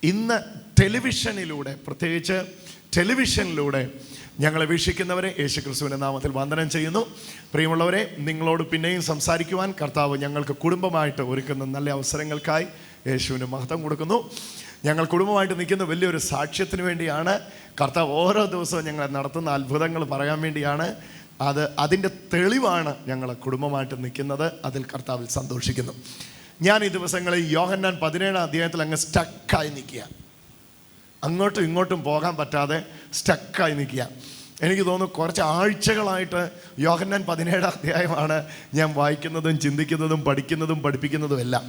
ഇന്ന് ടെലിവിഷനിലൂടെ, പ്രത്യേകിച്ച് ടെലിവിഷനിലൂടെ ഞങ്ങളെ വീക്ഷിക്കുന്നവരെ യേശുക്രിസ്തുവിൻ്റെ നാമത്തിൽ വന്ദനം ചെയ്യുന്നു. പ്രിയമുള്ളവരെ, നിങ്ങളോട് പിന്നെയും സംസാരിക്കുവാൻ കർത്താവ് ഞങ്ങൾക്ക് കുടുംബമായിട്ട് ഒരുക്കുന്ന നല്ല അവസരങ്ങൾക്കായി യേശുവിന് മഹത്വം കൊടുക്കുന്നു. ഞങ്ങൾ കുടുംബമായിട്ട് നിൽക്കുന്ന വലിയൊരു സാക്ഷ്യത്തിന് വേണ്ടിയാണ്. കർത്താവ് ഓരോ ദിവസവും ഞങ്ങളെ നടത്തുന്ന അത്ഭുതങ്ങൾ പറയാൻ വേണ്ടിയാണ്. അതിൻ്റെ തെളിവാണ് ഞങ്ങൾ കുടുംബമായിട്ട് നിൽക്കുന്നത്. അതിൽ കർത്താവിൽ സന്തോഷിക്കുന്നു. ഞാൻ ഈ ദിവസങ്ങളിൽ യോഹന്നാൻ 17 അധ്യായത്തിൽ അങ്ങ് സ്റ്റക്കായി നിൽക്കുക. അങ്ങോട്ടും ഇങ്ങോട്ടും പോകാൻ പറ്റാതെ സ്റ്റക്കായി നിൽക്കുക. എനിക്ക് തോന്നുന്നു കുറച്ച് ആഴ്ചകളായിട്ട് യോഹന്നാൻ 17 അധ്യായമാണ് ഞാൻ വായിക്കുന്നതും ചിന്തിക്കുന്നതും പഠിക്കുന്നതും പഠിപ്പിക്കുന്നതും എല്ലാം.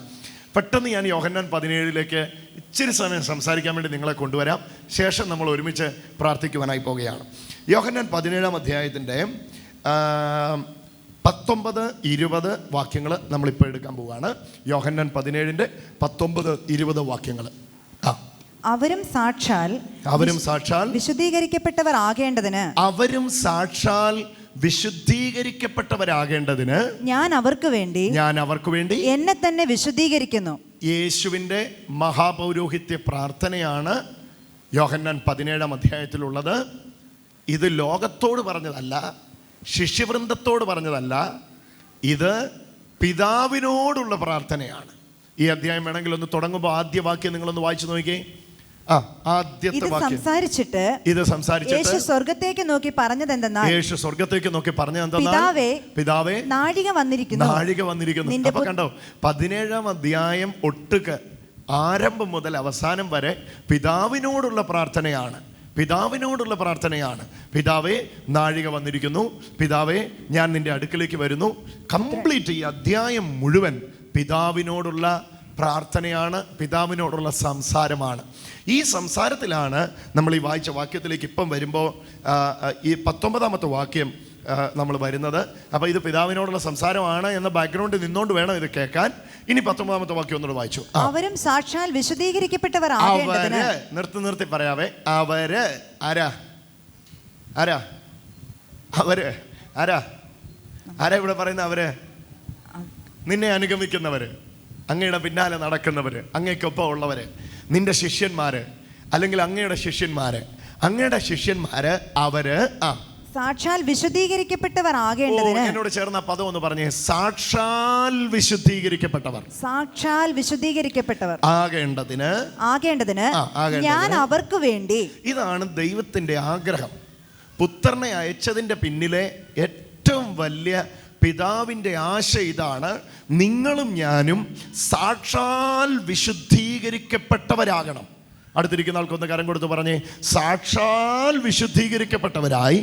പെട്ടെന്ന് ഞാൻ യോഹന്നാൻ 17 ഇച്ചിരി സമയം സംസാരിക്കാൻ വേണ്ടി നിങ്ങളെ കൊണ്ടുവരാം. ശേഷം നമ്മൾ ഒരുമിച്ച് പ്രാർത്ഥിക്കുവാനായി പോവുകയാണ്. യോഹന്നാൻ 17 അധ്യായത്തിൻ്റെ 19-20 വാക്യങ്ങൾ നമ്മളിപ്പോൾ എടുക്കാൻ പോവുകയാണ്. യോഹന്നാൻ 17 19-20 വാക്യങ്ങൾ. അവരും സാക്ഷാൽ വിശുദ്ധീകരിക്കപ്പെട്ടവർ ആകേണ്ടതിന് ഞാൻ അവർക്ക് വേണ്ടി എന്നെ തന്നെ വിശുദ്ധീകരിക്കുന്നു. യേശുവിൻ്റെ മഹാപൗരോഹിത്യ പ്രാർത്ഥനയാണ് യോഹന്നാൻ 17 അധ്യായത്തിലുള്ളത്. ഇത് ലോകത്തോട് പറഞ്ഞതല്ല, ശിഷ്യവൃന്ദത്തോട് പറഞ്ഞതല്ല, ഇത് പിതാവിനോടുള്ള പ്രാർത്ഥനയാണ്. ഈ അധ്യായം വേണമെങ്കിൽ ഒന്ന് തുടങ്ങുമ്പോൾ ആദ്യ വാക്യം നിങ്ങളൊന്ന് വായിച്ചു നോക്കിയേ. ആദ്യത്തെ വാക്യം, ഇത് സംസാരിച്ചിട്ട് യേശു സ്വർഗ്ഗത്തേക്ക് നോക്കി പറഞ്ഞതെന്തെന്നാൽ, പിതാവേ നാഴിക വന്നിരിക്കുന്നു. അപ്പൊ കണ്ടോ, 17 അധ്യായം ഒട്ടുക ആരംഭം മുതൽ അവസാനം വരെ പിതാവിനോടുള്ള പ്രാർത്ഥനയാണ്. പിതാവേ നാഴിക വന്നിരിക്കുന്നു, പിതാവേ ഞാൻ നിന്റെ അടുക്കലേക്ക് വരുന്നു. കംപ്ലീറ്റ് ഈ അധ്യായം മുഴുവൻ പിതാവിനോടുള്ള പ്രാർത്ഥനയാണ്, പിതാവിനോടുള്ള സംസാരമാണ്. ഈ സംസാരത്തിലാണ് നമ്മൾ ഈ വായിച്ച വാക്യത്തിലേക്ക് ഇപ്പം വരുമ്പോൾ ഈ 19ാമത്തെ വാക്യം നമ്മൾ വരുന്നത്. അപ്പോൾ ഇത് പിതാവിനോടുള്ള സംസാരമാണ് എന്ന ബാക്ക്ഗ്രൗണ്ടിൽ നിന്നുകൊണ്ട് വേണം ഇത് കേൾക്കാൻ. ഇനി 19ാമത്തെ വാക്യം ഒന്നുകൂടെ വായിച്ചു. അവരും സാക്ഷാൽ വിശുദ്ധീകരിക്കപ്പെട്ടവർ നിർത്തി പറയാവേ. അവര് ആരാ ഇവിടെ പറയുന്ന അവര്? നിന്നെ അനുഗമിക്കുന്നവര്, അങ്ങയുടെ പിന്നാലെ നടക്കുന്നവര്, അങ്ങയ്ക്കൊപ്പം ഉള്ളവര്, നിന്റെ ശിഷ്യന്മാര്, അല്ലെങ്കിൽ അങ്ങയുടെ ശിഷ്യന്മാര് അവര് സാക്ഷാൽ വിശുദ്ധീകരിക്കപ്പെട്ടവർ ആകേണ്ടതിന്. എന്നോട് ചേർന്ന പദം ഒന്ന് പറഞ്ഞേ. സാക്ഷാൽ വിശുദ്ധീകരിക്കപ്പെട്ടവർ ആകേണ്ടതിന് ഞാൻ അവർക്ക് വേണ്ടി. ഇതാണ് ദൈവത്തിന്റെ ആഗ്രഹം. പുത്രനെ അയച്ചതിന്റെ പിന്നിലെ ഏറ്റവും വലിയ പിതാവിൻ്റെ ആശ ഇതാണ്: നിങ്ങളും ഞാനും സാക്ഷാൽ വിശുദ്ധീകരിക്കപ്പെട്ടവരാകണം. അടുത്തിരിക്കുന്ന ആൾക്കൊന്ന് കരം കൊടുത്ത് പറഞ്ഞേ, സാക്ഷാൽ വിശുദ്ധീകരിക്കപ്പെട്ടവരായി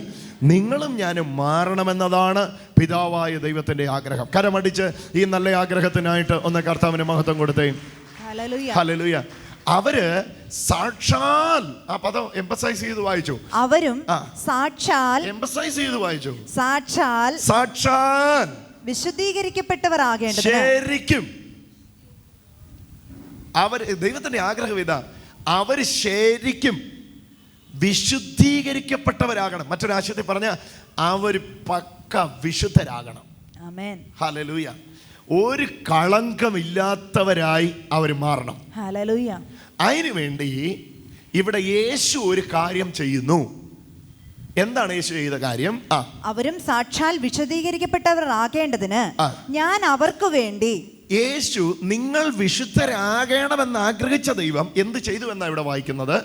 നിങ്ങളും ഞാനും മാറണമെന്നതാണ് പിതാവായ ദൈവത്തിൻ്റെ ആഗ്രഹം. കരമടിച്ച് ഈ നല്ല ആഗ്രഹത്തിനായിട്ട് ഒന്ന് കർത്താവിന് മഹത്വം കൊടുത്തേ. ഹല്ലേലൂയ. അവര് സാക്ഷാൽ, ആ പദം എംഫസൈസ് ചെയ്ത് വായിച്ചു. അവരും സാക്ഷാൽ എംഫസൈസ് ചെയ്ത് വായിച്ചു. സാക്ഷാൽ വിശുദ്ധീകരിക്കപ്പെട്ടവർ ആകേണ്ടതിന്. ശരിക്കും അവർ, ദൈവത്തിന്റെ ആഗ്രഹം ഇതാ, അവർ ശരിക്കും വിശുദ്ധീകരിക്കപ്പെട്ടവരാകണം. മറ്റൊരാശയത്തിൽ പറഞ്ഞ അവർ പക്ക വിശുദ്ധരാകണം. ആമേൻ. ഹല്ലേലൂയ. ഒരു കളങ്കമില്ലാത്തവരായി അവർ മാറണം. ഹല്ലേലൂയ. അതിനുവേണ്ടി ഇവിടെ യേശു ഒരു കാര്യം ചെയ്യുന്നു. എന്താണ് യേശു ചെയ്ത കാര്യം? അവരും സാക്ഷാൽ വിശുദ്ധീകരിക്കപ്പെട്ടവർ ആകേണ്ടതിന് ഞാൻ അവർക്ക് വേണ്ടി. യേശു നിങ്ങൾ വിശുദ്ധരാകണമെന്ന് ആഗ്രഹിച്ച ദൈവം എന്ത് ചെയ്തു എന്നാണ് ഇവിടെ വായിക്കുന്നത്.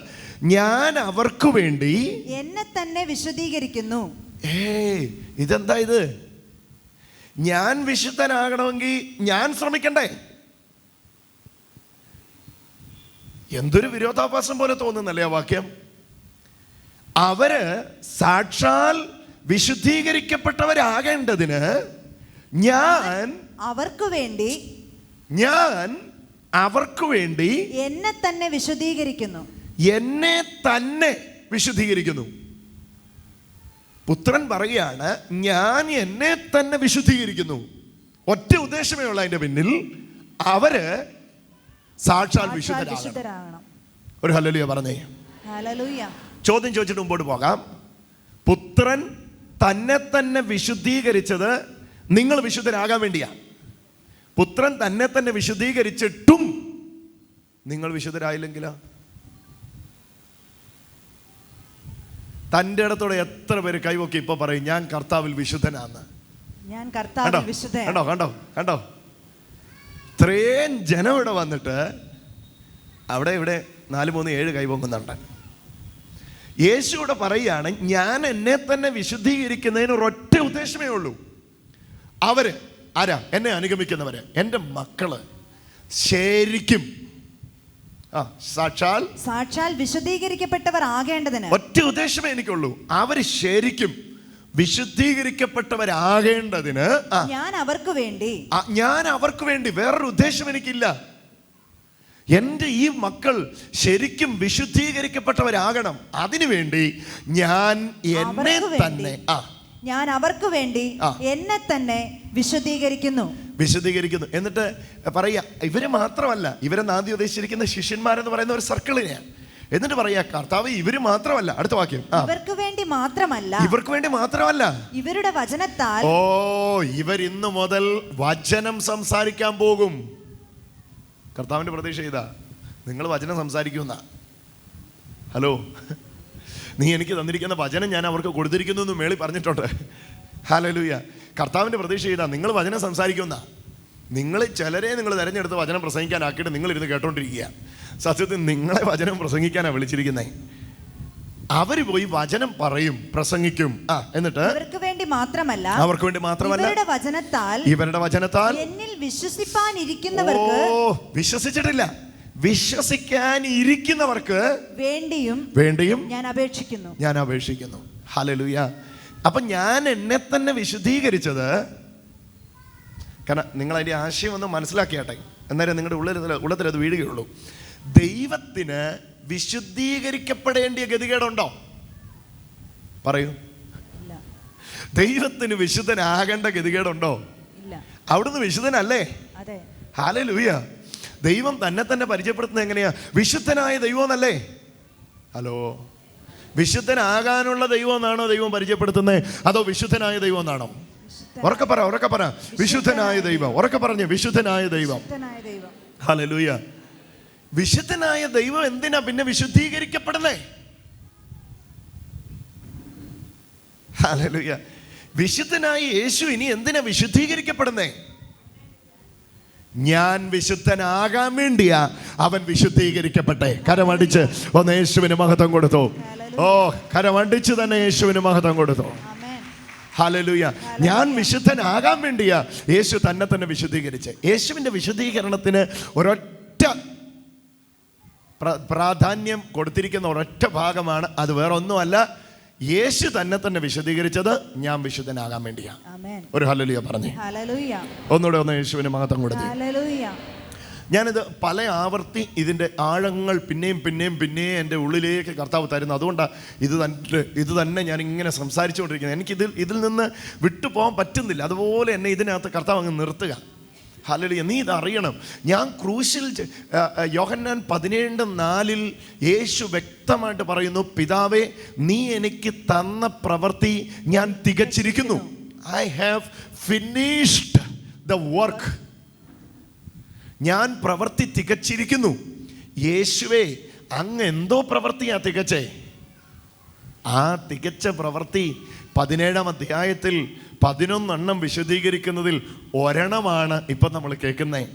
ഞാൻ അവർക്ക് വേണ്ടി എന്നെ തന്നെ വിശുദ്ധീകരിക്കുന്നു. ഇതെന്താ ഇത്? ഞാൻ വിശുദ്ധനാകണമെങ്കിൽ ഞാൻ ശ്രമിക്കണ്ടേ? എന്തൊരു വിരോധാഭാസം പോലെ തോന്നുന്നല്ലേ ആ വാക്യം. അവര് സാക്ഷാൽ വിശുദ്ധീകരിക്കപ്പെട്ടവരാകേണ്ടതിന് ഞാൻ അവർക്ക് വേണ്ടി എന്നെ തന്നെ വിശുദ്ധീകരിക്കുന്നു. പുത്രൻ പറയുകയാണ്, ഞാൻ എന്നെ തന്നെ വിശുദ്ധീകരിക്കുന്നു. ഒറ്റ ഉദ്ദേശമേ ഉള്ള അതിന്റെ പിന്നിൽ, അവര് സാക്ഷാൽ വിശുദ്ധരാകണം. ഒരു ഹല്ലേലൂയ പറഞ്ഞേ. ചോദ്യം ചോദിച്ചിട്ട് മുമ്പോട്ട് പോകാം. പുത്രൻ തന്നെ തന്നെ വിശുദ്ധീകരിച്ചത് നിങ്ങൾ വിശുദ്ധരാകാൻ വേണ്ടിയാ. പുത്രൻ തന്നെ തന്നെ വിശുദ്ധീകരിച്ചിട്ടും നിങ്ങൾ വിശുദ്ധരായില്ലെങ്കിലോ? തൻ്റെ ഇടത്തോടെ എത്ര പേര് കൈവൊക്കെ ഇപ്പൊ പറയും ഞാൻ കർത്താവിൽ വിശുദ്ധനാന്ന്? ഞാൻ കർത്താവിൽ വിശുദ്ധനാണ്. കണ്ടോ കണ്ടോ കണ്ടോ? ഇത്രയും ജനം ഇവിടെ വന്നിട്ട് അവിടെ ഇവിടെ 4, 3, 7 കൈവൊങ്ങുന്നുണ്ട്. യേശു ഇവിടെ പറയുകയാണ്, ഞാൻ എന്നെ തന്നെ വിശുദ്ധീകരിക്കുന്നതിന് ഒരൊറ്റ ഉദ്ദേശമേ ഉള്ളൂ. അവര് ആരാ? എന്നെ അനുഗമിക്കുന്നവര്, എൻ്റെ മക്കള് ശരിക്കും സാക്ഷാൽ വിശുദ്ധീകരിക്കപ്പെട്ടവർ ആകേണ്ടതിന് ഒറ്റ ഉദ്ദേശമേ എനിക്കുള്ളൂ. അവര് ശരിക്കും വിശുദ്ധീകരിക്കപ്പെട്ടവരാകേണ്ടതിന് ഞാൻ അവർക്ക് വേണ്ടി വേറൊരു ഉദ്ദേശം എനിക്കില്ല. എൻ്റെ ഈ മക്കൾ ശരിക്കും വിശുദ്ധീകരിക്കപ്പെട്ടവരാകണം. അതിനുവേണ്ടി ഞാൻ അവർക്ക് വേണ്ടി എന്നെ തന്നെ വിശുദ്ധീകരിക്കുന്നു. എന്നിട്ട് പറയാ, ഇവര് മാത്രമല്ല, ഇവരെ നാദ്യം ഉദ്ദേശിച്ചിരിക്കുന്ന ശിഷ്യന്മാരെന്ന് പറയുന്ന ഒരു സർക്കിളിനെയാണ്. എന്നിട്ട് പറയാ, കർത്താവ് ഇവര് മാത്രമല്ല. അടുത്ത വാക്യം, ഇവർക്ക് വേണ്ടി മാത്രമല്ല ഇവരുടെ വചനത്താൽ. ഇവർ ഇന്നു മുതൽ വചനം സംസാരിക്കാൻ പോകും. കർത്താവിന്റെ പ്രതീക്ഷ ഇതാ, നിങ്ങൾ വചനം സംസാരിക്കുന്ന. ഹലോ, നീ എനിക്ക് തന്നിരിക്കുന്ന വചനം ഞാൻ അവർക്ക് കൊടുത്തിരിക്കുന്നു എന്ന് മേളി പറഞ്ഞിട്ടുണ്ട്. ഹല്ലേലൂയ. കർത്താവിന്റെ പ്രതീക്ഷ ഇതാ, നിങ്ങൾ വചനം സംസാരിക്കുന്ന. ചിലരെ നിങ്ങൾ തിരഞ്ഞെടുത്ത് വചനം പ്രസംഗിക്കാനാക്കിയിട്ട് നിങ്ങൾ ഇരുന്ന് കേട്ടോണ്ടിരിക്കുക. സത്യത്തിൽ നിങ്ങളെ വചനം പ്രസംഗിക്കാനാണ് വിളിച്ചിരിക്കുന്നത്. അവര് പോയി വചനം പറയും, പ്രസംഗിക്കും. എന്നിട്ട് അവർക്ക് വേണ്ടി മാത്രമല്ല ഇവരുടെ വചനത്താൽ എന്നിൽ വിശ്വസിപ്പാനിരിക്കുന്നവർക്ക്, വിശ്വസിച്ചിട്ടില്ല, വിശ്വസിക്കാനിരിക്കുന്നവർക്ക് വേണ്ടിയും ഞാൻ അപേക്ഷിക്കുന്നു. ഹല്ലേലൂയ. അപ്പൊ ഞാൻ എന്നെ തന്നെ വിശുദ്ധീകരിച്ചത്, കാരണം നിങ്ങൾ അതിന്റെ ആശയം ഒന്ന് മനസ്സിലാക്കിയാട്ടെ, എന്നാലും നിങ്ങളുടെ ഉള്ളത്തിൽ അത് വീഴുകയുള്ളൂ. ദൈവത്തിന് വിശുദ്ധീകരിക്കപ്പെടേണ്ടിയ ഗതികേടുണ്ടോ? പറയൂ. ദൈവത്തിന് വിശുദ്ധനാകേണ്ട ഗതികേടുണ്ടോ? അവിടുന്ന് വിശുദ്ധനല്ലേ? ഹല്ലേലൂയ. ദൈവം തന്നെ പരിചയപ്പെടുത്തുന്നത് എങ്ങനെയാ? വിശുദ്ധനായ ദൈവം എന്നല്ലേ? ഹലോ, വിശുദ്ധനാകാനുള്ള ദൈവം എന്നാണോ ദൈവം പരിചയപ്പെടുത്തുന്നത്? അതോ വിശുദ്ധനായ ദൈവം എന്നാണോ? ഉറക്കെ പറ. വിശുദ്ധനായ ദൈവം. ഉറക്കെ പറഞ്ഞ്, വിശുദ്ധനായ ദൈവം. ഹല്ലേലൂയ. വിശുദ്ധനായ ദൈവം എന്തിനാ പിന്നെ വിശുദ്ധീകരിക്കപ്പെടുന്നേ? ഹല്ലേലൂയ. വിശുദ്ധനായ യേശു ഇനി എന്തിനാ വിശുദ്ധീകരിക്കപ്പെടുന്നേ? ഞാൻ വിശുദ്ധനാകാൻ വേണ്ടിയാ അവൻ വിശുദ്ധീകരിക്കപ്പെട്ടെ. കരമടിച്ച് ഒന്ന് യേശുവിന് മഹത്വം കൊടുത്തു. കരമടിച്ച് തന്നെ യേശുവിന് മഹത്വം കൊടുത്തു. ഹല്ലേലൂയ. ഞാൻ വിശുദ്ധനാകാൻ വേണ്ടിയാ യേശു തന്നെ വിശുദ്ധീകരിച്ച്. യേശുവിന്റെ വിശുദ്ധീകരണത്തിന് ഒരൊറ്റ പ്രാധാന്യം കൊടുത്തിരിക്കുന്ന ഒരൊറ്റ ഭാഗമാണ്. അത് വേറെ ഒന്നുമല്ല, യേശു തന്നെ വിശുദ്ധീകരിച്ചത് ഞാൻ വിശുദ്ധനാകാൻ വേണ്ടിയാ. ഒരു ഹല്ലേലൂയ പറഞ്ഞേ. ഒന്നുകൂടെ ഒന്ന് യേശുവിന് മഹത്വം കൊടുത്തു. ഞാനിത് പല ആവർത്തി ഇതിൻ്റെ ആഴങ്ങൾ പിന്നെയും എൻ്റെ ഉള്ളിലേക്ക് കർത്താവ് തരുന്നു. അതുകൊണ്ടാണ് ഇത് തന്നെ ഞാൻ ഇങ്ങനെ സംസാരിച്ചുകൊണ്ടിരിക്കുന്നത്. എനിക്ക് ഇതിൽ നിന്ന് വിട്ടുപോകാൻ പറ്റുന്നില്ല. അതുപോലെ എന്നെ ഇതിനകത്ത് കർത്താവ് അങ്ങ് നിർത്തുക. ഹല്ലേലൂയ. നീ ഇത് അറിയണം. ഞാൻ ക്രൂശിൽ, യോഹന്നാൻ 17:4 യേശു വ്യക്തമായിട്ട് പറയുന്നു, പിതാവേ, നീ എനിക്ക് തന്ന പ്രവൃത്തി ഞാൻ തികച്ചിരിക്കുന്നു. I have finished the work. ഞാൻ പ്രവൃത്തി തികച്ചിരിക്കുന്നു. യേശുവേ, അങ്ങ് എന്തോ പ്രവൃത്തിയാ തികച്ചേ? ആ തികച്ച പ്രവൃത്തി 17-ാം അധ്യായത്തിൽ 11 വിശുദ്ധീകരിക്കുന്നതിൽ ഒരെണ്ണമാണ് ഇപ്പം നമ്മൾ കേൾക്കുന്നത്.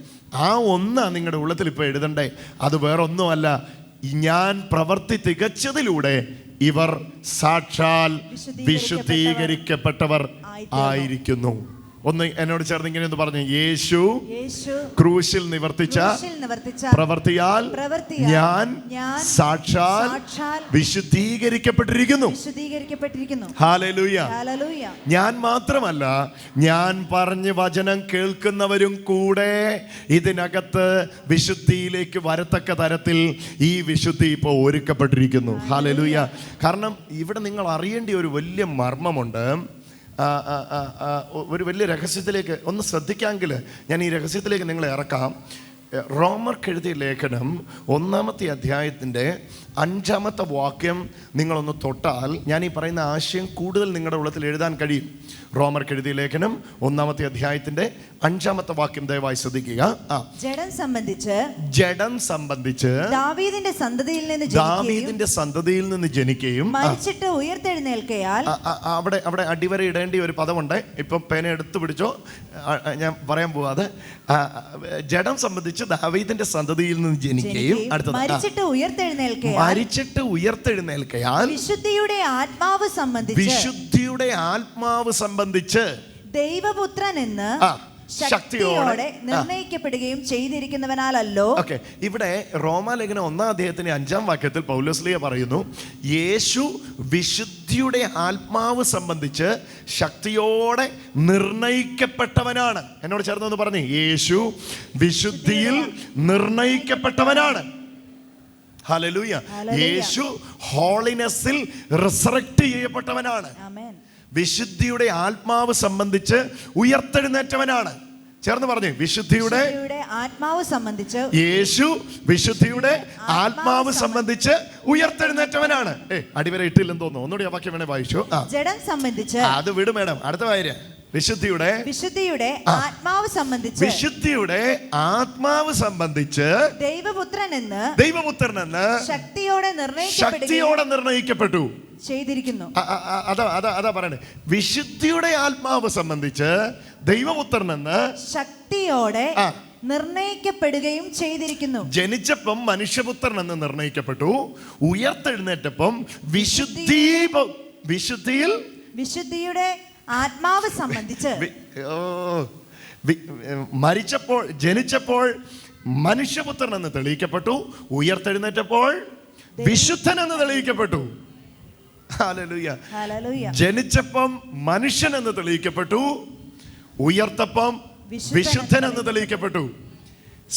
ആ ഒന്നാ നിങ്ങളുടെ ഉള്ളത്തിൽ ഇപ്പം എഴുതണ്ടേ. അത് വേറൊന്നുമല്ല, ഞാൻ പ്രവൃത്തി തികച്ചതിലൂടെ ഇവർ സാക്ഷാൽ വിശുദ്ധീകരിക്കപ്പെട്ടവർ ആയിരിക്കുന്നു. ഒന്ന് എന്നോട് ചേർന്ന് ഇങ്ങനെ ഒന്ന് പറഞ്ഞു, യേശു ക്രൂശിൽ നിവർത്തിച്ച പ്രവൃത്തിയാൽ ഞാൻ സാക്ഷാൽ വിശുദ്ധീകരിക്കപ്പെട്ടിരിക്കുന്നു. ഹല്ലേലൂയ. ഞാൻ മാത്രമല്ല, ഞാൻ പറഞ്ഞ് വചനം കേൾക്കുന്നവരും കൂടെ ഇതിനകത്ത് വിശുദ്ധിയിലേക്ക് വരത്തക്ക തരത്തിൽ ഈ വിശുദ്ധി ഇപ്പോൾ ഒരുക്കപ്പെട്ടിരിക്കുന്നു. ഹല്ലേലൂയ. കാരണം ഇവിടെ നിങ്ങൾ അറിയേണ്ട ഒരു വലിയ മർമ്മമുണ്ട്. ഒരു വലിയ രഹസ്യത്തിലേക്ക് ഒന്ന് ശ്രദ്ധിക്കാമെങ്കിൽ ഞാൻ ഈ രഹസ്യത്തിലേക്ക് നിങ്ങളെ ഇറക്കാം. റോമർക്ക് എഴുതിയ ലേഖനം 1-ാമത്തെ അധ്യായത്തിൻ്റെ 5-ാമത്തെ വാക്യം നിങ്ങളൊന്ന് തൊട്ടാൽ ഞാൻ ഈ പറയുന്ന ആശയം കൂടുതൽ നിങ്ങളുടെ ഉള്ളത്തിൽ എഴുതാൻ കഴിയും. റോമർക്ക് എഴുതിയ ലേഖനം 1-ാമത്തെ അധ്യായത്തിന്റെ 5-ാമത്തെ വാക്യം ദയവായി ശ്രദ്ധിക്കുക. ജഡം സംബന്ധിച്ച് ദാവീദിന്റെ സന്തതിയിൽ നിന്ന് ജനിക്കുകയും മരിച്ചിട്ട് ഉയർത്തെഴുന്നേൽക്കയാൽ. അവിടെ അടിവര ഇടേണ്ട ഒരു പദമുണ്ട്. ഇപ്പം പേന എടുത്തു പിടിച്ചോ, ഞാൻ പറയാൻ പോവാതെ. ജഡം സംബന്ധിച്ച് ദാവീദിന്റെ സന്തതിയിൽ നിന്ന് ജനിക്കുകയും മരിച്ചിട്ട് ഉയർത്തെഴുന്നേൽക്കയാൽ വിശുദ്ധിയുടെ ആത്മാവ് സംബന്ധിച്ച് ദൈവപുത്രൻ എന്ന് ശക്തിയോടെ നിർണയിക്കപ്പെടുകയും ചെയ്തിരിക്കുന്നവനാലല്ലോ. ഓക്കെ, ഇവിടെ റോമാലേഖനം 1-ാം അധ്യായത്തിന്റെ 5-ാം വാക്യത്തിൽ പൗലോസ്ലീഹ പറയുന്നു, യേശു വിശുദ്ധിയുടെ ആത്മാവ് സംബന്ധിച്ച് ശക്തിയോടെ നിർണയിക്കപ്പെട്ടവനാണ്. എന്നോട് ചേർന്നൊന്ന് പറഞ്ഞു, യേശു വിശുദ്ധിയിൽ നിർണയിക്കപ്പെട്ടവനാണ്. ഹല്ലേലൂയ. യേശു ഹോളിനെസ്സിൽ റിസറക്റ്റ് ചെയ്യപ്പെട്ടവനാണ്. വിശുദ്ധിയുടെ ആത്മാവ് സംബന്ധിച്ച് ഉയർത്തെഴുന്നേറ്റവനാണ്. ചേർന്ന് പറഞ്ഞു, വിശുദ്ധിയുടെ ആത്മാവ് സംബന്ധിച്ച് യേശു വിശുദ്ധിയുടെ ആത്മാവ് സംബന്ധിച്ച് ഉയർത്തെഴുന്നേറ്റവനാണ്. അടിവരെ ഇട്ടില്ലെന്ന് തോന്നുന്നു. ഒന്നുകൂടി ആ വാക്യം വേണേ വായിച്ചു. ജഡം സംബന്ധിച്ച് അത് വിടും മേഡം, അടുത്ത വായന. വിശുദ്ധിയുടെ ആത്മാവ് സംബന്ധിച്ച് ദൈവപുത്രൻ എന്ന് ശക്തിയോടെ നിർണയിക്കപ്പെട്ടു ചെയ്തിരിക്കുന്നു. അതാ പറയണേ. വിശുദ്ധിയുടെ ആത്മാവ് സംബന്ധിച്ച് ദൈവപുത്രൻ എന്ന് ശക്തിയോടെ നിർണയിക്കപ്പെടുകയും ചെയ്തിരിക്കുന്നു. ജനിച്ചപ്പം മനുഷ്യപുത്രൻ എന്ന് നിർണയിക്കപ്പെട്ടു. ഉയർത്തെഴുന്നേറ്റപ്പം വിശുദ്ധിയുടെ ആത്മാവ് സംബന്ധിച്ച് ജനിച്ചപ്പോൾ മനുഷ്യപുത്രൻ എന്ന് തെളിയിക്കപ്പെട്ടു. ഉയർത്തെഴുന്നേറ്റപ്പോൾ വിശുദ്ധൻ എന്ന് തെളിയിക്കപ്പെട്ടു. ഹല്ലേലൂയ. ജനിച്ചപ്പം മനുഷ്യൻ എന്ന് തെളിയിക്കപ്പെട്ടു, ഉയർത്തപ്പം വിശുദ്ധൻ എന്ന് തെളിയിക്കപ്പെട്ടു.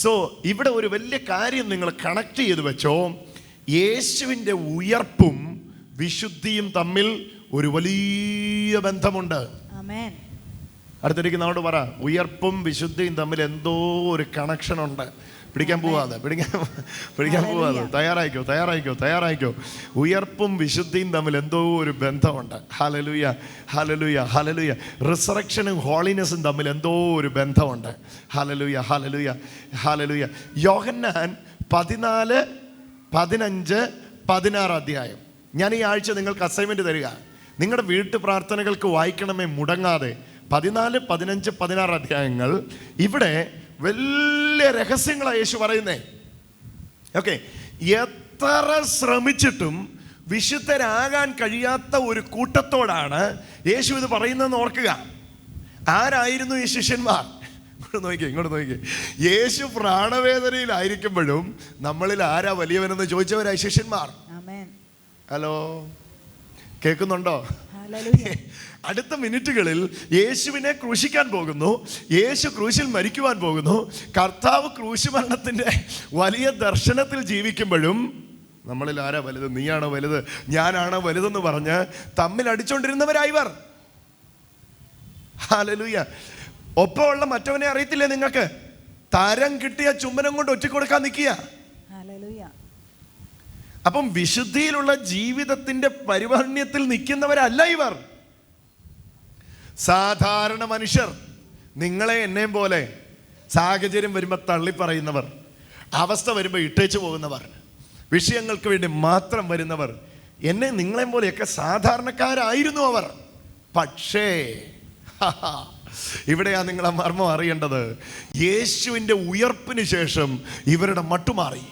സോ ഇവിടെ ഒരു വലിയ കാര്യം നിങ്ങൾ കണക്ട് ചെയ്ത് വെച്ചോ. യേശുവിൻ്റെ ഉയർപ്പും വിശുദ്ധിയും തമ്മിൽ ഒരു വലിയ ബന്ധമുണ്ട്. അടുത്തിരിക്കുന്നവരോട് പറ, ഉയർപ്പും വിശുദ്ധിയും തമ്മിൽ എന്തോ ഒരു കണക്ഷൻ ഉണ്ട്. പിടിക്കാൻ പോവാതെ. തയ്യാറായിക്കോ. ഉയർപ്പും വിശുദ്ധിയും തമ്മിൽ എന്തോ ഒരു ബന്ധമുണ്ട്. Hallelujah, hallelujah, hallelujah. റിസറക്ഷനും ഹോളിനെസ്സും തമ്മിൽ എന്തോ ഒരു ബന്ധമുണ്ട്. Hallelujah, hallelujah, hallelujah. യോഹന്നാൻ 14, 15, 16 അധ്യായം. ഞാൻ ഈ ആഴ്ച നിങ്ങൾക്ക് അസൈൻമെന്റ് തരിക. നിങ്ങളുടെ വീട്ടു പ്രാർത്ഥനകൾക്ക് വായിക്കണമേ മുടങ്ങാതെ. 14, 15, 16 അധ്യായങ്ങൾ. ഇവിടെ വലിയ രഹസ്യങ്ങളാണ് യേശു പറയുന്നേ. ഓക്കെ, എത്ര ശ്രമിച്ചിട്ടും വിശുദ്ധരാകാൻ കഴിയാത്ത ഒരു കൂട്ടത്തോടാണ് യേശു ഇത് പറയുന്നതെന്ന് ഓർക്കുക. ആരായിരുന്നു ഈ ശിഷ്യന്മാർ? ഇങ്ങോട്ട് നോക്കിയേ. യേശു പ്രാണവേദനയിലായിരിക്കുമ്പോഴും നമ്മളിൽ ആരാ വലിയവനെന്ന് ചോദിച്ചവരായി ശിഷ്യന്മാർ. ഹലോ, കേൾക്കുന്നുണ്ടോ? അടുത്ത മിനിറ്റുകളിൽ യേശുവിനെ ക്രൂശിക്കാൻ പോകുന്നു. യേശു ക്രൂശിൽ മരിക്കുവാൻ പോകുന്നു. കർത്താവ് ക്രൂശ് മരണത്തിന്റെ വലിയ ദർശനത്തിൽ ജീവിക്കുമ്പോഴും നമ്മളിൽ ആരാ വലുത്, നീയാണോ വലുത്, ഞാനാണോ വലുതെന്ന് പറഞ്ഞ് തമ്മിൽ അടിച്ചോണ്ടിരുന്നവരായിവർ. ഹല്ലേലൂയ. ഒപ്പമുള്ള മറ്റവനെ അറിയത്തില്ലേ നിങ്ങൾക്ക്? തരം കിട്ടിയ ചുംബനം കൊണ്ട് ഒറ്റിക്കൊടുക്കാൻ നിൽക്കുക. അപ്പം വിശുദ്ധിയിലുള്ള ജീവിതത്തിന്റെ പരിവർണ്യത്തിൽ നിൽക്കുന്നവരല്ല ഇവർ. സാധാരണ മനുഷ്യർ, നിങ്ങളെ എന്നെയും പോലെ സാഹചര്യം വരുമ്പോൾ തള്ളിപ്പറയുന്നവർ, അവസ്ഥ വരുമ്പോൾ ഇട്ടേച്ചു പോകുന്നവർ, വിഷയങ്ങൾക്ക് വേണ്ടി മാത്രം വരുന്നവർ, എന്നെ നിങ്ങളെയും പോലെയൊക്കെ സാധാരണക്കാരായിരുന്നു അവർ. പക്ഷേ ഇവിടെയാ നിങ്ങൾ ആ മർമ്മം അറിയേണ്ടത്. യേശുവിൻ്റെ ഉയർപ്പിന് ശേഷം ഇവരുടെ മട്ടുമാറി.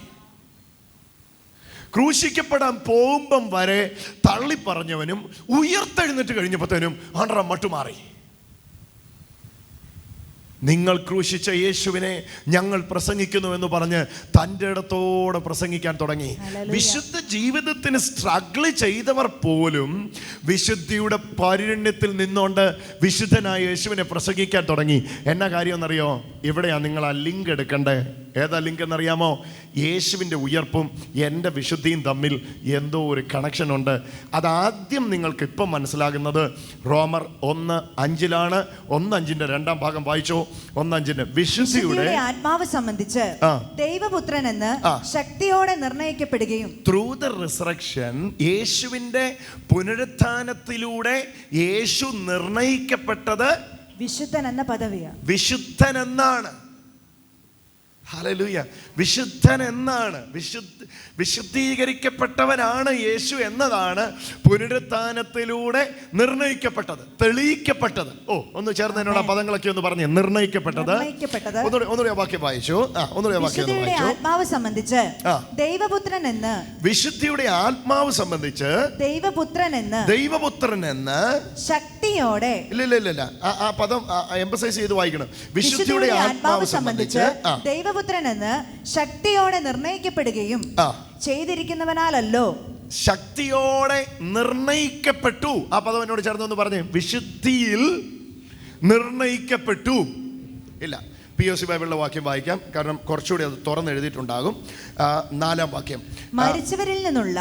ക്രൂശിക്കപ്പെടാൻ പോകുമ്പം വരെ തള്ളിപ്പറഞ്ഞവനും ഉയർത്തെഴുന്നേറ്റ് കഴിഞ്ഞപ്പോഴത്തേനും ആണ്ടറ മട്ടുമാറി. നിങ്ങൾ ക്രൂശിച്ച യേശുവിനെ ഞങ്ങൾ പ്രസംഗിക്കുന്നു എന്ന് പറഞ്ഞ് തൻ്റെ ഇടത്തോടെ പ്രസംഗിക്കാൻ തുടങ്ങി. വിശുദ്ധ ജീവിതത്തിന് സ്ട്രഗിൾ ചെയ്തവർ പോലും വിശുദ്ധിയുടെ പരിണ്യത്തിൽ നിന്നുകൊണ്ട് വിശുദ്ധനായ യേശുവിനെ പ്രസംഗിക്കാൻ തുടങ്ങി. എന്നാ കാര്യം എന്നറിയോ? ഇവിടെയാണ് നിങ്ങൾ ആ ലിങ്ക് എടുക്കണ്ടേ. ഏതാ ലിങ്ക് എന്നറിയാമോ? യേശുവിൻ്റെ ഉയർപ്പും എൻ്റെ വിശുദ്ധിയും തമ്മിൽ എന്തോ ഒരു കണക്ഷൻ ഉണ്ട്. അതാദ്യം നിങ്ങൾക്ക് ഇപ്പം മനസ്സിലാകുന്നത് റോമർ 1:5 1:5 രണ്ടാം ഭാഗം വായിച്ചോ. 1:5 വിശുദ്ധിയുടെ ആത്മാവ് സംബന്ധിച്ച് ദൈവപുത്രൻ എന്ന് ശക്തിയോടെ നിർണയിക്കപ്പെടുകയും ത്രൂ ദ റിസറക്ഷൻ യേശുവിൻ്റെ പുനരുത്ഥാനത്തിലൂടെ യേശു നിർണയിക്കപ്പെട്ടത് വിശുദ്ധൻ എന്ന പദവിയാണ്. വിശുദ്ധൻ എന്നാണ്. ഹല്ലേലൂയ. വിശുദ്ധൻ എന്നാണ്, വിശുദ്ധീകരിക്കപ്പെട്ടവനാണ് യേശു എന്നതാണ് പുനരുത്ഥാനത്തിലൂടെ നിർണയിക്കപ്പെട്ടത്, തെളിയിക്കപ്പെട്ടത്. ഒന്ന് ചേർന്ന് എന്നോട് ആ പദങ്ങളൊക്കെ ഒന്ന് പറഞ്ഞേ. നിർണയിക്കപ്പെട്ടത്. ഒന്നുകൂടി വാക്യം വായിച്ചു. ആത്മാവ് സംബന്ധിച്ച് ദൈവപുത്രൻ എന്ന്, വിശുദ്ധിയുടെ ആത്മാവ് സംബന്ധിച്ച് ദൈവപുത്രൻ എന്ന് ശക്തിയോടെ. ഇല്ല, ആ പദം എംഫസൈസ് ചെയ്ത് വായിക്കണം. വിശുദ്ധിയുടെ ആത്മാവ് സംബന്ധിച്ച് ദൈവപുത്രൻ എന്ന് ശക്തിയോടെ നിർണയിക്കപ്പെടുകയും ചെയ്തിരിക്കുന്നവനാലല്ലോ. ശക്തിയോടെ നിർണയിക്കപ്പെട്ടു. ആ പദം എന്നോട് ചേർന്നൊന്ന് പറഞ്ഞേ. വിശുദ്ധിയിൽ നിർണയിക്കപ്പെട്ടു. ഇല്ല, POC ബൈബിളിലെ വാക്യം വായിക്കാം, കാരണം കുറച്ചുകൂടി അത് തുറന്നെഴുതിയിട്ടുണ്ടാകും. 4-ാം വാക്യം. മരിച്ചവരിൽ നിന്നുള്ള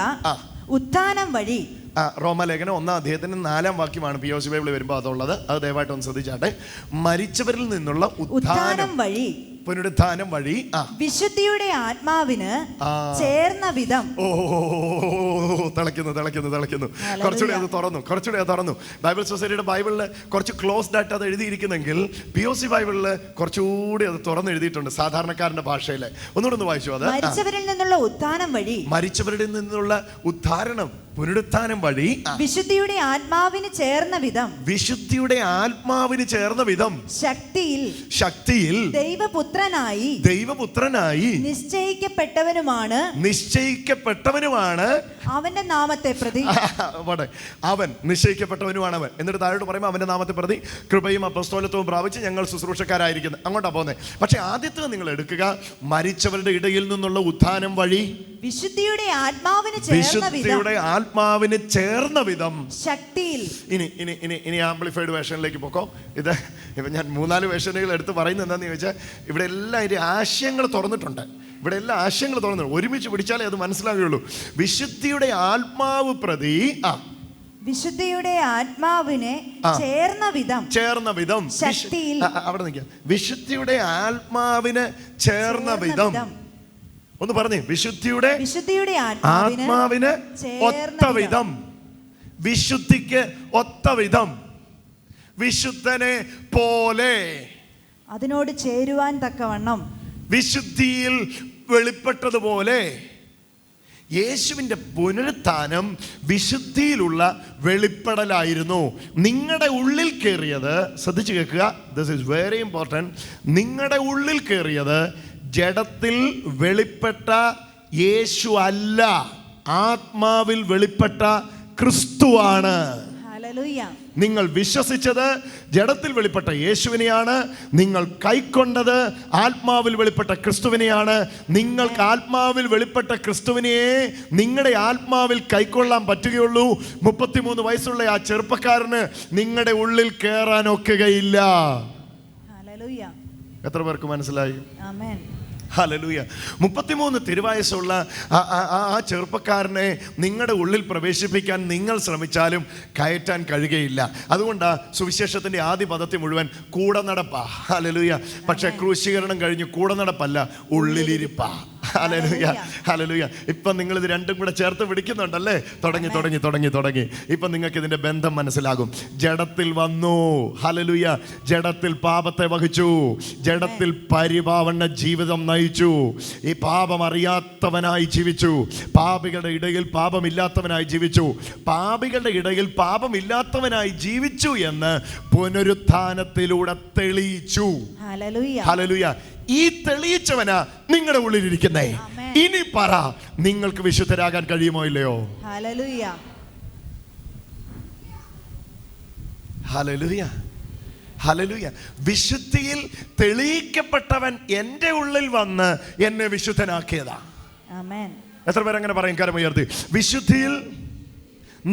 ഉത്ഥാനം വഴി. റോമാലേഖനം 1-ാം അധ്യായത്തിന് 4-ാം വാക്യമാണ് POC ബൈബിളിൽ വരുമ്പോൾ അതുള്ളത്. അത് ദയവായിട്ട് ഒന്ന് ശ്രദ്ധിച്ചാട്ടെ. മരിച്ചവരിൽ നിന്നുള്ള ഉത്ഥാനം വഴി, പുനരുത്ഥാനം വഴി വിശുദ്ധിയുടെ ആത്മാവിന് ചേർന്ന വിധം. തിളയ്ക്കുന്നു. കുറച്ചുകൂടി അത് തുറന്നു. ബൈബിൾ സൊസൈറ്റിയുടെ ബൈബിളിൽ കുറച്ച് ക്ലോസ്ഡ് ആയിട്ട് അത് എഴുതിയിരിക്കുന്നെങ്കിൽ POC ബൈബിളിൽ കുറച്ചുകൂടി അത് തുറന്ന് എഴുതിയിട്ടുണ്ട്, സാധാരണക്കാരന്റെ ഭാഷയിൽ. ഒന്നുകൂടെ ഒന്ന് വായിച്ചു. അത് മരിച്ചവരിൽ നിന്നുള്ള ഉത്ഥാനം വഴി, മരിച്ചവരിൽ നിന്നുള്ള ഉദ്ധാരണം, പുനരുത്ഥാനം വഴി വിശുദ്ധിയുടെ ആത്മാവിന് ചേർന്ന വിധം. വിശുദ്ധിയുടെ ആത്മാവിന് ചേർന്ന വിധം ശക്തിയിൽ ദൈവപുത്രനായി നിശ്ചയിക്കപ്പെട്ടവനുമാണ് അവന്റെ നാമത്തെ പ്രതി. അവൻ നിശ്ചയിക്കപ്പെട്ടവനുമാണ് അവൻ. എന്നിട്ട് താഴോട്ട് പറയുമ്പോൾ അവന്റെ നാമത്തെ പ്രതി കൃപയും അപ്പസ്തോലത്വവും പ്രാപിച്ച് ഞങ്ങൾ ശുശ്രൂഷക്കാരായിരിക്കുന്നത്. അങ്ങോട്ടാ പോകുന്നത്. പക്ഷെ ആദ്യത്തെ നിങ്ങൾ എടുക്കുക, മരിച്ചവരുടെ ഇടയിൽ നിന്നുള്ള ഉത്ഥാനം വഴി വിശുദ്ധിയുടെ ആത്മാവിന് ചേർന്ന വിധം ശക്തിയിൽ. ഇനി ആംപ്ലിഫൈഡ് വേർഷനിലേക്ക് പോക്കോ. ഇപ്പം ഞാൻ 3-4 വേർഷനുകൾ എടുത്ത് പറയുന്നത് എന്താണെന്ന് ചോദിച്ചാൽ, ഇവിടെ എല്ലാം ഇതിൻ്റെ ആശയങ്ങൾ തുറന്നിട്ടുണ്ട്. ഒരുമിച്ച് പിടിച്ചാലേ അത് മനസ്സിലാകുകയുള്ളൂ. വിശുദ്ധിയുടെ ആത്മാവ് പ്രതി, വിശുദ്ധിയുടെ ആത്മാവിനെ ചേർന്ന വിധം ശക്തിയിൽ. അവിടെ നിൽക്കാം. വിശുദ്ധിയുടെ ആത്മാവിന് ചേർന്ന വിധം. ഒന്ന് പറഞ്ഞേ. വിശുദ്ധിയുടെ ആത്മാവിന് ഒത്ത വിധം, വിശുദ്ധിക്ക് ഒത്ത വിധം, വിശുദ്ധനെ പോലെ, അതിനോട് ചേരുവാൻ തക്കവണ്ണം, വിശുദ്ധിയിൽ വെളിപ്പെട്ടതുപോലെ. യേശുവിൻ്റെ പുനരുത്ഥാനം വിശുദ്ധിയിലുള്ള വെളിപ്പെടലായിരുന്നു. നിങ്ങളുടെ ഉള്ളിൽ കയറിയത്, ശ്രദ്ധിച്ചു കേൾക്കുക, ദിസ് ഈസ് വെരി ഇമ്പോർട്ടൻറ്റ്. നിങ്ങളുടെ ഉള്ളിൽ കയറിയത് ജഡത്തിൽ വെളിപ്പെട്ട യേശു അല്ല, ആത്മാവിൽ വെളിപ്പെട്ട ക്രിസ്തുവാണ്. നിങ്ങൾ വിശ്വസിച്ചത് ജഡത്തിൽ വെളിപ്പെട്ട യേശുവിനെയാണ്. നിങ്ങൾ കൈക്കൊണ്ടത് ആത്മാവിൽ വെളിപ്പെട്ട ക്രിസ്തുവിനെയാണ്. നിങ്ങൾക്ക് ആത്മാവിൽ വെളിപ്പെട്ട ക്രിസ്തുവിനെയേ നിങ്ങളുടെ ആത്മാവിൽ കൈക്കൊള്ളാൻ പറ്റുകയുള്ളൂ. 33 വയസ്സുള്ള ആ ചെറുപ്പക്കാരന് നിങ്ങളുടെ ഉള്ളിൽ കയറാൻ ഒക്കുകയില്ല. എത്ര പേർക്ക് മനസ്സിലായി? ഹല്ലേലൂയ. 33 തിരുവയസ്സുള്ള ആ ചെറുപ്പക്കാരനെ നിങ്ങളുടെ ഉള്ളിൽ പ്രവേശിപ്പിക്കാൻ നിങ്ങൾ ശ്രമിച്ചാലും കയറ്റാൻ കഴിയുകയില്ല. അതുകൊണ്ടാണ് സുവിശേഷത്തിൻ്റെ ആദ്യ പദത്തിൽ മുഴുവൻ കൂടെ നടപ്പാ. ഹല്ലേലൂയ. പക്ഷേ ക്രൂശീകരണം കഴിഞ്ഞ് കൂടെ നടപ്പല്ല, ഉള്ളിലിരിപ്പാ. ഹല്ലേലൂയ. ഇപ്പം നിങ്ങളിത് രണ്ടും കൂടെ ചേർത്ത് പിടിക്കുന്നുണ്ടല്ലേ? തുടങ്ങി. ഇപ്പം നിങ്ങൾക്ക് ഇതിൻ്റെ ബന്ധം മനസ്സിലാകും. ജഡത്തിൽ വന്നു, ഹല്ലേലൂയ, ജഡത്തിൽ പാപത്തെ വഹിച്ചു, ജഡത്തിൽ പരിപാവന ജീവിതം നയിച്ചു, ഈ പാപം അറിയാത്തവനായി ജീവിച്ചു, പാപികളുടെ ഇടയിൽ പാപമില്ലാത്തവനായി ജീവിച്ചു, പാപികളുടെ ഇടയിൽ പാപമില്ലാത്തവനായി ജീവിച്ചു എന്ന് പുനരുത്ഥാനത്തിലൂടെ തെളിയിച്ചു. ഹല്ലേലൂയ. ഈ തെളിയിച്ചവനാ നിങ്ങളുടെ ഉള്ളിലിരിക്കുന്നേ. ഇനി പറ, നിങ്ങൾക്ക് വിശുദ്ധരാകാൻ കഴിയുമോ ഇല്ലയോ? ഹല്ലേലൂയ. വിശുദ്ധിയിൽ തെളിയിക്കപ്പെട്ടവൻ എൻ്റെ ഉള്ളിൽ വന്ന് എന്നെ വിശുദ്ധനാക്കിയതാ. എത്ര പേരങ്ങനെ പറയും? കരമുയർത്തി. വിശുദ്ധിയിൽ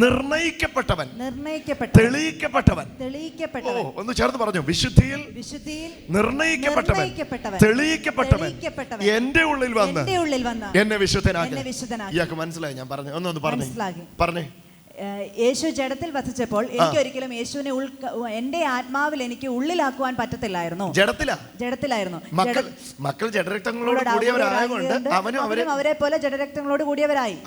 നിർണയിക്കപ്പെട്ടവൻ, തെളിയിക്കപ്പെട്ടവൻ. ഒന്ന് ചേർന്ന് പറഞ്ഞു, വിശുദ്ധിയിൽ നിർണയിക്കപ്പെട്ടവൻ, തെളിയിക്കപ്പെട്ടവൻ എന്റെ ഉള്ളിൽ വന്ന് എന്നെ വിശുദ്ധനാക്കി. ഇയാൾക്ക് മനസ്സിലായി ഞാൻ പറഞ്ഞു? ഒന്നൊന്ന് പറഞ്ഞേ. യേശു ജഡത്തിൽ വസിച്ചപ്പോൾ എനിക്ക് ഒരിക്കലും യേശുവിനെ എന്റെ ആത്മാവിൽ എനിക്ക് ഉള്ളിലാക്കുവാൻ പറ്റത്തില്ലായിരുന്നു. ജഡത്തിലായിരുന്നു. മക്കൾ ജഡരക്തങ്ങളോട് കൂടിയവരായതുകൊണ്ട് അവരും അവരെ പോലെ ജഡരക്തങ്ങളോട് കൂടിയവരായി.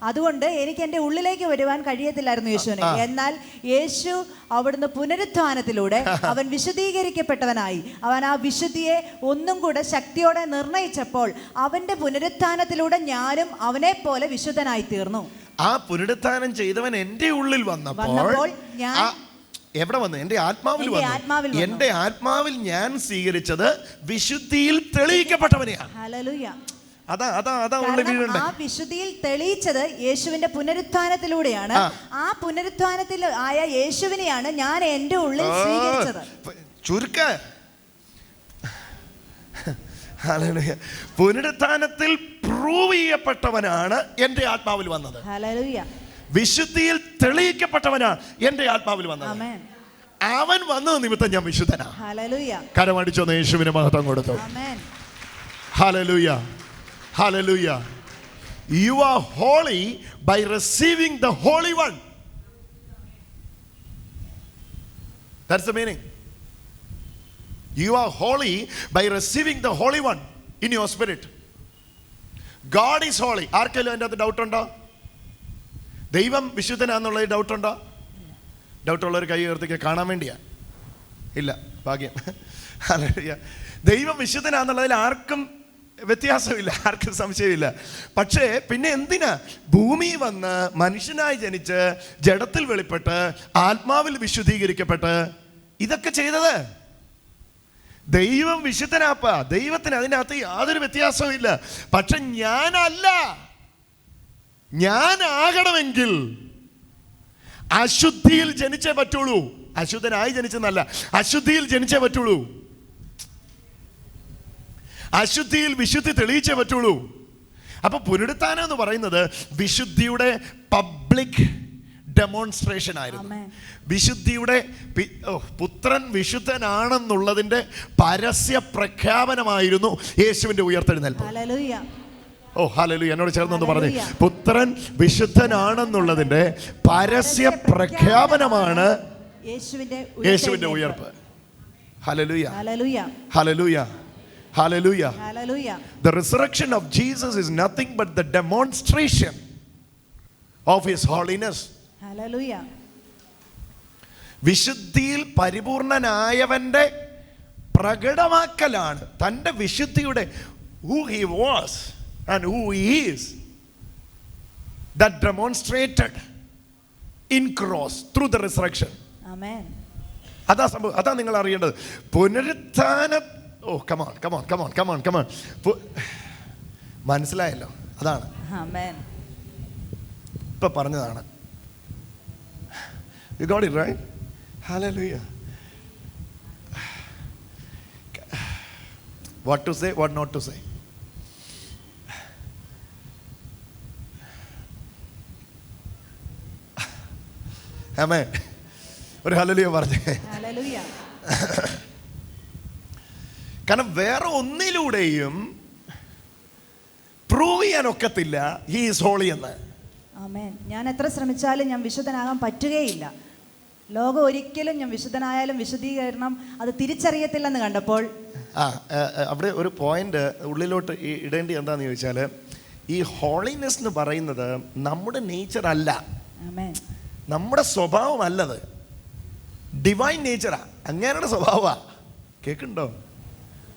അതുകൊണ്ട് എനിക്ക് എന്റെ ഉള്ളിലേക്ക് വരുവാൻ കഴിയത്തില്ലായിരുന്നു യേശുവിനെ. എന്നാൽ യേശു അവിടുന്ന് പുനരുത്ഥാനത്തിലൂടെ അവൻ വിശുദ്ധീകരിക്കപ്പെട്ടവനായി. അവൻ ആ വിശുദ്ധിയെ ഒന്നും കൂടെ ശക്തിയോടെ നിർണയിച്ചപ്പോൾ അവന്റെ പുനരുത്ഥാനത്തിലൂടെ ഞാനും അവനെ പോലെ വിശുദ്ധനായി തീർന്നു. ആ പുനരുത്ഥാനം ചെയ്തവൻ എന്റെ ഉള്ളിൽ വന്നപ്പോൾ എവിടെ വന്നു? എന്റെ ആത്മാവിൽ വന്നു. എന്റെ ആത്മാവിൽ ഞാൻ സ്വീകരിച്ചത് വിശുദ്ധിയിൽ തെളിയിക്കപ്പെട്ടവനെയാണ്. ആ വിശുദ്ധിയിൽ തെളിയിച്ചത് യേശുവിന്റെ പുനരുത്ഥാനത്തിലൂടെയാണ്. ആ പുനരുത്ഥാനത്തിൽ ആയ യേശുവിനെയാണ് ഞാൻ എന്റെ ഉള്ളിൽ സ്വീകരിച്ചത്. പുനരുത്ഥാനത്തിൽ പ്രൂവ് ചെയ്യപ്പെട്ടവനാണ് എന്റെ ആത്മാവിൽ വന്നത്. വിശുദ്ധിയിൽ തെളിയിക്കപ്പെട്ടവനാണ് എന്റെ ആത്മാവിൽ വന്നത്. അവൻ വന്നത് നിമിത്തം ഞാൻ വിശുദ്ധനാ. കരമടിച്ചൊന്ന് യേശുവിന് മഹത്വം കൊടുത്തു. Hallelujah, hallelujah. You are holy by receiving the Holy One. That's the meaning. You are holy by receiving the Holy One in your spirit. God is holy. ആർക്കെങ്കിലും അതിൻ്റെ അകത്ത് ഡൗട്ട് ഉണ്ടോ? ദൈവം വിശുദ്ധനാന്നുള്ളത് ഡൗട്ട് ഉണ്ടോ? ഡൗട്ടുള്ളവർ കൈ ഉയർത്തിക്ക്, കാണാൻ വേണ്ടിയാ. ഇല്ല, ഭാഗ്യം. ദൈവം വിശുദ്ധനാന്നുള്ളതിൽ ആർക്കും വ്യത്യാസമില്ല, ആർക്കും സംശയമില്ല. പക്ഷേ പിന്നെ എന്തിനാ ഭൂമി വന്ന് മനുഷ്യനായി ജനിച്ച് ജഡത്തിൽ വെളിപ്പെട്ട് ആത്മാവിൽ വിശുദ്ധീകരിക്കപ്പെട്ട് ഇതൊക്കെ ചെയ്തത്? ദൈവം വിശുദ്ധനാപ്പ, ദൈവത്തിന് അതിനകത്ത് യാതൊരു വ്യത്യാസവും ഇല്ല. പക്ഷെ ഞാനാകണമെങ്കിൽ അശുദ്ധിയിൽ ജനിച്ചേ പറ്റുള്ളൂ. അശുദ്ധനായി ജനിച്ചെന്നല്ല, അശുദ്ധിയിൽ ജനിച്ചേ പറ്റുള്ളൂ. അശുദ്ധിയിൽ വിശുദ്ധി തെളിയിച്ചേ പറ്റുള്ളൂ. അപ്പൊ പുനരുത്ഥാനം എന്ന് പറയുന്നത് വിശുദ്ധിയുടെ പബ്ലിക് ഡെമോൺസ്ട്രേഷൻ ആയിരുന്നു. വിശുദ്ധിയുടെ പുത്രൻ വിശുദ്ധനാണെന്നുള്ളതിന്റെ പരസ്യ പ്രഖ്യാപനമായിരുന്നു യേശുവിന്റെ ഉയർത്തെഴുന്നേൽപ്പ്. ഓ ഹല്ലേലൂയ. എന്നോട് ചേർന്നൊന്ന് പറഞ്ഞു, പുത്രൻ വിശുദ്ധനാണെന്നുള്ളതിന്റെ പരസ്യ പ്രഖ്യാപനമാണ് യേശുവിന്റെ ഉയർപ്പ്. Hallelujah, hallelujah, hallelujah. The resurrection of Jesus is nothing but the demonstration of his holiness. Hallelujah. വിശുദ്ധിയിൽ പരിപൂർണനായവന്റെ പ്രകടമാക്കലാണ് തന്റെ വിശുദ്ധിയുടെ who he was and who he is, that demonstrated in cross through the resurrection. Amen. അതാ സംഭവം, അതാ നിങ്ങൾ അറിയേണ്ടത്. പുനരുത്ഥാനം. ഓ come on. മനസ്സിലായല്ലോ? അതാണ് ഇപ്പൊ പറഞ്ഞതാണ്. You got it right? Hallelujah. What to say, what not to say. Amen. ഒരു ഹല്ലേലൂയ പറഞ്ഞേ. ഹല്ലേലൂയ. കാരണം വേറെ ഒന്നിലൂടെയും പ്രൂവ് ചെയ്യാൻ ഒക്കത്തില്ല ഹി ഈസ് ഹോളി എന്ന്. ആമേൻ. ഞാൻ എത്ര ശ്രമിച്ചാലും ഞാൻ വിശുദ്ധനാകാൻ പറ്റുകയില്ല. ലോകം ഒരിക്കലും ഞാൻ വിശുദ്ധനായാലും വിശുദ്ധീകരണം അത് തിരിച്ചറിയത്തില്ലെന്ന് കണ്ടപ്പോൾ അവിടെ ഒരു പോയിന്റ് ഉള്ളിലോട്ട് ഇടേണ്ടി എന്താന്ന് ചോദിച്ചാൽ, ഈ ഹോളിനെസ് എന്ന് പറയുന്നത് നമ്മുടെ നേച്ചർ അല്ല, നമ്മുടെ സ്വഭാവം അല്ലത്, ഡിവൈൻ നേച്ചറാ, അങ്ങനെയുടെ സ്വഭാവമാ. കേൾക്കുന്നുണ്ടോ?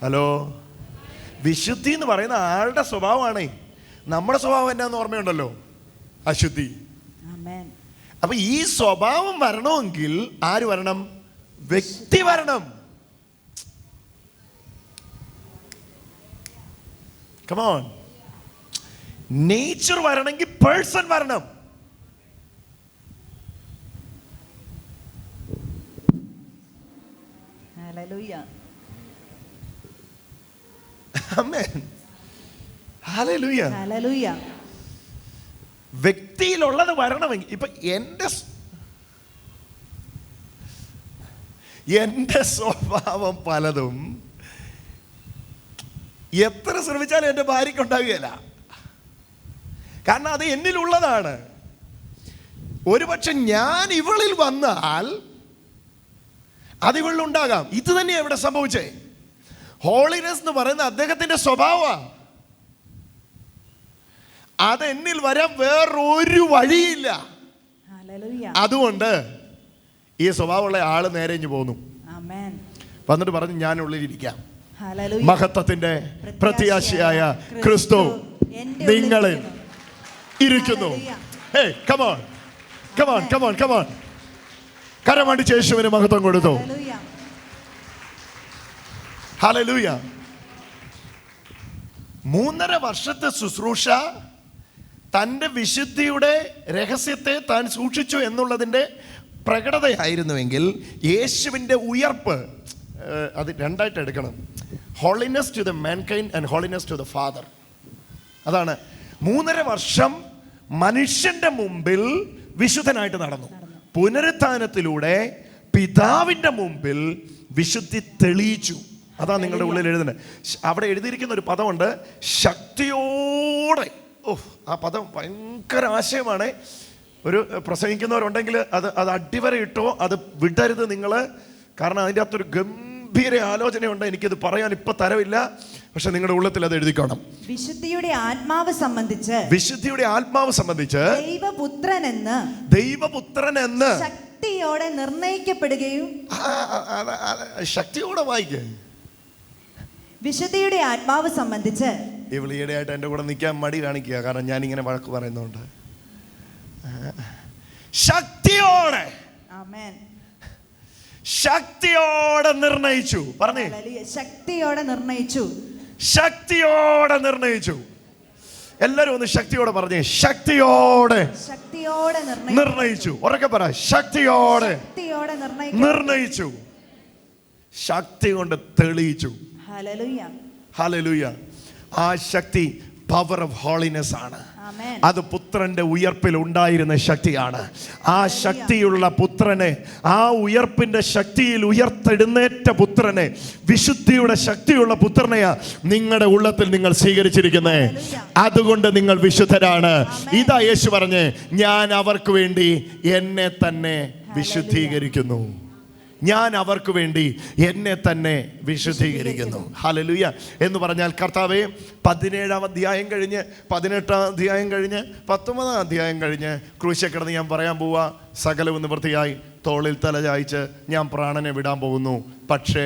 ഹലോ. വിശുദ്ധി എന്ന് പറയുന്ന ആളുടെ സ്വഭാവമാണ്. നമ്മുടെ സ്വഭാവം എന്നാന്ന് ഓർമ്മയുണ്ടല്ലോ? അശുദ്ധി. അപ്പൊ ഈ സ്വഭാവം വരണമെങ്കിൽ ആര് വരണം? വ്യക്തി വരണം. Come on. നേച്ചർ വരണമെങ്കിൽ പേഴ്സൺ വരണം. Hallelujah. Amen. Hallelujah. Hallelujah. വ്യക്തിയിലുള്ളത് വരണമെങ്കിൽ ഇപ്പൊ എൻ്റെ സ്വഭാവം പലതും എത്ര ശ്രമിച്ചാലും എൻ്റെ ഭാര്യയ്ക്ക് ഉണ്ടാകുകയില്ല. കാരണം അത് എന്നിലുള്ളതാണ്. ഒരുപക്ഷെ ഞാൻ ഇവളിൽ വന്നാൽ അത് ഇവളിലുണ്ടാകാം. ഇത് തന്നെയാണ് ഇവിടെ സംഭവിച്ചേ. ഹോളിനെസ് എന്ന് പറയുന്ന അദ്ദേഹത്തിന്റെ സ്വഭാവമാണ്. അത് എന്നിൽ വരാൻ വേറൊരു വഴിയില്ല. അതുകൊണ്ട് ഈ സ്വഭാവമുള്ള ആള് നേരെ ഇഞ്ഞു പോന്നു. വന്നിട്ട് പറഞ്ഞു, ഞാൻ ഉള്ളിലിരിക്കാം. മഹത്വത്തിന്റെ പ്രത്യാശയായ ക്രിസ്തു നിങ്ങളിൽ ഇരിക്കുന്നു. Hey, come on. Come on, come on, come on. കരമടിച്ച് യേശുവിന് മഹത്വം കൊടുത്തു. ഹല്ലേലൂയ. 3.5 വർഷത്തെ ശുശ്രൂഷ തൻ്റെ വിശുദ്ധിയുടെ രഹസ്യത്തെ താൻ സൂക്ഷിച്ചു എന്നുള്ളതിൻ്റെ പ്രകടതയായിരുന്നുവെങ്കിൽ യേശുവിൻ്റെ ഉയർപ്പ് അത് രണ്ടായിട്ട് എടുക്കണം. Holiness to the mankind and holiness to the father. അതാണ് 3.5 വർഷം മനുഷ്യന്റെ മുമ്പിൽ വിശുദ്ധനായിട്ട് നടന്നു. പുനരുത്ഥാനത്തിലൂടെ പിതാവിൻ്റെ മുമ്പിൽ വിശുദ്ധി തെളിയിച്ചു. അതാ നിങ്ങളുടെ ഉള്ളിൽ എഴുതുന്നത്. അവിടെ എഴുതിയിരിക്കുന്ന ഒരു പദമുണ്ട്, ശക്തിയോടെ. ആ പദം ഭയങ്കര ആശയമാണ്. ഒരു പ്രസംഗിക്കുന്നവരുണ്ടെങ്കിൽ അത് അടിവര ഇട്ടോ, അത് വിടരുത് നിങ്ങൾ. കാരണം അതിൻ്റെ അകത്തൊരു ഗംഭീര ആലോചനയുണ്ട്. എനിക്കത് പറയാൻ ഇപ്പൊ തരവില്ല, പക്ഷെ നിങ്ങളുടെ ഉള്ളത്തിൽ അത് എഴുതിക്കണം. വിശുദ്ധിയുടെ ആത്മാവ് സംബന്ധിച്ച് ദൈവപുത്രൻ എന്ന് ശക്തിയോടെ നിർണയിക്കപ്പെടുകയും. ശക്തിയോടെ വായിക്കേ. വിശുദ്ധിയുടെ ആത്മാവ് സംബന്ധിച്ച്. ഇവൾ ഈയിടെയായിട്ട് എൻ്റെ കൂടെ നിൽക്കാൻ മടി കാണിക്കുക, കാരണം ഞാൻ ഇങ്ങനെ വഴക്ക് പറയുന്നുണ്ട്. ശക്തിയോടെ, ശക്തിയോടെ നിർണയിച്ചു. പറഞ്ഞേ, ശക്തിയോടെ നിർണയിച്ചു. ശക്തിയോടെ നിർണയിച്ചു. എല്ലാരും ഒന്ന് ശക്തിയോടെ പറഞ്ഞേ, ശക്തിയോടെ നിർണയിച്ചു. ഉറക്കെ പറ, ശക്തിയോടെ നിർണയിച്ചു. ശക്തി കൊണ്ട് തെളിയിച്ചു. ഹല്ലേലൂയ. ആ ശക്തി പവർ ഓഫ് ഹോളിനെസ് ആണ്. അത് പുത്രന്റെ ഉയർപ്പിൽ ഉണ്ടായിരുന്ന ശക്തിയാണ്. ആ ശക്തിയുള്ള പുത്രനെ, ആ ഉയർപ്പിന്റെ ശക്തിയിൽ ഉയർത്തെഴുന്നേറ്റ പുത്രനെ, വിശുദ്ധിയുടെ ശക്തിയുള്ള പുത്രനെയാ നിങ്ങളുടെ ഉള്ളത്തിൽ നിങ്ങൾ സ്വീകരിച്ചിരിക്കുന്നത്. അതുകൊണ്ട് നിങ്ങൾ വിശുദ്ധരാണ്. ഇതാ യേശു പറഞ്ഞേ, ഞാൻ അവർക്ക് വേണ്ടി എന്നെ തന്നെ വിശുദ്ധീകരിക്കുന്നു. ഞാൻ അവർക്ക് വേണ്ടി എന്നെ തന്നെ വിശുദ്ധീകരിക്കുന്നു. ഹല്ലേലൂയ. എന്ന് പറഞ്ഞാൽ കർത്താവേ, 17-ാം അധ്യായം കഴിഞ്ഞ് 18-ാം അധ്യായം കഴിഞ്ഞ് 19-ാം അധ്യായം കഴിഞ്ഞ് ക്രൂശിൽ കിടന്ന് ഞാൻ പറയാൻ പോവാ, സകലവും നിവൃത്തിയായി, തോളിൽ തല ചായ്ച്ച് ഞാൻ പ്രാണനെ വിടാൻ പോകുന്നു. പക്ഷേ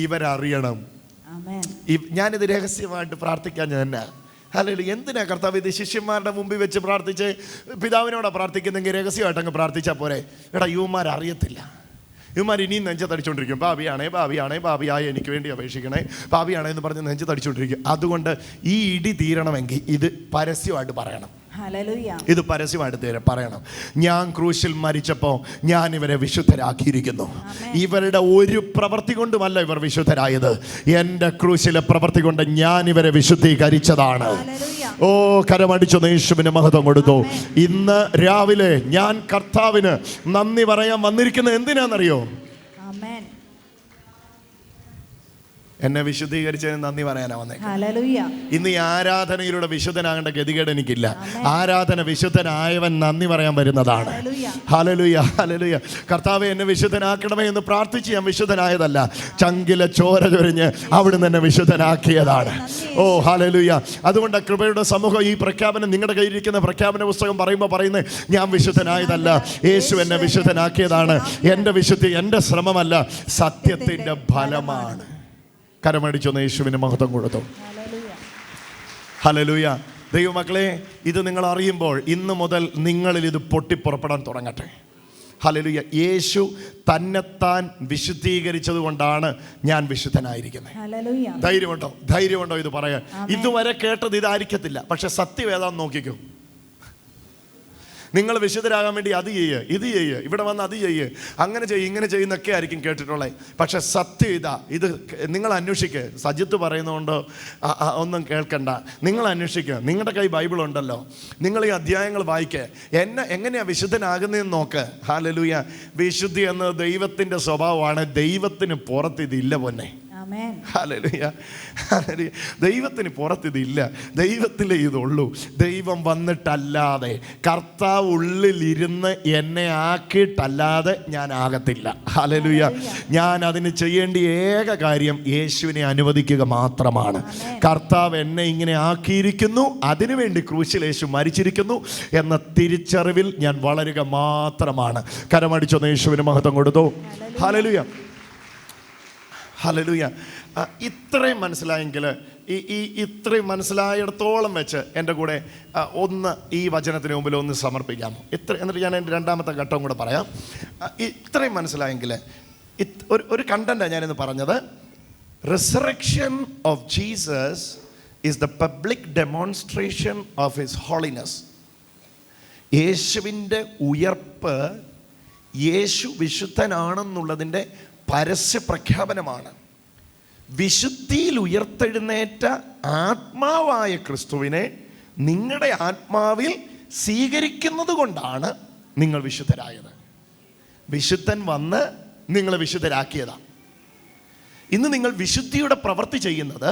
ഇവരറിയണം. ഞാനിത് രഹസ്യമായിട്ട് പ്രാർത്ഥിക്കാൻ തന്നെ. ഹല്ലേലൂയ. എന്തിനാ കർത്താവ് ഇത് ശിഷ്യന്മാരുടെ മുമ്പിൽ വെച്ച് പ്രാർത്ഥിച്ച്? പിതാവിനോടാ പ്രാർത്ഥിക്കുന്നെങ്കിൽ രഹസ്യമായിട്ട് അങ്ങ് പ്രാർത്ഥിച്ചാൽ പോരെ. എടാ, യുവമാരറിയത്തില്ല. ഇവന്മാർ ഇനിയും നെഞ്ചത്തടിച്ചുകൊണ്ടിരിക്കും. ഭാവിയാണേ എനിക്ക് വേണ്ടി അപേക്ഷിക്കണേ, ഭാവിയാണേ എന്ന് പറഞ്ഞ് നെഞ്ചത്തടിച്ചുകൊണ്ടിരിക്കും. അതുകൊണ്ട് ഈ ഇടി തീരണമെങ്കിൽ ഇത് പരസ്യമായിട്ട് പറയണം. ഇത് പരസ്യമായിട്ട് പറയണം. ഞാൻ ക്രൂശിൽ മരിച്ചപ്പോൾ ഞാൻ ഇവരെ വിശുദ്ധരാക്കിയിരിക്കുന്നു. ഇവരുടെ ഒരു പ്രവൃത്തി കൊണ്ടുമല്ല ഇവർ വിശുദ്ധരായത്, എൻ്റെ ക്രൂശിലെ പ്രവൃത്തി കൊണ്ട് ഞാൻ ഇവരെ വിശുദ്ധീകരിച്ചതാണ്. ഓ, കരമടിച്ചു യേശുവിന് മഹത്വം കൊടുത്തു. ഇന്ന് രാവിലെ ഞാൻ കർത്താവിന് നന്ദി പറയാൻ വന്നിരിക്കുന്നത് എന്തിനാണെന്നറിയോ? എന്നെ വിശുദ്ധീകരിച്ചതിന് നന്ദി പറയാനാ വന്നേ. ഇന്ന് ഈ ആരാധനയിലൂടെ വിശുദ്ധനാകേണ്ട ഗതികേട് എനിക്കില്ല. ആരാധന വിശുദ്ധനായവൻ നന്ദി പറയാൻ വരുന്നതാണ്. Hallelujah, hallelujah. കർത്താവേ, എന്നെ വിശുദ്ധനാക്കണമേ എന്ന് പ്രാർത്ഥിച്ച് ഞാൻ വിശുദ്ധനായതല്ല, ചങ്കിലെ ചോര ചൊരിഞ്ഞ് അവിടുന്ന് എന്നെ വിശുദ്ധനാക്കിയതാണ്. ഓ, ഹല്ലേലൂയ. അതുകൊണ്ട് കൃപയുടെ സമൂഹം ഈ പ്രഖ്യാപനം, നിങ്ങളുടെ കയ്യിലിരിക്കുന്ന പ്രഖ്യാപന പുസ്തകം പറയുമ്പോൾ പറയുന്നത്, ഞാൻ വിശുദ്ധനായതല്ല, യേശു എന്നെ വിശുദ്ധനാക്കിയതാണ്. എൻ്റെ വിശുദ്ധി എൻ്റെ ശ്രമമല്ല, സത്യത്തിൻ്റെ ഫലമാണ്. കരമടിച്ചൊന്ന് യേശുവിന് മഹത്വം കൊടുത്തു. ഹല്ലേലൂയ. ദൈവമക്കളെ, ഇത് നിങ്ങൾ അറിയുമ്പോൾ ഇന്ന് മുതൽ നിങ്ങളിൽ ഇത് പൊട്ടിപ്പുറപ്പെടാൻ തുടങ്ങട്ടെ. ഹല്ലേലൂയ. യേശു തന്നെത്താൻ വിശുദ്ധീകരിച്ചത് കൊണ്ടാണ് ഞാൻ വിശുദ്ധനായിരിക്കുന്നത്. ധൈര്യമുണ്ടോ ഇത് പറയാൻ? ഇതുവരെ കേട്ടത് ഇതായിരിക്കത്തില്ല, പക്ഷെ സത്യം ഏതാന്ന് നോക്കിക്കോ. നിങ്ങൾ വിശുദ്ധരാകാൻ വേണ്ടി അത് ചെയ്യ്, ഇത് ചെയ്യ്, ഇവിടെ വന്ന് അത് ചെയ്യ്, അങ്ങനെ ചെയ്യ്, ഇങ്ങനെ ചെയ്യുന്നൊക്കെ ആയിരിക്കും കേട്ടിട്ടുള്ളത്. പക്ഷെ സത്യം ഇത് നിങ്ങൾ അന്വേഷിക്കുക. സജിത്ത് പറയുന്നതുകൊണ്ട് ഒന്നും കേൾക്കണ്ട. നിങ്ങൾ അന്വേഷിക്കുക. നിങ്ങളുടെ കൈ ബൈബിൾ ഉണ്ടല്ലോ, നിങ്ങൾ ഈ അധ്യായങ്ങൾ വായിക്കുക. എങ്ങനെയാണ് വിശുദ്ധനാകുന്നതെന്ന് നോക്ക്. ഹല്ലേലൂയ. വിശുദ്ധി എന്നത് ദൈവത്തിൻ്റെ സ്വഭാവമാണ്. ദൈവത്തിന് പുറത്ത് ഇതില്ല പൊന്നെ. ഹല്ലേലൂയ. ദൈവത്തിന് പുറത്തിതില്ല, ദൈവത്തിലേ ഇതുള്ളൂ. ദൈവം വന്നിട്ടല്ലാതെ, കർത്താവ് ഉള്ളിലിരുന്ന് എന്നെ ആക്കിയിട്ടല്ലാതെ ഞാൻ ആകത്തില്ല. ഹല്ലേലൂയ. ഞാൻ അതിന് ചെയ്യേണ്ട ഏക കാര്യം യേശുവിനെ അനുവദിക്കുക മാത്രമാണ്. കർത്താവ് എന്നെ ഇങ്ങനെ ആക്കിയിരിക്കുന്നു, അതിനുവേണ്ടി ക്രൂശിൽ യേശു മരിച്ചിരിക്കുന്നു എന്ന തിരിച്ചറിവിൽ ഞാൻ വളരുക മാത്രമാണ്. കരമടിച്ചൊന്ന് യേശുവിന് മഹത്വം കൊടുത്തു. ഹല്ലേലൂയ. ഹല്ലേലൂയ. ഇത്രയും മനസ്സിലായെങ്കിൽ, ഇത്രയും മനസ്സിലായിടത്തോളം വെച്ച് എൻ്റെ കൂടെ ഒന്ന് ഈ വചനത്തിന് മുമ്പിൽ ഒന്ന് സമർപ്പിക്കാമോ? എന്നിട്ട് ഞാൻ എൻ്റെ രണ്ടാമത്തെ ഘട്ടവും കൂടെ പറയാം. ഇത്രയും മനസ്സിലായെങ്കിൽ ഒരു കണ്ടന്റാണ് ഞാനിന്ന് പറഞ്ഞത്. Resurrection of Jesus is the public demonstration of his holiness. യേശുവിൻ്റെ ഉയർപ്പ് യേശു വിശുദ്ധനാണെന്നുള്ളതിൻ്റെ പരസ്യ പ്രഖ്യാപനമാണ്. വിശുദ്ധിയിൽ ഉയർത്തെഴുന്നേറ്റ ആത്മാവായ ക്രിസ്തുവിനെ നിങ്ങളുടെ ആത്മാവിൽ സ്വീകരിക്കുന്നത് കൊണ്ടാണ് നിങ്ങൾ വിശുദ്ധരായത്. വിശുദ്ധൻ വന്ന് നിങ്ങളെ വിശുദ്ധരാക്കിയതാണ്. ഇന്ന് നിങ്ങൾ വിശുദ്ധിയുടെ പ്രവൃത്തി ചെയ്യുന്നത്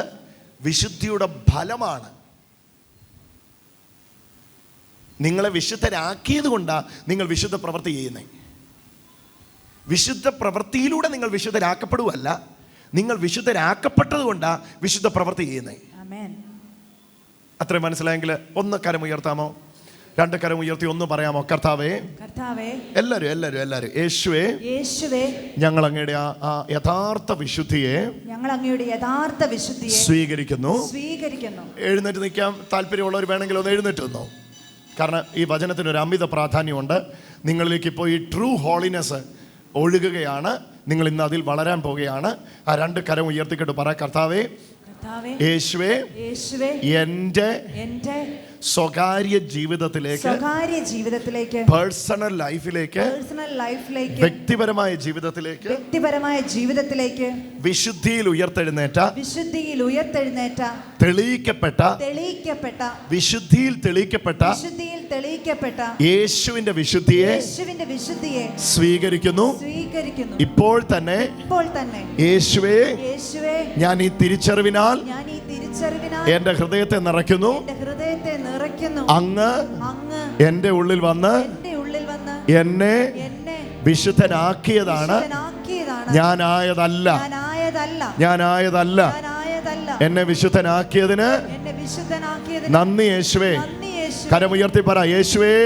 വിശുദ്ധിയുടെ ഫലമാണ്. നിങ്ങളെ വിശുദ്ധരാക്കിയത് കൊണ്ടാണ് നിങ്ങൾ വിശുദ്ധ പ്രവൃത്തി ചെയ്യുന്നത്. വിശുദ്ധ പ്രവൃത്തിയിലൂടെ നിങ്ങൾ വിശുദ്ധരാക്കപ്പെടുകയല്ല, നിങ്ങൾ വിശുദ്ധരാക്കപ്പെട്ടത് കൊണ്ടാണ് വിശുദ്ധ പ്രവൃത്തി ചെയ്യുന്നത്. അത്രയും മനസ്സിലായെങ്കിൽ ഒന്ന് കരമുയർത്താമോ? രണ്ട് കരമുയർത്തി ഒന്ന് പറയാമോ? കർത്താവേ, എല്ലാവരും യേശുവേ, ഞങ്ങൾ അങ്ങയുടെ ആ യഥാർത്ഥ വിശുദ്ധിയെ സ്വീകരിക്കുന്നു. എഴുന്നേറ്റ് നിൽക്കാൻ താല്പര്യമുള്ളവർ വേണമെങ്കിൽ ഒന്ന് എഴുന്നേറ്റ് നിന്നോ. കാരണം ഈ വചനത്തിനൊരു അമിത പ്രാധാന്യമുണ്ട്. നിങ്ങളിലേക്ക് ഇപ്പോൾ ഈ ട്രൂ ഹോളിനെസ് ഒഴുകുകയാണ്. നിങ്ങൾ ഇന്ന് അതിൽ വളരാൻ പോവുകയാണ്. ആ രണ്ട് കരം ഉയർത്തിക്കിട്ട് പറ, കർത്താവേ, യേശുവേ, എൻ്റെ സ്വകാര്യ ജീവിതത്തിലേക്ക്, പേഴ്സണൽ ലൈഫിലേക്ക്, വ്യക്തിപരമായ ജീവിതത്തിലേക്ക് വിശുദ്ധിയിൽ ഉയർത്തെഴുന്നേറ്റ തെളിയിക്കപ്പെട്ട വിശുദ്ധിയിൽ തെളിയിക്കപ്പെട്ട യേശുവിന്റെ വിശുദ്ധിയെ സ്വീകരിക്കുന്നു. ഇപ്പോൾ തന്നെ യേശുവേ, ഞാൻ ഈ തിരിച്ചറിവിനാൽ എന്റെ ഹൃദയത്തെ നിറയ്ക്കുന്നു. അങ്ങ് എന്റെ ഉള്ളിൽ വന്ന് എന്നെ വിശുദ്ധനാക്കിയതാണ്, ഞാനായതല്ല. എന്നെ വിശുദ്ധനാക്കിയതിന് നന്ദി യേശുവേ. കരമുയർത്തി പറ, യേശുവേ,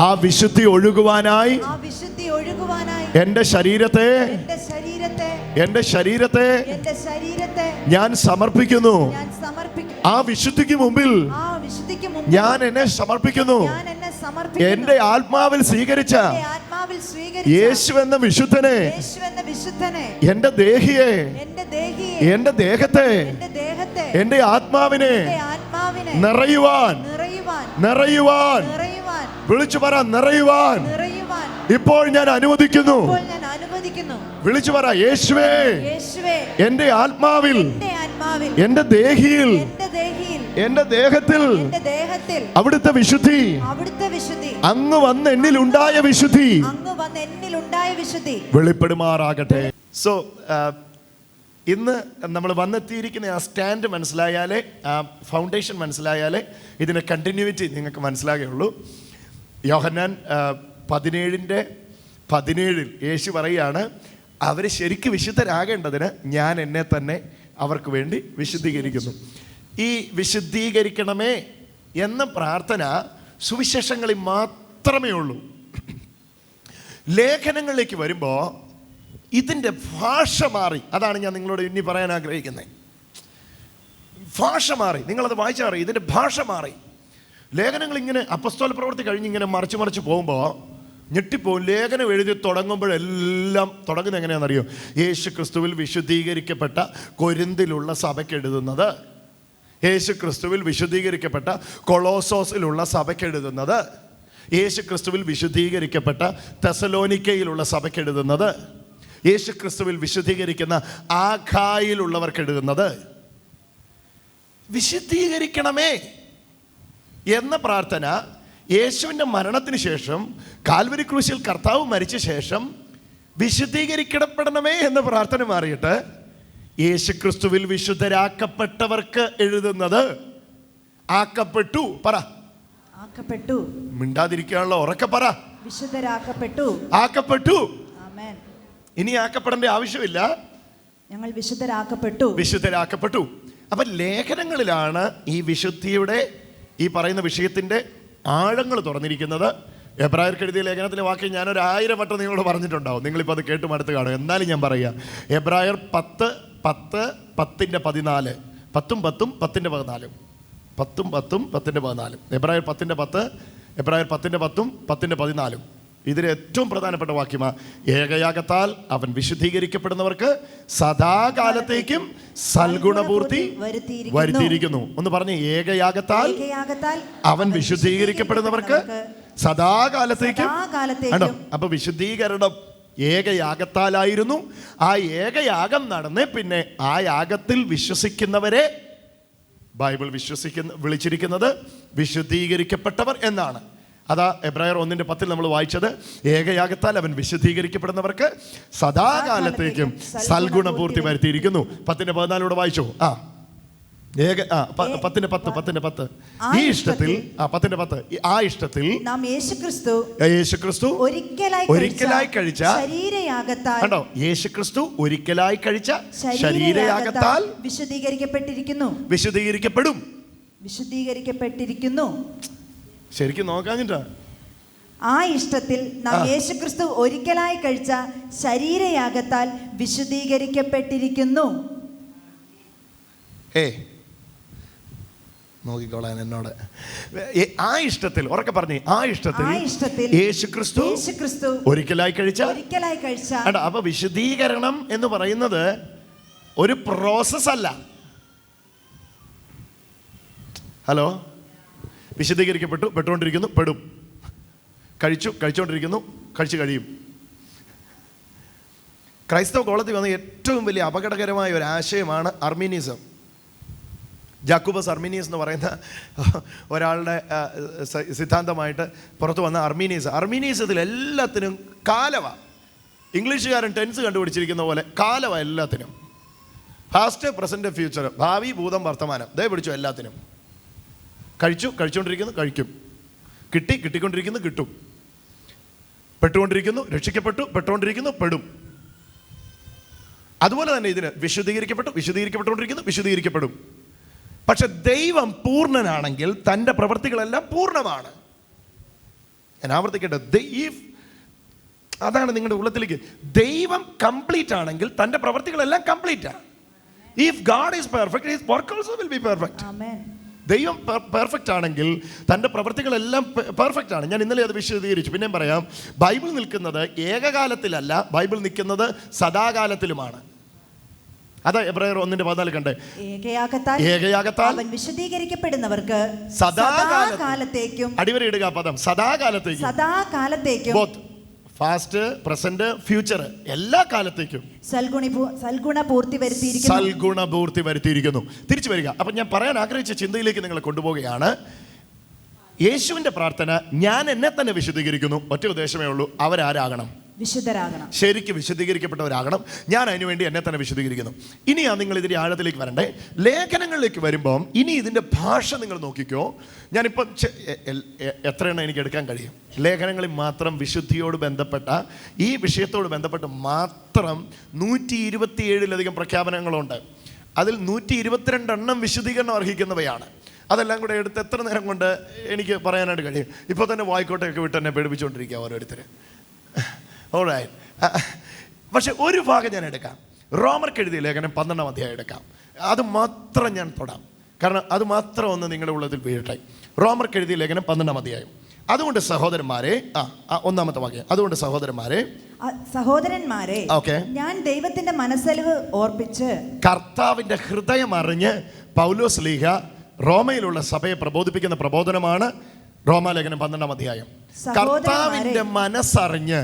ആ വിശുദ്ധി ഒഴുകുവാനായി എന്റെ ശരീരത്തെ ഞാൻ സമർപ്പിക്കുന്നു. ആ വിശുദ്ധിക്ക് മുമ്പിൽ ഞാൻ എന്നെ സമർപ്പിക്കുന്നു. എന്റെ ആത്മാവിൽ സ്വീകരിച്ച യേശു എന്ന വിശുദ്ധനെ, എന്റെ ദേഹിയെ, എന്റെ ദേഹത്തെ, എന്റെ ആത്മാവിനെ നിറയുവാൻ വിളിച്ചു പറ, നിറയുവാൻ ഇപ്പോൾ ഞാൻ അനുവദിക്കുന്നു. വിളിച്ചു പറ, യേശുവേ, എന്റെ ആത്മാവിൽ, എന്റെ ദേഹിയിൽ, എന്റെ ദേഹത്തിൽ അവിടുത്തെ വിശുദ്ധി, അങ്ങ് വന്ന് എന്നിലുണ്ടായ വിശുദ്ധി വെളിപ്പെടുമാറാകട്ടെ. സോ ഇന്ന് നമ്മൾ വന്നെത്തിയിരിക്കുന്ന ആ സ്റ്റാൻഡ് മനസ്സിലായാലേ, ആ ഫൗണ്ടേഷൻ മനസ്സിലായാലേ ഇതിൻ്റെ കണ്ടിന്യൂറ്റി നിങ്ങൾക്ക് മനസ്സിലാകുകയുള്ളൂ. യോഹന്നാൻ 17:17 യേശു പറയുകയാണ്, അവർ ശരിക്കും വിശുദ്ധരാകേണ്ടതിന് ഞാൻ എന്നെ തന്നെ അവർക്ക് വേണ്ടി വിശുദ്ധീകരിക്കുന്നു. ഈ വിശുദ്ധീകരിക്കണമേ എന്ന പ്രാർത്ഥന സുവിശേഷങ്ങളിൽ മാത്രമേ ഉള്ളൂ. ലേഖനങ്ങളിലേക്ക് വരുമ്പോൾ ഇതിൻ്റെ ഭാഷ മാറി. അതാണ് ഞാൻ നിങ്ങളോട് ഇനി പറയാൻ ആഗ്രഹിക്കുന്നത്. ഭാഷ മാറി. നിങ്ങളത് വായിച്ചാൽ അറിയും, ഇതിൻ്റെ ഭാഷ മാറി. ലേഖനങ്ങൾ ഇങ്ങനെ അപ്പസ്തോല പ്രവൃത്തി കഴിഞ്ഞ് ഇങ്ങനെ മറിച്ച് പോകുമ്പോൾ ഞെട്ടിപ്പോവും. ലേഖനം എഴുതി തുടങ്ങുമ്പോഴെല്ലാം തുടങ്ങുന്നത് എങ്ങനെയാണെന്നറിയോ? യേശു ക്രിസ്തുവിൽ വിശുദ്ധീകരിക്കപ്പെട്ട കൊരിന്തിലുള്ള സഭയ്ക്ക് എഴുതുന്നത്, യേശു ക്രിസ്തുവിൽ വിശുദ്ധീകരിക്കപ്പെട്ട കൊളോസോസിലുള്ള സഭയ്ക്ക് എഴുതുന്നത്, യേശു ക്രിസ്തുവിൽ വിശുദ്ധീകരിക്കപ്പെട്ട തെസലോനിക്കയിലുള്ള സഭയ്ക്ക് എഴുതുന്നത്, യേശു ക്രിസ്തുവിൽ വിശുദ്ധീകരിക്കുന്ന ആഖായിലുള്ളവർക്ക് എഴുതുന്നത്. വിശുദ്ധീകരിക്കണമേ എന്ന പ്രാർത്ഥന യേശുവിൻ്റെ മരണത്തിന് ശേഷം, കാൽവരി ക്രൂശിൽ കർത്താവ് മരിച്ച ശേഷം വിശുദ്ധീകരിക്കപ്പെടണമേ എന്ന പ്രാർത്ഥന മാറിയിട്ട് യേശു ക്രിസ്തുവിൽ വിശുദ്ധരാക്കപ്പെട്ടവർക്ക് എഴുതുന്നത് ആക്കപ്പെട്ടു. പറ, ആക്കപ്പെട്ടു. മിണ്ടാതിരിക്കാനുള്ള ഉറക്കെ പറ, വിശുദ്ധരാക്കപ്പെട്ടു. ആക്കപ്പെട്ടു. ആമേൻ. ഇനി ആക്കപ്പെടേണ്ട ആവശ്യമില്ല, ഞങ്ങൾ വിശുദ്ധരാക്കപ്പെട്ടു. വിശുദ്ധരാക്കപ്പെട്ടു. അപ്പൊ ലേഖനങ്ങളിലാണ് ഈ വിശുദ്ധിയുടെ ഈ പറയുന്ന വിഷയത്തിന്റെ ആഴങ്ങൾ തുറന്നിരിക്കുന്നത്. എബ്രായർക്ക് എഴുതിയ ലേഖനത്തിലെ വാക്യം ഞാനൊരു 1000 വട്ടം നിങ്ങളോട് പറഞ്ഞിട്ടുണ്ടാവും. നിങ്ങളിപ്പോൾ അത് കേട്ട് മടുത്ത് കാണും. എന്നാലും ഞാൻ പറയാം. എബ്രായർ 10, 10, 10-ന്റെ 14, 10, 10, 10-ന്റെ 14, 10, 10, 10-ന്റെ 14, എബ്രായർ 10-ന്റെ 10, എബ്രായർ 10-ന്റെ 10, 10-ന്റെ 14. ഇതിൽ ഏറ്റവും പ്രധാനപ്പെട്ട വാക്യമാണ്, ഏകയാഗത്താൽ അവൻ വിശുദ്ധീകരിക്കപ്പെടുന്നവർക്ക് സദാകാലത്തേക്കും സൽഗുണപൂർത്തി വരുത്തിയിരിക്കുന്നു. ഒന്ന് പറഞ്ഞ്, ഏകയാഗത്താൽ അവൻ വിശുദ്ധീകരിക്കപ്പെടുന്നവർക്ക് സദാകാലത്തേക്കും. അപ്പൊ വിശുദ്ധീകരണം ഏകയാഗത്താലായിരുന്നു. ആ ഏകയാഗം നടന്ന് പിന്നെ ആ യാഗത്തിൽ വിശ്വസിക്കുന്നവരെ ബൈബിൾ വിളിച്ചിരിക്കുന്നത് വിശുദ്ധീകരിക്കപ്പെട്ടവർ എന്നാണ്. അതാ എബ്രായർ 1:10 നമ്മൾ വായിച്ചത്, ഏകയാഗത്താൽ അവൻ വിശുദ്ധീകരിക്കപ്പെടുന്നവർക്ക് സദാകാലത്തേക്കും സൽഗുണപൂർത്തി വരുത്തിയിരിക്കുന്നു. 10-14 വായിച്ചു. 10-10 ഈ ഇഷ്ടത്തിൽ 10-10 ആ ഇഷ്ടത്തിൽ നാം യേശുക്രിസ്തു ഒരിക്കലായി കഴിച്ച ശരീരയാഗത്താൽ, കണ്ടോ, യേശുക്രിസ്തു ഒരിക്കലായി കഴിച്ച ശരീരയാഗത്താൽ വിശുദ്ധീകരിക്കപ്പെട്ടിരിക്കുന്നു. ശരിക്കും നോക്കാഞ്ഞിട്ടാ. ആ ഇഷ്ടത്തിൽ നാം യേശുക്രിസ്തു ഒരിക്കലായി കഴിച്ച ശരീരയാഗത്താൽ വിശുദ്ധീകരിക്കപ്പെട്ടിരിക്കുന്നു. നോക്കിക്കോളാൻ എന്നോട്. ആ ഇഷ്ടത്തിൽ, ഉറക്കെ പറഞ്ഞേ, ആ ഇഷ്ടത്തിൽ യേശുക്രിസ്തു ഒരിക്കലായി കഴിച്ച. അപ്പൊ വിശുദ്ധീകരണം എന്ന് പറയുന്നത് ഒരു പ്രോസസ് അല്ല. ഹലോ, വിശുദ്ധീകരിക്കപ്പെട്ടു, പെട്ടുകൊണ്ടിരിക്കുന്നു, പെടും, കഴിച്ചുകൊണ്ടിരിക്കുന്നു, കഴിച്ചു കഴിയും. ക്രൈസ്തവ കോളത്തിൽ വന്ന ഏറ്റവും വലിയ അപകടകരമായ ഒരു ആശയമാണ് അർമീനിസം. ജാക്കൂബസ് അർമീനിയസ് എന്ന് പറയുന്ന ഒരാളുടെ സിദ്ധാന്തമായിട്ട് പുറത്തു വന്ന അർമീനിയസത്തിൽ എല്ലാത്തിനും കാലമാണ്. ഇംഗ്ലീഷുകാരൻ ടെൻസ് കണ്ടുപിടിച്ചിരിക്കുന്ന പോലെ കാലമാണ് എല്ലാത്തിനും. പാസ്റ്റ്, പ്രസന്റ്, ഫ്യൂച്ചർ, ഭാവി, ഭൂതം, വർത്തമാനം, ദേ പിടിച്ചു എല്ലാത്തിനും. കഴിച്ചുകൊണ്ടിരിക്കുന്നു, കഴിക്കും, കിട്ടിക്കൊണ്ടിരിക്കുന്നു, കിട്ടും, പെട്ടുകൊണ്ടിരിക്കുന്നു, രക്ഷിക്കപ്പെട്ടു, പെട്ടുകൊണ്ടിരിക്കുന്നു, പെടും. അതുപോലെ തന്നെ ഇതിന് വിശുദ്ധീകരിക്കപ്പെട്ടുകൊണ്ടിരിക്കുന്നു, വിശുദ്ധീകരിക്കപ്പെടും. പക്ഷെ ദൈവം പൂർണ്ണനാണെങ്കിൽ തൻ്റെ പ്രവൃത്തികളെല്ലാം പൂർണ്ണമാണ്. ഞാൻ ആവർത്തിക്കട്ടെ, അതാണ് നിങ്ങളുടെ ഉള്ളത്തിലേക്ക്. ദൈവം കംപ്ലീറ്റ് ആണെങ്കിൽ തൻ്റെ പ്രവൃത്തികളെല്ലാം കംപ്ലീറ്റ് ആണ്. If God is perfect, his work also will be perfect. ദൈവം പെർഫെക്റ്റ് ആണെങ്കിൽ തൻ്റെ പ്രവൃത്തികളെല്ലാം പെർഫെക്റ്റ് ആണ്. ഞാൻ ഇന്നലെ അത് വിശദീകരിച്ചു, പിന്നെയും പറയാം. ബൈബിൾ നിൽക്കുന്നത് ഏകകാലത്തിലല്ല, ബൈബിൾ നിൽക്കുന്നത് സദാകാലത്തിലുമാണ്. അതാ എബ്രായർ 1:14 കണ്ടേ, ഏകയാഗത്താൽ അവൻ വിശുദ്ധീകരിക്കപ്പെടുന്നവർക്ക് സദാകാലത്തേക്കും, അടിവരയിടുക പദം, സദാകാലത്തേക്കും, ബോത്ത് പാസ്റ്റ്, പ്രസന്റ്, ഫ്യൂച്ചർ, എല്ലാ കാലത്തേക്കും സൽഗുണപൂർത്തി വരുത്തിയിരിക്കുന്നു. തിരിച്ചു വരിക. അപ്പൊ ഞാൻ പറയാൻ ആഗ്രഹിച്ച ചിന്തയിലേക്ക് നിങ്ങളെ കൊണ്ടുപോവുകയാണ്. യേശുവിന്റെ പ്രാർത്ഥന, ഞാൻ എന്നെ തന്നെ വിശുദ്ധീകരിക്കുന്നു, ഒറ്റ ഉദ്ദേശമേ ഉള്ളൂ, അവരാരാകണം? വിശുദ്ധരാകണം. ശരിക്കും വിശുദ്ധീകരിക്കപ്പെട്ടവരാകണം. ഞാൻ അതിനുവേണ്ടി എന്നെ തന്നെ വിശുദ്ധീകരിക്കുന്നു. ഇനിയാ നിങ്ങൾ ഇതിന്റെ ആഴത്തിലേക്ക് വരണ്ടേ. ലേഖനങ്ങളിലേക്ക് വരുമ്പം ഇനി ഇതിന്റെ ഭാഷ നിങ്ങൾ നോക്കിക്കോ. ഞാനിപ്പം എത്രയെണ്ണം എനിക്ക് എടുക്കാൻ കഴിയും? ലേഖനങ്ങളിൽ മാത്രം വിശുദ്ധിയോട് ബന്ധപ്പെട്ട ഈ വിഷയത്തോട് ബന്ധപ്പെട്ട് മാത്രം 127-ലധികം പ്രഖ്യാപനങ്ങളുണ്ട്. അതിൽ 122 എണ്ണം വിശുദ്ധീകരണം അർഹിക്കുന്നവയാണ്. അതെല്ലാം കൂടെ എടുത്ത് എത്ര നേരം കൊണ്ട് എനിക്ക് പറയാനായിട്ട് കഴിയും? ഇപ്പോൾ തന്നെ വായിക്കോട്ടെയൊക്കെ വിട്ട് എന്നെ പേടിപ്പിച്ചുകൊണ്ടിരിക്കുക ഓരോരുത്തർ. ഓൾറൈറ്റ്. പക്ഷെ ഒരു ഭാഗം ഞാൻ എടുക്കാം. റോമർക്ക് എഴുതിയ ലേഖനം 12-ാം അധ്യായം എടുക്കാം. അത് മാത്രം ഞാൻ തൊടാം, കാരണം അത് മാത്രം ഒന്ന് നിങ്ങളുടെ ഉള്ളതിൽ വീഴട്ടെ. റോമർക്ക് എഴുതിയ ലേഖനം 12-ാം അധ്യായം. അതുകൊണ്ട് സഹോദരന്മാരെ, 1-ാമത്തെ വാക്യം, അതുകൊണ്ട് സഹോദരന്മാരെ, ഞാൻ ദൈവത്തിന്റെ മനസ്സലിവ് ഓർപ്പിച്ച്, കർത്താവിന്റെ ഹൃദയം അറിഞ്ഞ് പൗലോസ് ലീഹ റോമയിലുള്ള സഭയെ പ്രബോധിപ്പിക്കുന്ന പ്രബോധനമാണ് റോമാലേഖനം 12-ാം അധ്യായം. കർത്താവിന്റെ മനസ്സറിഞ്ഞ്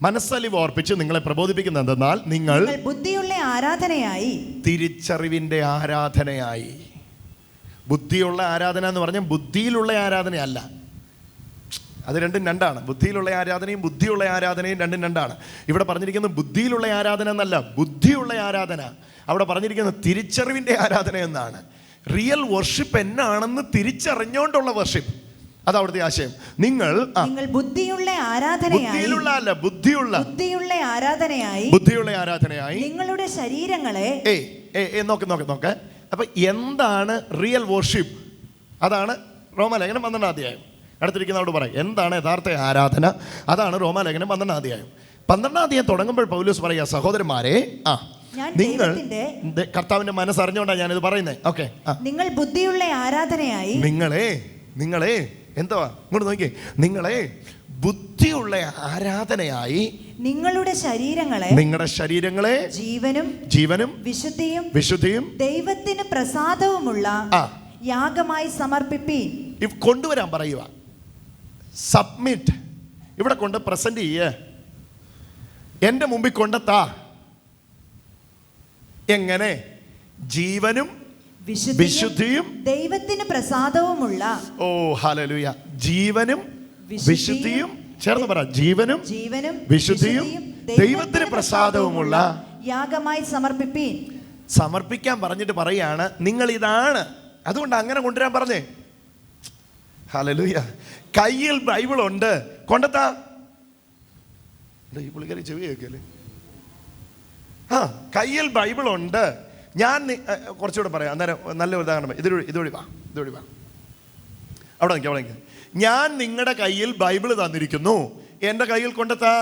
മനസ്സലിവ് ഓർപ്പിച്ച് നിങ്ങളെ പ്രബോധിപ്പിക്കുന്നത് എന്തെന്നാൽ നിങ്ങൾ ബുദ്ധിയുള്ള ആരാധനയായി, തിരിച്ചറിവിന്റെ ആരാധനയായി. ബുദ്ധിയുള്ള ആരാധന എന്ന് പറഞ്ഞാൽ ബുദ്ധിയിലുള്ള ആരാധനയല്ല, അത് രണ്ടും രണ്ടാണ്. ബുദ്ധിയിലുള്ള ആരാധനയും ബുദ്ധിയുള്ള ആരാധനയും രണ്ടും രണ്ടാണ്. ഇവിടെ പറഞ്ഞിരിക്കുന്നത് ബുദ്ധിയിലുള്ള ആരാധന എന്നല്ല, ബുദ്ധിയുള്ള ആരാധന. അവിടെ പറഞ്ഞിരിക്കുന്നത് തിരിച്ചറിവിന്റെ ആരാധന എന്നാണ്. റിയൽ വർഷിപ്പ് എന്നാണെന്ന് തിരിച്ചറിഞ്ഞുകൊണ്ടുള്ള വർഷിപ്പ്, അത് അവിടുത്തെ ആശയം. നിങ്ങൾ ബുദ്ധിയുള്ള ആരാധനയായി, ബുദ്ധിയുള്ള ആരാധനയായി നിങ്ങളുടെ ശരീരങ്ങളെ നോക്ക്. അപ്പൊ എന്താണ് റിയൽ വർഷിപ്പ്? അതാണ് റോമാലേഖനം 12-ാം അധ്യായം. അടുത്തിരിക്കുന്നവരോട് പറയും എന്താണ് യഥാർത്ഥ ആരാധന. അതാണ് റോമാലേഖനം 12-ാം അധ്യായം. 12-ാം അധ്യായം തുടങ്ങുമ്പോൾ പൗലോസ് പറയുക, സഹോദരന്മാരെ, നിങ്ങൾ കർത്താവിന്റെ മനസ്സറിഞ്ഞുകൊണ്ടാണ് ഞാനിത് പറയുന്നത്. ഓക്കെ, നിങ്ങൾ ബുദ്ധിയുള്ള ആരാധനയായി, നിങ്ങളെ എന്തുവാ ഇങ്ങോട്ട് നോക്കിയേ, നിങ്ങളെ ബുദ്ധിയുള്ള ആരാധനയായി നിങ്ങളുടെ ശരീരങ്ങളെ ജീവനും വിശുദ്ധിയും ദൈവത്തിന് പ്രസാദവുമുള്ള യാഗമായി സമർപ്പിപ്പീൻ. കൊണ്ടുവരാൻ പറയുക, സബ്മിറ്റ്. ഇവിടെ കൊണ്ട് പ്രസന്റ് ചെയ്യേ, എന്റെ മുമ്പിൽ കൊണ്ടെത്താ. എങ്ങനെ? ജീവനും വിശുദ്ധിയും ദൈവത്തിന് പ്രസാദവുമുള്ള. ഓ ഹല്ലേലൂയ. ജീവനും വിശുദ്ധിയും ചേർന്ന് പറ. ജീവനും വിശുദ്ധിയും ദൈവത്തിന് പ്രസാദവുമുള്ള യാഗമായി സമർപ്പിപ്പീൻ. സമർപ്പിക്കാൻ പറഞ്ഞിട്ട് പറയാണ് നിങ്ങൾ ഇതാണ്. അതുകൊണ്ട് അങ്ങനെ കൊണ്ടുവരാൻ പറഞ്ഞേ. ഹല്ലേലൂയ. കയ്യിൽ ബൈബിൾ ഉണ്ട്, കൊണ്ടെത്താ. ഈ പുള്ളിക്കാരി ചെവി കേൾക്കല്ലേ? കയ്യിൽ ബൈബിൾ ഉണ്ട്. ഞാൻ കുറച്ചുകൂടെ പറയാം, അന്നേരം നല്ല ഉദാഹരണം. ഇതുവഴി വാ. അവിടെ നിൽക്കുക. ഞാൻ നിങ്ങളുടെ കയ്യിൽ ബൈബിൾ തന്നിരിക്കുന്നു, എൻ്റെ കയ്യിൽ കൊണ്ടെത്താ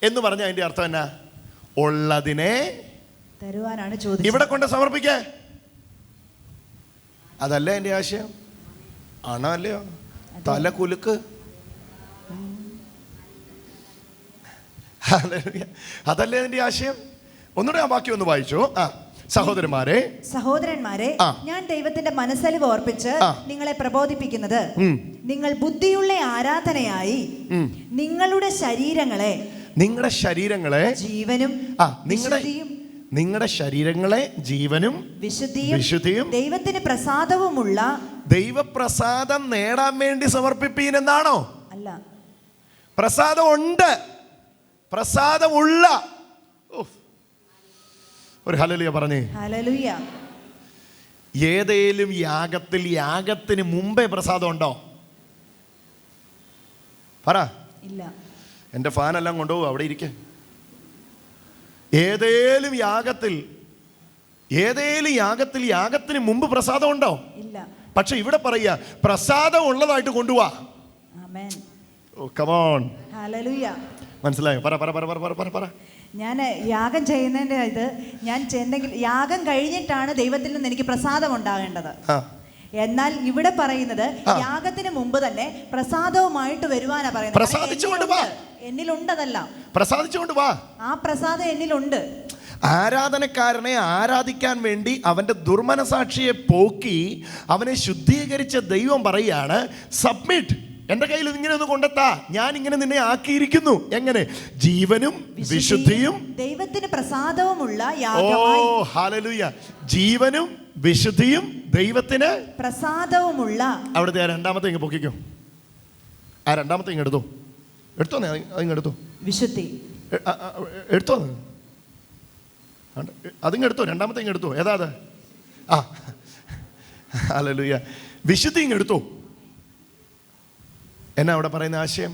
എന്ന് പറഞ്ഞ അതിൻ്റെ അർത്ഥം എന്നാ? ഉള്ളതിനെ തരുവാനാണ് ചോദിച്ചത്. ഇവിടെ കൊണ്ട് സമർപ്പിക്കേ. അതല്ലേ എൻ്റെ ആശയം? ആണോ അല്ലയോ? തല കുലുക്ക്. അതല്ലേ എൻ്റെ ആശയം? ഒന്നുകൂടെ ആ വാക്യം ഒന്ന് വായിച്ചോ. സഹോദരന്മാരെ, ഞാൻ ദൈവത്തിന്റെ മനസ്സലിവ് ഓർപ്പിച്ച് നിങ്ങളെ പ്രബോധിപ്പിക്കുന്നത്, നിങ്ങൾ ബുദ്ധിയുള്ള ആരാധനയായി നിങ്ങളുടെ ശരീരങ്ങളെ ജീവനും വിശുദ്ധിയും ദൈവത്തിന് പ്രസാദവുമുള്ള. ദൈവപ്രസാദം നേടാൻ വേണ്ടി സമർപ്പിപ്പീൻ എന്നാണോ? അല്ല, പ്രസാദമുണ്ട്, പ്രസാദമുള്ള. ഒരു ഹല്ലേലൂയ പറഞ്ഞേ. ഹല്ലേലൂയ. ഏതേലും യാഗത്തിന് മുമ്പേ പ്രസാദം ഉണ്ടോ? പറ. ഇല്ല. എൻ്റെ ഫാനെല്ലാം കൊണ്ടുപോകും, അവിടെ ഇരിക്കെ. ഏതേലും യാഗത്തിന് മുമ്പ് പ്രസാദം ഉണ്ടോ? ഇല്ല. പക്ഷെ ഇവിടെ പറയുക പ്രസാദം ഉള്ളതായിട്ട് കൊണ്ടുപോവാ. ആമേൻ. ഓ കം ഓൺ. ഹല്ലേലൂയ. മനസ്സിലായോ? പറ. ഞാൻ യാഗം ചെയ്യുന്നതിൻ്റെ ഞാൻ യാഗം കഴിഞ്ഞിട്ടാണ് ദൈവത്തിൽ നിന്ന് എനിക്ക് പ്രസാദം ഉണ്ടാകേണ്ടത്. എന്നാൽ ഇവിടെ പറയുന്നത് യാഗത്തിന് മുമ്പ് തന്നെ പ്രസാദവുമായിട്ട് വരുവാനാ പറയുന്നത്. എന്നിലുണ്ടതെല്ലാം പ്രസാദിച്ചുകൊണ്ട് വാ. ആ പ്രസാദം എന്നിലുണ്ട്. ആരാധനക്കാരനെ ആരാധിക്കാൻ വേണ്ടി അവന്റെ ദുർമനസാക്ഷിയെ പോക്കി അവനെ ശുദ്ധീകരിച്ച ദൈവം പറയാണ്, സബ്മിറ്റ്. എൻ്റെ കയ്യിൽ ഇങ്ങനെ ഒന്ന് കൊണ്ടെത്താ, ഞാൻ ഇങ്ങനെ നിന്നെ ആക്കിയിരിക്കുന്നു. എങ്ങനെ? ജീവനും വിശുദ്ധിയും ദൈവത്തിന് പ്രസാദവുമുള്ള യാഗമായി. ഓ ഹല്ലേലൂയ. ജീവനും വിശുദ്ധിയും ദൈവത്തിന് പ്രസാദവുമുള്ള. അവിടുത്തെ രണ്ടാമത്തെ ഇങ്ങ് പൊക്കിക്കോ. ആ രണ്ടാമത്തെ ഇങ്ങ് എടുത്തോ. അതിങ്ങെടുത്തോ. വിശുദ്ധി എടുത്തോ. അതിങ്ങെടുത്തോ. രണ്ടാമത്തെ ഇങ്ങെടുത്തോ. ഏതാ അത്? ഹല്ലേലൂയ. വിശുദ്ധി ഇങ്ങെടുത്തോ. എന്നാ അവിടെ പറയുന്ന ആശയം?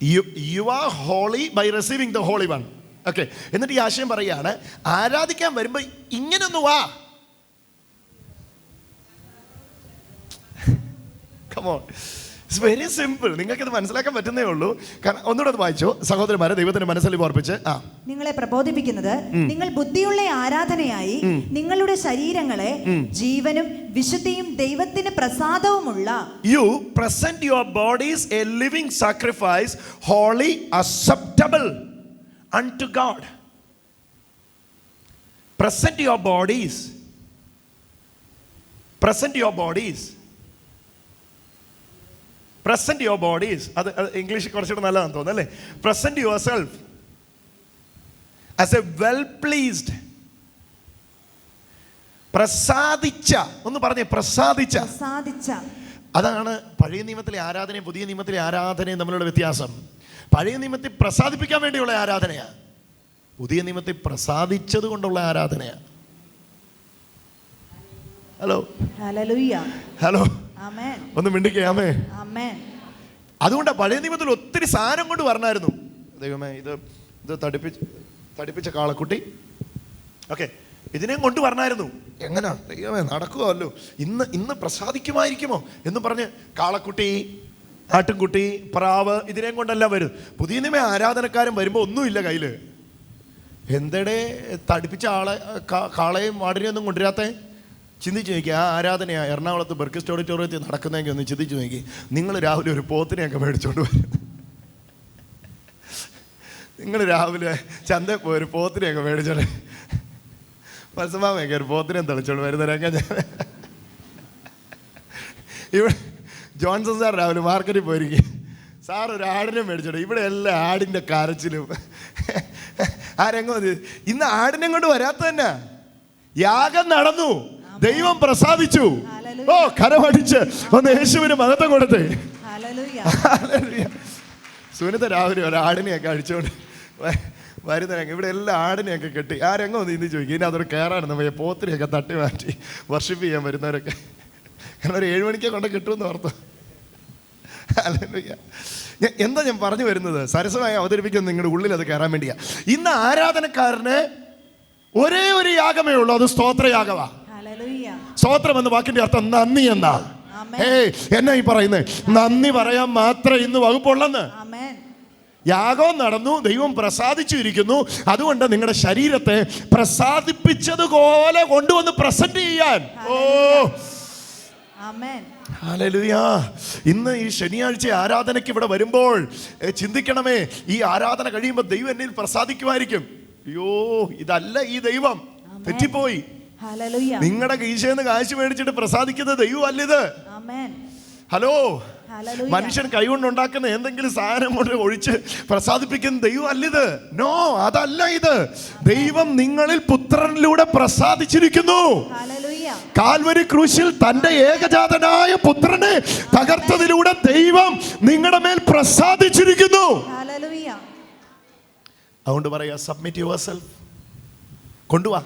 You are holy by receiving the Holy One. Okay. എന്നിട്ട് ഈ ആശയം പറയാണ്, ആരാധിക്കാൻ വരുമ്പോൾ ഇങ്ങനൊന്നു വാ. Come on. It's very simple. നിങ്ങൾക്കിത് മനസ്സിലാക്കാൻ പറ്റുന്നേ ഉള്ളൂ. കാരണം ഒന്നുകൂടെ വായിച്ചോ. സഹോദരന്മാരെ, ദൈവത്തിന്റെ മനസ്സലിവ് ഓർപ്പിച്ച് നിങ്ങളെ പ്രബോധിപ്പിക്കുന്നത്, നിങ്ങൾ ബുദ്ധിയുള്ള ആരാധനയായി നിങ്ങളുടെ ശരീരങ്ങളെ ജീവനും വിശുദ്ധിയും ദൈവത്തിന് പ്രസാദവുമുള്ള. You present your bodies a living sacrifice, holy, acceptable unto God. Present your bodies. Present your bodies. Present your bodies, അത് ഇംഗ്ലീഷിൽ കുറച്ചുകൂടെ നല്ലതാണെന്ന് തോന്നുന്നു അല്ലേ? Present yourself as a well pleased. പ്രസാദിച്ച, ഒന്ന് പറഞ്ഞേ, പ്രസാദിച്ച. അതാണ് പഴയ നിയമത്തിലെ ആരാധനയും പുതിയ നിയമത്തിലെ ആരാധനയും തമ്മിലുള്ള വ്യത്യാസം. പഴയ നിയമത്തിൽ പ്രസാദിപ്പിക്കാൻ വേണ്ടിയുള്ള ആരാധനയാണ്, പുതിയ നിയമത്തിൽ പ്രസാദിച്ചത് കൊണ്ടുള്ള ആരാധനയാണ്. ഹലോ ഹലോ, ഒന്ന് മിണ്ടിക്കാമേ. അതുകൊണ്ട് പഴയ നിയമത്തിൽ ഒത്തിരി സാധനം കൊണ്ട് പറഞ്ഞായിരുന്നു. ദൈവമേ, ഇത് തടിപ്പിച്ച കാളക്കുട്ടി, ഓക്കെ, ഇതിനെയും കൊണ്ട് പറഞ്ഞായിരുന്നു. എങ്ങനാ ദൈവമേ നടക്കുമല്ലോ, ഇന്ന് പ്രസാദിക്കുമായിരിക്കുമോ എന്ന് പറഞ്ഞ് കാളക്കുട്ടി, ആട്ടിൻകുട്ടി, പ്രാവ്, ഇതിനെയും കൊണ്ടെല്ലാം വരും. പുതിയ നിയമ ആരാധനക്കാരൻ വരുമ്പോൾ ഒന്നുമില്ല കയ്യിൽ. എന്തടെ തടിപ്പിച്ച കാളയും മാടിനെയും ഒന്നും കൊണ്ടുവരാത്തേ? ചിന്തിച്ച് നോക്കി. ആ ആരാധനയാണ് എറണാകുളത്ത് ബർക്കിസ്റ്റ് ഓഡിറ്റോറിയത്തിൽ നടക്കുന്നതെങ്കിൽ ഒന്ന് ചിന്തിച്ച് നോക്കി. നിങ്ങൾ രാവിലെ ഒരു പോത്തിനെയൊക്കെ മേടിച്ചോണ്ട് വരും. നിങ്ങൾ രാവിലെ ചന്തയിൽ പോയി ഒരു പോത്തിനെയൊക്കെ മേടിച്ചോണ്ട്, മത്സമാമയൊക്കെ ഒരു പോത്തിനെ തെളിച്ചോണ്ട് വരുന്നവരൊക്കെ ഞാൻ ഇവിടെ ജോൺസൺ സാർ രാവിലെ മാർക്കറ്റിൽ പോയിരിക്കും. സാർ ഒരു ആടിനെ മേടിച്ചോണ്ട്, ഇവിടെ എല്ലാ ആടിൻ്റെ കരച്ചിലും ആ രംഗം. ഇന്ന് ആടിനെ കൊണ്ട് വരാത്ത തന്നെ. യാഗം നടന്നു, ദൈവം പ്രസാദിച്ചു. ഓ, കരമടിച്ച് ഒന്ന് യേശുവിന് മഹത്വം കൊടുത്തേ. സുനിത രാവിലെ ഒരു ആടിനെയൊക്കെ അടിച്ചോണ്ട് വരുന്ന രംഗം. ഇവിടെ എല്ലാ ആടിനെയൊക്കെ കെട്ടി ആ രംഗം ഒന്ന് ഇന്ന് ചോദിക്കും. ഇനി അതൊരു കയറാണ് പോയ പോത്തിനെയൊക്കെ തട്ടി മാറ്റി വർഷിപ്പ് ചെയ്യാൻ വരുന്നവരൊക്കെ. കാരണം ഒരു 7 മണിക്ക് കൊണ്ട് കിട്ടുമെന്ന് ഓർത്തു. എന്താ ഞാൻ പറഞ്ഞു വരുന്നത്? സരസമായി അവതരിപ്പിക്കുന്നത് നിങ്ങളുടെ ഉള്ളിൽ അത് കയറാൻ വേണ്ടിയാ. ഇന്ന് ആരാധനക്കാരന് ഒരേ ഒരു യാഗമേ ഉള്ളൂ, അത് സ്തോത്രയാഗമാ. സ്തോത്രം എന്ന വാക്കിന്റെ അർത്ഥം നന്ദി എന്നാ. എന്നാ ഈ പറയുന്നത്? നന്ദി പറയാൻ മാത്രമേ ഇന്ന് വകുപ്പുള്ളെന്ന്. യാഗം നടന്നു, ദൈവം പ്രസാദിച്ചിരിക്കുന്നു. അതുകൊണ്ട് നിങ്ങളുടെ ശരീരത്തെ പ്രസാദിപ്പിച്ചതുപോലെ കൊണ്ടുവന്ന് പ്രസന്റ് ചെയ്യാൻ. ഓ, ഹല്ലേലൂയ. ഇന്ന് ഈ ശനിയാഴ്ച ആരാധനയ്ക്ക് ഇവിടെ വരുമ്പോൾ ചിന്തിക്കണമേ, ഈ ആരാധന കഴിയുമ്പോൾ ദൈവം എന്നിൽ പ്രസാദിക്കുമായിരിക്കും. അയ്യോ, ഇതല്ല ഈ ദൈവം, തെറ്റിപ്പോയി. നിങ്ങളുടെ കീശേന്ന് കാശ് മേടിച്ചിട്ട് പ്രസാദിക്കുന്ന ദൈവം അല്ലിത്. ഹലോ, മനുഷ്യൻ കൈകൊണ്ടുണ്ടാക്കുന്ന എന്തെങ്കിലും സാധനം കൊണ്ട് ഒഴിച്ച് പ്രസാദിപ്പിക്കുന്ന ദൈവം അല്ലിത്. നോ, അതല്ല ഇത്. ദൈവം നിങ്ങളിൽ പുത്രനിലൂടെ പ്രസാദിച്ചിരിക്കുന്നു. കാൽവരി ക്രൂശിൽ തന്റെ ഏകജാതനായ പുത്രനെ തകർത്തതിലൂടെ ദൈവം നിങ്ങളുടെ മേൽ പ്രസാദിച്ചിരിക്കുന്നു. അതുകൊണ്ട് പറയാ, സബ്മിറ്റ് യുവർ സെൽഫ്. കൊണ്ടുവാ,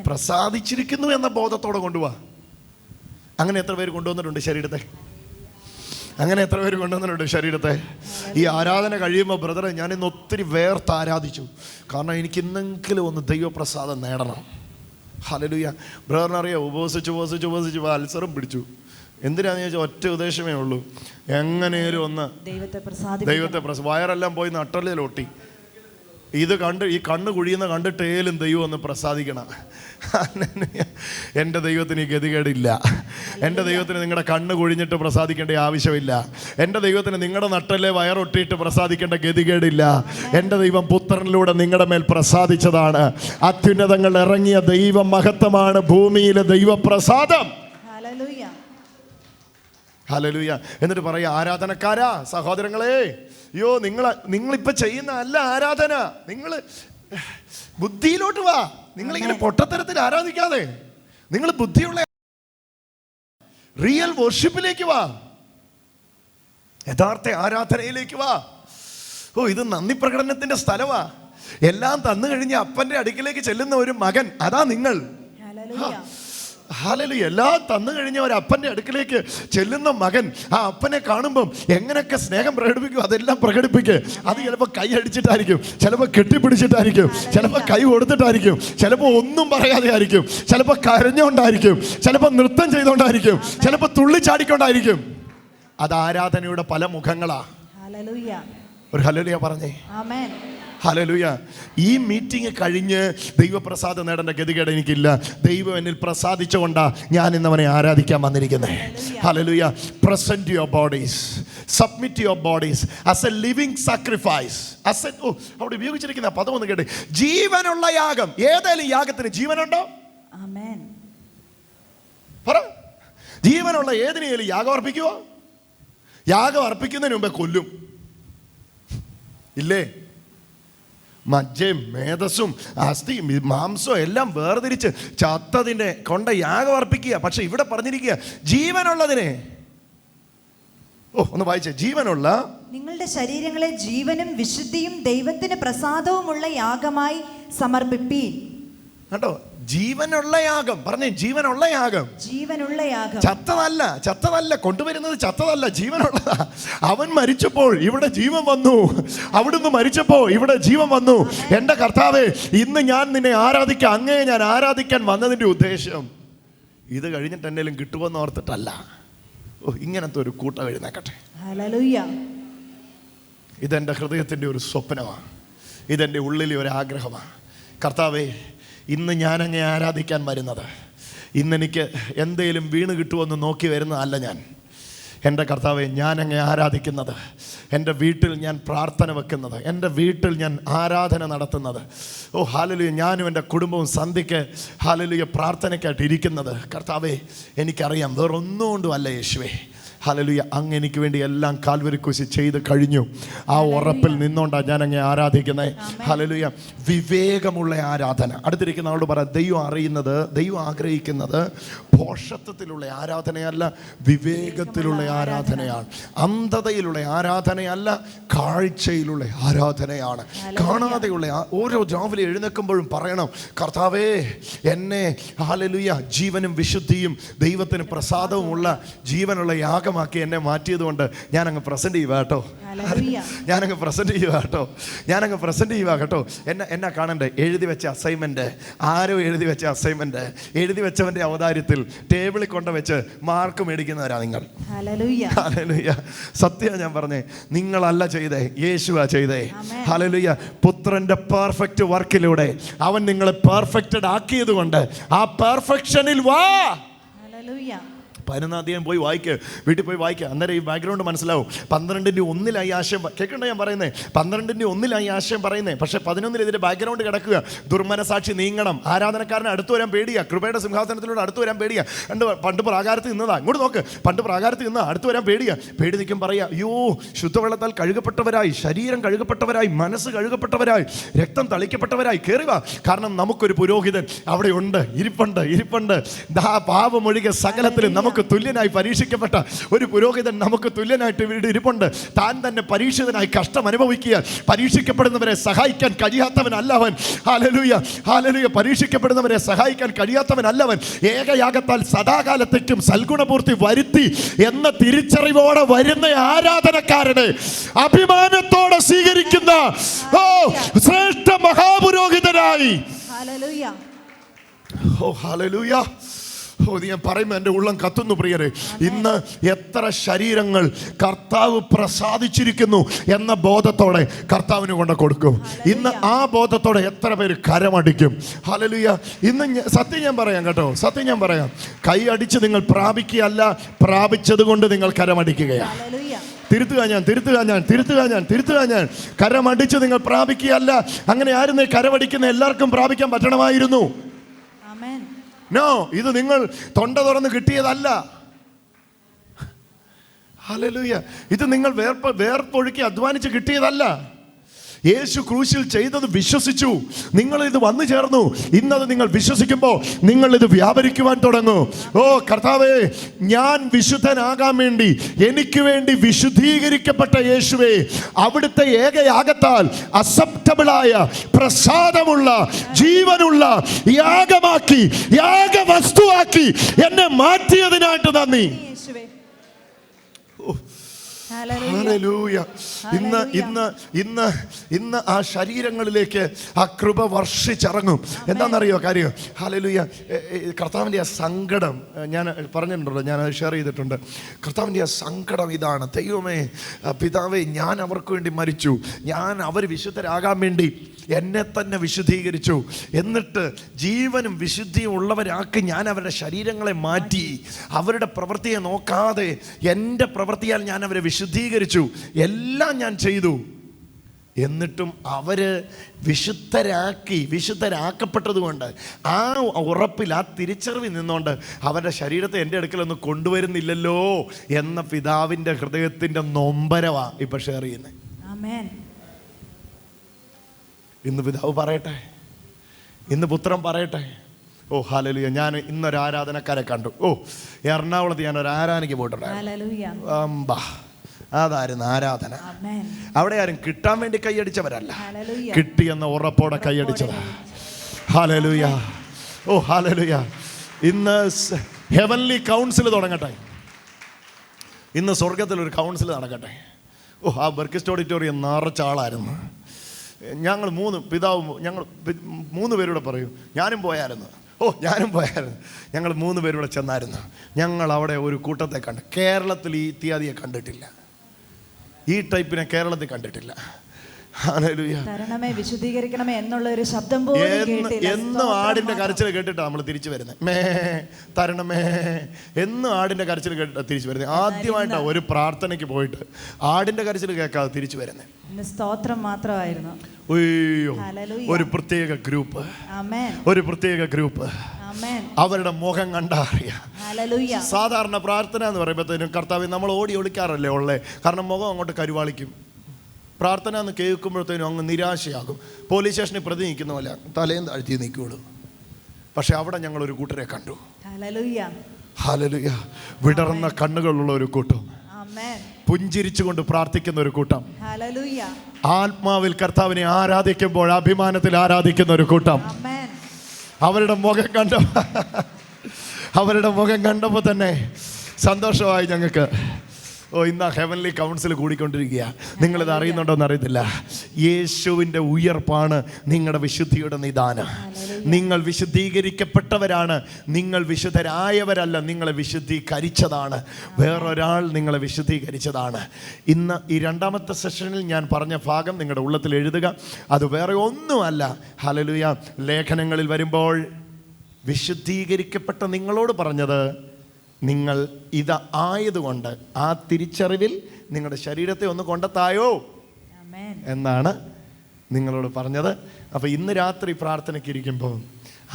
പ്രസാദിച്ചിരിക്കുന്നു എന്ന ബോധത്തോടെ കൊണ്ടുവാ. അങ്ങനെ എത്ര പേര് കൊണ്ടുവന്നിട്ടുണ്ട് ശരീരത്തെ? അങ്ങനെ എത്ര പേര് കൊണ്ടുവന്നിട്ടുണ്ട് ശരീരത്തെ? ഈ ആരാധന കഴിയുമ്പോൾ ബ്രദറെ, ഞാൻ ഇന്ന് ഒത്തിരി വേർത്ത് ആരാധിച്ചു. കാരണം എനിക്ക് ഇന്നെങ്കിലും ഒന്ന് ദൈവപ്രസാദം നേടണം. ഹല്ലേലൂയ. ബ്രദറിനറിയാം, ഉപവസിച്ച് അത്സരം പിടിച്ചു. എന്തിനാന്ന് ചോദിച്ചാൽ ഒറ്റ ഉദ്ദേശമേ ഉള്ളൂ, എങ്ങനെയും ഒന്ന് ദൈവത്തെ വയറെല്ലാം പോയി നട്ടലിലൊട്ടി. ഇത് കണ്ട് ഈ കണ്ണ് കുഴിയുന്ന കണ്ടിട്ടേലും ദൈവം ഒന്ന് പ്രസാദിക്കണം. എൻ്റെ ദൈവത്തിന് ഈ ഗതികേടില്ല. എൻ്റെ ദൈവത്തിന് നിങ്ങളുടെ കണ്ണ് കുഴിഞ്ഞിട്ട് പ്രസാദിക്കേണ്ട ആവശ്യമില്ല. എൻ്റെ ദൈവത്തിന് നിങ്ങളുടെ നട്ടലെ വയറൊട്ടിയിട്ട് പ്രസാദിക്കേണ്ട ഗതികേടില്ല. എൻ്റെ ദൈവം പുത്രനിലൂടെ നിങ്ങളുടെ മേൽ പ്രസാദിച്ചതാണ്. അത്യുന്നതങ്ങൾ ഇറങ്ങിയ ദൈവ മഹത്വമാണ് ഭൂമിയിലെ ദൈവപ്രസാദം. ഹല്ലേലൂയ. എന്നിട്ട് പറയാ, ആരാധനക്കാരാ, സഹോദരങ്ങളെ, അയ്യോ, നിങ്ങളിപ്പോ ചെയ്യുന്ന അല്ല ആരാധന. നിങ്ങൾ ബുദ്ധിയിലോട്ട് വാ. നിങ്ങളിങ്ങനെ പൊട്ടത്തരത്തിൽ ആരാധിക്കാതെ നിങ്ങൾ ബുദ്ധിയുള്ള റിയൽ വർഷിപ്പിലേക്ക് വാ, യഥാർത്ഥ ആരാധനയിലേക്ക് വാ. ഓ, ഇത് നന്ദി പ്രകടനത്തിന്റെ സ്ഥലമാ. എല്ലാം തന്നു കഴിഞ്ഞ അപ്പന്റെ അടുക്കിലേക്ക് ചെല്ലുന്ന ഒരു മകൻ, അതാ നിങ്ങൾ. ഹല്ലേലൂയ. എല്ലാം തന്നു കഴിഞ്ഞ ഒരു അപ്പൻ്റെ അടുക്കിലേക്ക് ചെല്ലുന്ന മകൻ, ആ അപ്പനെ കാണുമ്പം എങ്ങനെയൊക്കെ സ്നേഹം പ്രകടിപ്പിക്കും അതെല്ലാം പ്രകടിപ്പിക്കുക. അത് ചിലപ്പോൾ കൈ അടിച്ചിട്ടായിരിക്കും, ചിലപ്പോൾ കെട്ടിപ്പിടിച്ചിട്ടായിരിക്കും, ചിലപ്പോൾ കൈ കൊടുത്തിട്ടായിരിക്കും, ചിലപ്പോൾ ഒന്നും പറയാതെ ആയിരിക്കും, ചിലപ്പോൾ കരഞ്ഞുകൊണ്ടായിരിക്കും, ചിലപ്പോൾ നൃത്തം ചെയ്തുകൊണ്ടായിരിക്കും, ചിലപ്പോൾ തുള്ളിച്ചാടിക്കൊണ്ടായിരിക്കും. അത് ആരാധനയുടെ പല മുഖങ്ങളാ. ഒരു ഹല്ലേലൂയ പറഞ്ഞേ. ഹല്ലേലൂയ. ഈ മീറ്റിംഗ് കഴിഞ്ഞ് ദൈവപ്രസാദം നേടേണ്ട ഗതികേട് എനിക്കില്ല. ദൈവം എന്നിൽ പ്രസാദിച്ചുകൊണ്ടാ ഞാൻ ഇന്നവനെ ആരാധിക്കാൻ വന്നിരിക്കുന്നത്. Hallelujah. Present your bodies, submit your bodies as A living sacrifice. അവിടെ ഉപയോഗിച്ചിരിക്കുന്ന പദം ഒന്ന് കേട്ടെ, ജീവനുള്ള യാഗം. ഏതായാലും യാഗത്തിന് ജീവനുണ്ടോ? പറ. ജീവനുള്ള ഏതിനെയും യാഗം അർപ്പിക്കുവോ? യാഗം അർപ്പിക്കുന്നതിന് മുമ്പേ കൊല്ലും, ഇല്ലേ? മജ്ജയും മേധസ്സും അസ്ഥിയും മാംസവും എല്ലാം വേർതിരിച്ച് ചത്തതിൻ്റെ കൊണ്ട് യാഗം അർപ്പിക്കുക. പക്ഷെ ഇവിടെ പറഞ്ഞിരിക്കുക ജീവനുള്ളതിനെ. ഒന്ന് വായിച്ചേ. ജീവനുള്ള നിങ്ങളുടെ ശരീരങ്ങളെ ജീവനും വിശുദ്ധിയും ദൈവത്തിന് പ്രസാദവുമുള്ള യാഗമായി സമർപ്പിപ്പീൻ. കേട്ടോ, ജീവനുള്ള യാഗം. പറഞ്ഞേ, ജീവനുള്ള യാഗം. ജീവനുള്ള യാഗം. ചത്തതല്ല കൊണ്ടുവരുന്നത്, ചത്തതല്ല, ജീവനുള്ളതാ. അവൻ മരിച്ചപ്പോൾ ഇവിടെ ജീവൻ വന്നു, അവിടുന്ന് മരിച്ചപ്പോൾ ഇവിടെ ജീവൻ വന്നു. എൻ്റെ കർത്താവേ, ഇന്ന് ഞാൻ നിന്നെ ആരാധിക്കാം, അങ്ങയെ ഞാൻ ആരാധിക്കാൻ വന്നതിൻ്റെ ഉദ്ദേശം ഇത് കഴിഞ്ഞിട്ട് എന്തെങ്കിലും കിട്ടുമെന്ന് ഓർത്തിട്ടല്ല. ഇങ്ങനത്തെ ഒരു കൂട്ടം എഴുന്നേക്കട്ടെ. ഹല്ലേലൂയ. ഇതെൻ്റെ ഹൃദയത്തിൻ്റെ ഒരു സ്വപ്നമാണ്, ഇതെൻ്റെ ഉള്ളിലെ ഒരു ആഗ്രഹമാണ്. കർത്താവേ, ഇന്ന് ഞാനങ്ങേ ആരാധിക്കാൻ വരുന്നത്, ഇന്നെനിക്ക് എന്തേലും വീണ് കിട്ടുമെന്ന് നോക്കി വരുന്നതല്ല ഞാൻ. എൻ്റെ കർത്താവെ, ഞാനങ്ങേ ആരാധിക്കുന്നത്, എൻ്റെ വീട്ടിൽ ഞാൻ പ്രാർത്ഥന വെക്കുന്നത്, എൻ്റെ വീട്ടിൽ ഞാൻ ആരാധന നടത്തുന്നത്. ഹല്ലേലൂയ. ഞാനും എൻ്റെ കുടുംബവും സന്ധ്യയ്ക്ക് ഹല്ലേലൂയ പ്രാർത്ഥനയ്ക്കായിട്ട് ഇരിക്കുന്നത്. കർത്താവെ, എനിക്കറിയാം വേറൊന്നും കൊണ്ടും അല്ല യേശുവേ. ഹല്ലേലൂയ, അങ്ങ് എനിക്ക് വേണ്ടി എല്ലാം കാൽവരി കുരിശിൽ ചെയ്ത് കഴിഞ്ഞു. ആ ഉറപ്പിൽ നിന്നോണ്ടാണ് ഞാൻ അങ്ങേ ആരാധിക്കുന്നത്. ഹല്ലേലൂയ. വിവേകമുള്ള ആരാധന. അടുത്തിരിക്കുന്ന ആളോട് പറ, ദൈവം അറിയുന്നത്, ദൈവം ആഗ്രഹിക്കുന്നത് ഭോഷത്വത്തിലുള്ള ആരാധനയല്ല, വിവേകത്തിലുള്ള ആരാധനയാണ്. അന്ധതയിലുള്ള ആരാധനയല്ല, കാഴ്ചയിലുള്ള ആരാധനയാണ്. കാണാതെയുള്ള ഓരോ രാവിലെ എഴുന്നേൽക്കുമ്പോഴും പറയണം, കർത്താവേ, എന്നെ ഹല്ലേലൂയ ജീവനും വിശുദ്ധിയും ദൈവത്തിന് പ്രസാദവുമുള്ള ജീവനുള്ള യാഗമാക്കി എന്നെ മാറ്റിയത് കൊണ്ട് ഞാനങ്ങ് പ്രസന്റ് ചെയ്യുക കേട്ടോ. ഞാനങ്ങ് പ്രസന്റ് ചെയ്യുക കേട്ടോ. എന്നാ കാണണ്ടേ? എഴുതി വെച്ച അസൈൻമെന്റ്, ആരോ എഴുതി വെച്ച അസൈൻമെന്റ്, എഴുതി വെച്ചവന്റെ ഔദാര്യത്തിൽ ടേബിളിൽ കൊണ്ടുവച്ച് മാർക്ക് മേടിക്കുന്നവരാ നിങ്ങൾ. ഹല്ലേലൂയ. സത്യം ഞാൻ പറഞ്ഞേ, നിങ്ങളല്ല ചെയ്തേ, യേശുവാ ചെയ്തേ. ഹല്ലേലൂയ. പുത്രന്റെ പെർഫെക്റ്റ് വർക്കിലൂടെ അവൻ നിങ്ങളെ പെർഫെക്റ്റഡ് ആക്കിയത് കൊണ്ട് ആ പെർഫെക്ഷനിൽ വാ. 11 പോയി വായിക്കുക, വീട്ടിൽ പോയി വായിക്കുക. അന്നേരം ഈ ബാക്ക്ഗ്രൗണ്ട് മനസ്സിലാവും. 12:1 ആശയം കേൾക്കണ്ട ഞാൻ പറയുന്നത്. 12:1 ആശയം പറയുന്നത്. പക്ഷെ 11 ഇതിന്റെ ബാക്ക്ഗ്രൗണ്ട് കിടക്കുക. ദുർമനസാക്ഷി നീങ്ങണം, ആരാധനക്കാരനെ അടുത്ത് വരാൻ പേടിയാ, കൃപയുടെ സിംഹാസനത്തിലൂടെ അടുത്ത് വരാൻ പേടിയാ. പണ്ട് പ്രാകാരത്തിൽ നിന്നതാ, ഇങ്ങോട്ട് നോക്ക്, പണ്ട് പ്രാകാരത്തിൽ നിന്നാ അടുത്ത് വരാൻ പേടിയാ. പേടി നിൽക്കും പറയാ, അയ്യോ, ശുദ്ധവെള്ളത്താൽ കഴുകപ്പെട്ടവരായി, ശരീരം കഴുകപ്പെട്ടവരായി, മനസ്സ് കഴുകപ്പെട്ടവരായി, രക്തം തളിക്കപ്പെട്ടവരായി കയറുക. കാരണം നമുക്കൊരു പുരോഹിതൻ അവിടെ ഉണ്ട്, ഇരിപ്പുണ്ട്. പാപമൊഴികെ സകലത്തിലും നമുക്ക് തുല്യനായി പരീക്ഷിക്കപ്പെട്ട ഒരു പുരോഹിതൻ നമുക്ക് തുല്യനായിട്ട് വീട് ഇരിപ്പുണ്ട്. താൻ തന്നെ പരീക്ഷിതനായി കഷ്ടം അനുഭവിക്കുക. പരീക്ഷിക്കപ്പെടുന്നവരെ സഹായിക്കാൻ കഴിയാത്തവനല്ലവൻ. Hallelujah, hallelujah. പരീക്ഷിക്കപ്പെടുന്നവരെ സഹായിക്കാൻ കഴിയാത്തവനല്ലവൻ. ഏകയാഗത്താൽ സദാകാലത്തേക്കും സൽഗുണപൂർത്തി വരുത്തി എന്ന തിരിച്ചറിവോടെ വരുന്ന ആരാധനക്കാരനെ അഭിമാനത്തോടെ സ്വീകരിക്കുന്ന ശ്രേഷ്ഠ മഹാപുരോഹിതനായി. ഹല്ലേലൂയ. ഞാൻ പറയുമ്പോൾ എൻ്റെ ഉള്ളം കത്തുന്നു പ്രിയരെ. ഇന്ന് എത്ര ശരീരങ്ങൾ കർത്താവ് പ്രസാദിച്ചിരിക്കുന്നു എന്ന ബോധത്തോടെ കർത്താവിന് കൊണ്ട് കൊടുക്കും. ഇന്ന് ആ ബോധത്തോടെ എത്ര പേര് കരമടിക്കും. ഹല്ലേലൂയ. ഇന്ന് സത്യം ഞാൻ പറയാം കേട്ടോ, സത്യം ഞാൻ പറയാം. കൈ അടിച്ച് നിങ്ങൾ പ്രാപിക്കുകയല്ല, പ്രാപിച്ചത് കൊണ്ട് നിങ്ങൾ കരമടിക്കുകയാണ്. തിരുത്തുക ഞാൻ കരമടിച്ച് നിങ്ങൾ പ്രാപിക്കുകയല്ല. അങ്ങനെ ആയിരുന്നേ കരമടിക്കുന്ന എല്ലാവർക്കും പ്രാപിക്കാൻ പറ്റണമായിരുന്നു. നോ, ഇത് നിങ്ങൾ തൊണ്ട തുറന്ന് കിട്ടിയതല്ല. ഹല്ലേലൂയ. ഇത് നിങ്ങൾ വേർപ്പൊഴുക്കി അധ്വാനിച്ച് കിട്ടിയതല്ല. യേശു ക്രൂശിൽ ചെയ്തത് വിശ്വസിച്ചു, നിങ്ങൾ ഇത് വന്നു ചേർന്നു. ഇന്നത് നിങ്ങൾ വിശ്വസിക്കുമ്പോൾ നിങ്ങൾ ഇത് വ്യാപരിക്കുവാൻ തുടങ്ങും. കർത്താവേ, ഞാൻ വിശുദ്ധനാകാൻ വേണ്ടി എനിക്ക് വേണ്ടി വിശുദ്ധീകരിക്കപ്പെട്ട യേശുവേ, അവിടുത്തെ ഏകയാഗത്താൽ അക്സെപ്റ്റബിളായ പ്രസാദമുള്ള ജീവനുള്ള യാഗമാക്കി, യാഗവസ്തുവാക്കി എന്നെ മാറ്റിയതിനായിട്ട് നന്ദി. ഹല്ലേലൂയ. ഇന്ന് ആ ശരീരങ്ങളിലേക്ക് ആ കൃപ വർഷിച്ചിറങ്ങും. എന്താണെന്നറിയോ കാര്യം? ഹല്ലേലൂയ. കർത്താവിൻ്റെ ആ സങ്കടം ഞാൻ പറഞ്ഞിട്ടുണ്ടല്ലോ, ഞാൻ അത് ഷെയർ ചെയ്തിട്ടുണ്ട്. കർത്താവിൻ്റെ ആ സങ്കടം ഇതാണ്, ദൈവമേ, പിതാവേ, ഞാൻ അവർക്ക് വേണ്ടി മരിച്ചു, ഞാൻ അവർ വിശുദ്ധരാകാൻ വേണ്ടി എന്നെ തന്നെ വിശുദ്ധീകരിച്ചു, എന്നിട്ട് ജീവനും വിശുദ്ധിയും ഉള്ളവരാക്കി ഞാൻ അവരുടെ ശരീരങ്ങളെ മാറ്റി, അവരുടെ പ്രവൃത്തിയെ നോക്കാതെ എൻ്റെ പ്രവൃത്തിയാൽ ഞാൻ അവരെ വിശുദ്ധീകരിച്ചു, എല്ലാം ഞാൻ ചെയ്തു. എന്നിട്ടും അവര് വിശുദ്ധരാക്കപ്പെട്ടതുകൊണ്ട് ആ ഉറപ്പിൽ, ആ തിരിച്ചറിവിൽ നിന്നുകൊണ്ട് അവരുടെ ശരീരത്തെ എൻ്റെ അടുക്കലൊന്നും കൊണ്ടുവരുന്നില്ലല്ലോ എന്ന പിതാവിൻ്റെ ഹൃദയത്തിൻ്റെ നൊമ്പരവാ ഇപ്പൊ ഷെയർ ചെയ്യുന്നത്. ആമേൻ. ഇന്ന് പിതാവ് പറയട്ടെ, ഇന്ന് പുത്രൻ പറയട്ടെ. ഓ ഹല്ലേലൂയ. ഞാൻ ഇന്നൊരു ആരാധനക്കാരെ കണ്ടു. എറണാകുളത്ത് ഞാനൊരു ആരാധനയ്ക്ക് പോയിട്ടുണ്ടായിരുന്നു. അതായിരുന്നു ആരാധന. അവിടെ ആരും കിട്ടാൻ വേണ്ടി കൈയടിച്ചവരല്ല, കിട്ടിയെന്ന ഉറപ്പോടെ കൈയടിച്ചതാ. ഹല്ലേലൂയ. ഓ ഹല്ലേലൂയ. ഇന്ന് ഹെവൻലി കൗൺസിൽ തുടങ്ങട്ടെ. ഇന്ന് സ്വർഗത്തിലൊരു കൗൺസിൽ നടക്കട്ടെ. ആ ബർക്കിസ്റ്റ് ഓഡിറ്റോറിയം നിറച്ച ആളായിരുന്നു. ഞങ്ങൾ ഞങ്ങൾ 3 പേരൂടെ പറയൂ, ഞാനും പോയായിരുന്നു. ഞങ്ങൾ 3 പേരൂടെ ചെന്നായിരുന്നു. ഞങ്ങൾ അവിടെ ഒരു കൂട്ടത്തെ കണ്ടു. കേരളത്തിൽ ഈ ഇത്യാദിയെ കണ്ടിട്ടില്ല, ഈ ടൈപ്പിനെ കേരളത്തിൽ കണ്ടിട്ടില്ല. തരണമേ, വിശുദ്ധീകരിക്കണമേ എന്നുള്ള ഒരു ശബ്ദം പോലും കേട്ടില്ല. എന്നും ആടിന്റെ കരച്ചിൽ കേട്ടിട്ടാണ് നമ്മൾ തിരിച്ചു വരുന്നത്. തരണമേ എന്നും ആടിന്റെ കരച്ചിൽ കേട്ടിട്ടാണ് തിരിച്ചു വരുന്നത്. ആദ്യമായിട്ടാണ് ഒരു പ്രാർത്ഥനയ്ക്ക് പോയിട്ട് ആടിന്റെ കരച്ചിൽ കേൾക്കാതെ തിരിച്ചു വരുന്നത്. സ്തോത്രം മാത്രമായിരുന്നു. അയ്യോ, ഒരു പ്രത്യേക ഗ്രൂപ്പ് അവരുടെ മുഖം കണ്ടാ അറിയാം. സാധാരണ പ്രാർത്ഥന എന്ന് പറയുമ്പോഴത്തേനും കർത്താവേ നമ്മൾ ഓടി ഒളിക്കാറല്ലേ ഉള്ളേ. കാരണം മുഖം അങ്ങോട്ട് കരുവാളിക്കും. പ്രാർത്ഥന എന്ന് കേൾക്കുമ്പോഴത്തേനും അങ്ങ് നിരാശയാകും. പോലീസ് സ്റ്റേഷനിൽ പ്രതി നിൽക്കുന്ന പോലെ തലയും താഴ്ത്തി നിൽക്കുള്ളൂ. പക്ഷെ അവിടെ ഞങ്ങൾ ഒരു കൂട്ടരെ കണ്ടു. ഹല്ലേലൂയ. വിടർന്ന കണ്ണുകളുള്ള ഒരു കൂട്ടം, പുഞ്ചിരിച്ചുകൊണ്ട് പ്രാർത്ഥിക്കുന്ന ഒരു കൂട്ടം, ആത്മാവിൽ കർത്താവിനെ ആരാധിക്കുമ്പോൾ അഭിമാനത്തിൽ ആരാധിക്കുന്ന ഒരു കൂട്ടം. അവരുടെ മുഖം കണ്ടപ്പോൾ തന്നെ സന്തോഷമായി ഞങ്ങൾക്ക്. ഇന്ന് ഹെവൻലി കൗൺസിൽ കൂടിക്കൊണ്ടിരിക്കുക. നിങ്ങളിത് അറിയുന്നുണ്ടോയെന്ന് അറിയത്തില്ല. യേശുവിൻ്റെ ഉയർപ്പാണ് നിങ്ങളുടെ വിശുദ്ധിയുടെ നിദാനം. നിങ്ങൾ വിശുദ്ധീകരിക്കപ്പെട്ടവരാണ്. നിങ്ങൾ വിശുദ്ധരായവരല്ല, നിങ്ങളെ വിശുദ്ധീകരിച്ചതാണ്. വേറൊരാൾ നിങ്ങളെ വിശുദ്ധീകരിച്ചതാണ്. ഇന്ന് ഈ 2ാമത്തെ സെഷനിൽ ഞാൻ പറഞ്ഞ ഭാഗം നിങ്ങളുടെ ഉള്ളത്തിൽ എഴുതുക. അത് വേറെ ഒന്നുമല്ല. ഹല്ലേലൂയ. ലേഖനങ്ങളിൽ വരുമ്പോൾ വിശുദ്ധീകരിക്കപ്പെട്ട നിങ്ങളോട് പറഞ്ഞത്, നിങ്ങൾ ഇത് ആയതുകൊണ്ട് ആ തിരിച്ചറിവിൽ നിങ്ങളുടെ ശരീരത്തെ ഒന്ന് കൊണ്ടെത്തായോ എന്നാണ് നിങ്ങളോട് പറഞ്ഞത്. അപ്പോൾ ഇന്ന് രാത്രി പ്രാർത്ഥനയ്ക്ക് ഇരിക്കുമ്പോൾ,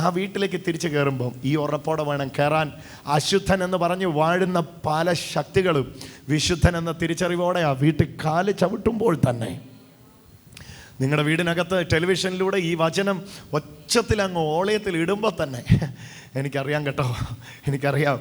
ആ വീട്ടിലേക്ക് തിരിച്ചു കയറുമ്പോൾ ഈ ഉറപ്പോടെ വേണം കയറാൻ. അശുദ്ധൻ എന്ന് പറഞ്ഞ് വാഴുന്ന പല ശക്തികളും വിശുദ്ധൻ എന്ന തിരിച്ചറിവോടെ ആ വീട്ടിൽ കാല് ചവിട്ടുമ്പോൾ തന്നെ നിങ്ങളുടെ വീടിനകത്ത് ടെലിവിഷനിലൂടെ ഈ വചനം ഒച്ചത്തിൽ അങ്ങ് ഓളയത്തിൽ ഇടുമ്പോൾ തന്നെ എനിക്കറിയാം കേട്ടോ, എനിക്കറിയാം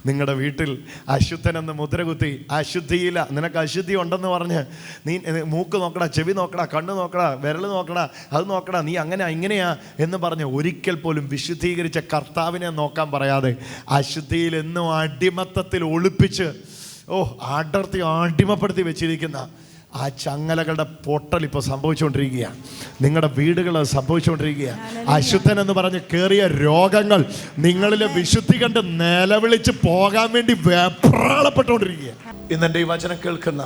നിങ്ങളുടെ വീട്ടിൽ അശുദ്ധനെന്ന് മുദ്രകുത്തി, അശുദ്ധിയില്ല, നിനക്ക് അശുദ്ധി ഉണ്ടെന്ന് പറഞ്ഞ് നീ മൂക്ക് നോക്കടാ, ചെവി നോക്കടാ, കണ്ണ് നോക്കടാ, വിരൽ നോക്കടാ, അത് നോക്കടാ, നീ അങ്ങനെയാ ഇങ്ങനെയാ എന്ന് പറഞ്ഞ് ഒരിക്കൽ പോലും വിശുദ്ധീകരിച്ച കർത്താവിനെ നോക്കാൻ പറയാതെ അശുദ്ധിയിൽ എന്നും അടിമത്തത്തിൽ ഒളിപ്പിച്ച് അടിമപ്പെടുത്തി വെച്ചിരിക്കുന്ന ആ ചങ്ങലകളുടെ പൊട്ടൽ ഇപ്പോൾ സംഭവിച്ചുകൊണ്ടിരിക്കുകയാണ്. നിങ്ങളുടെ വീടുകൾ സംഭവിച്ചുകൊണ്ടിരിക്കുകയാണ്. അശുദ്ധൻ എന്ന് പറഞ്ഞ് കയറിയ രോഗങ്ങൾ നിങ്ങളിലെ വിശുദ്ധി കണ്ട് നിലവിളിച്ച് പോകാൻ വേണ്ടി വെപ്രാളപ്പെട്ടുകൊണ്ടിരിക്കുകയാണ്. ഇന്നെൻ്റെ ഈ വചനം കേൾക്കുന്ന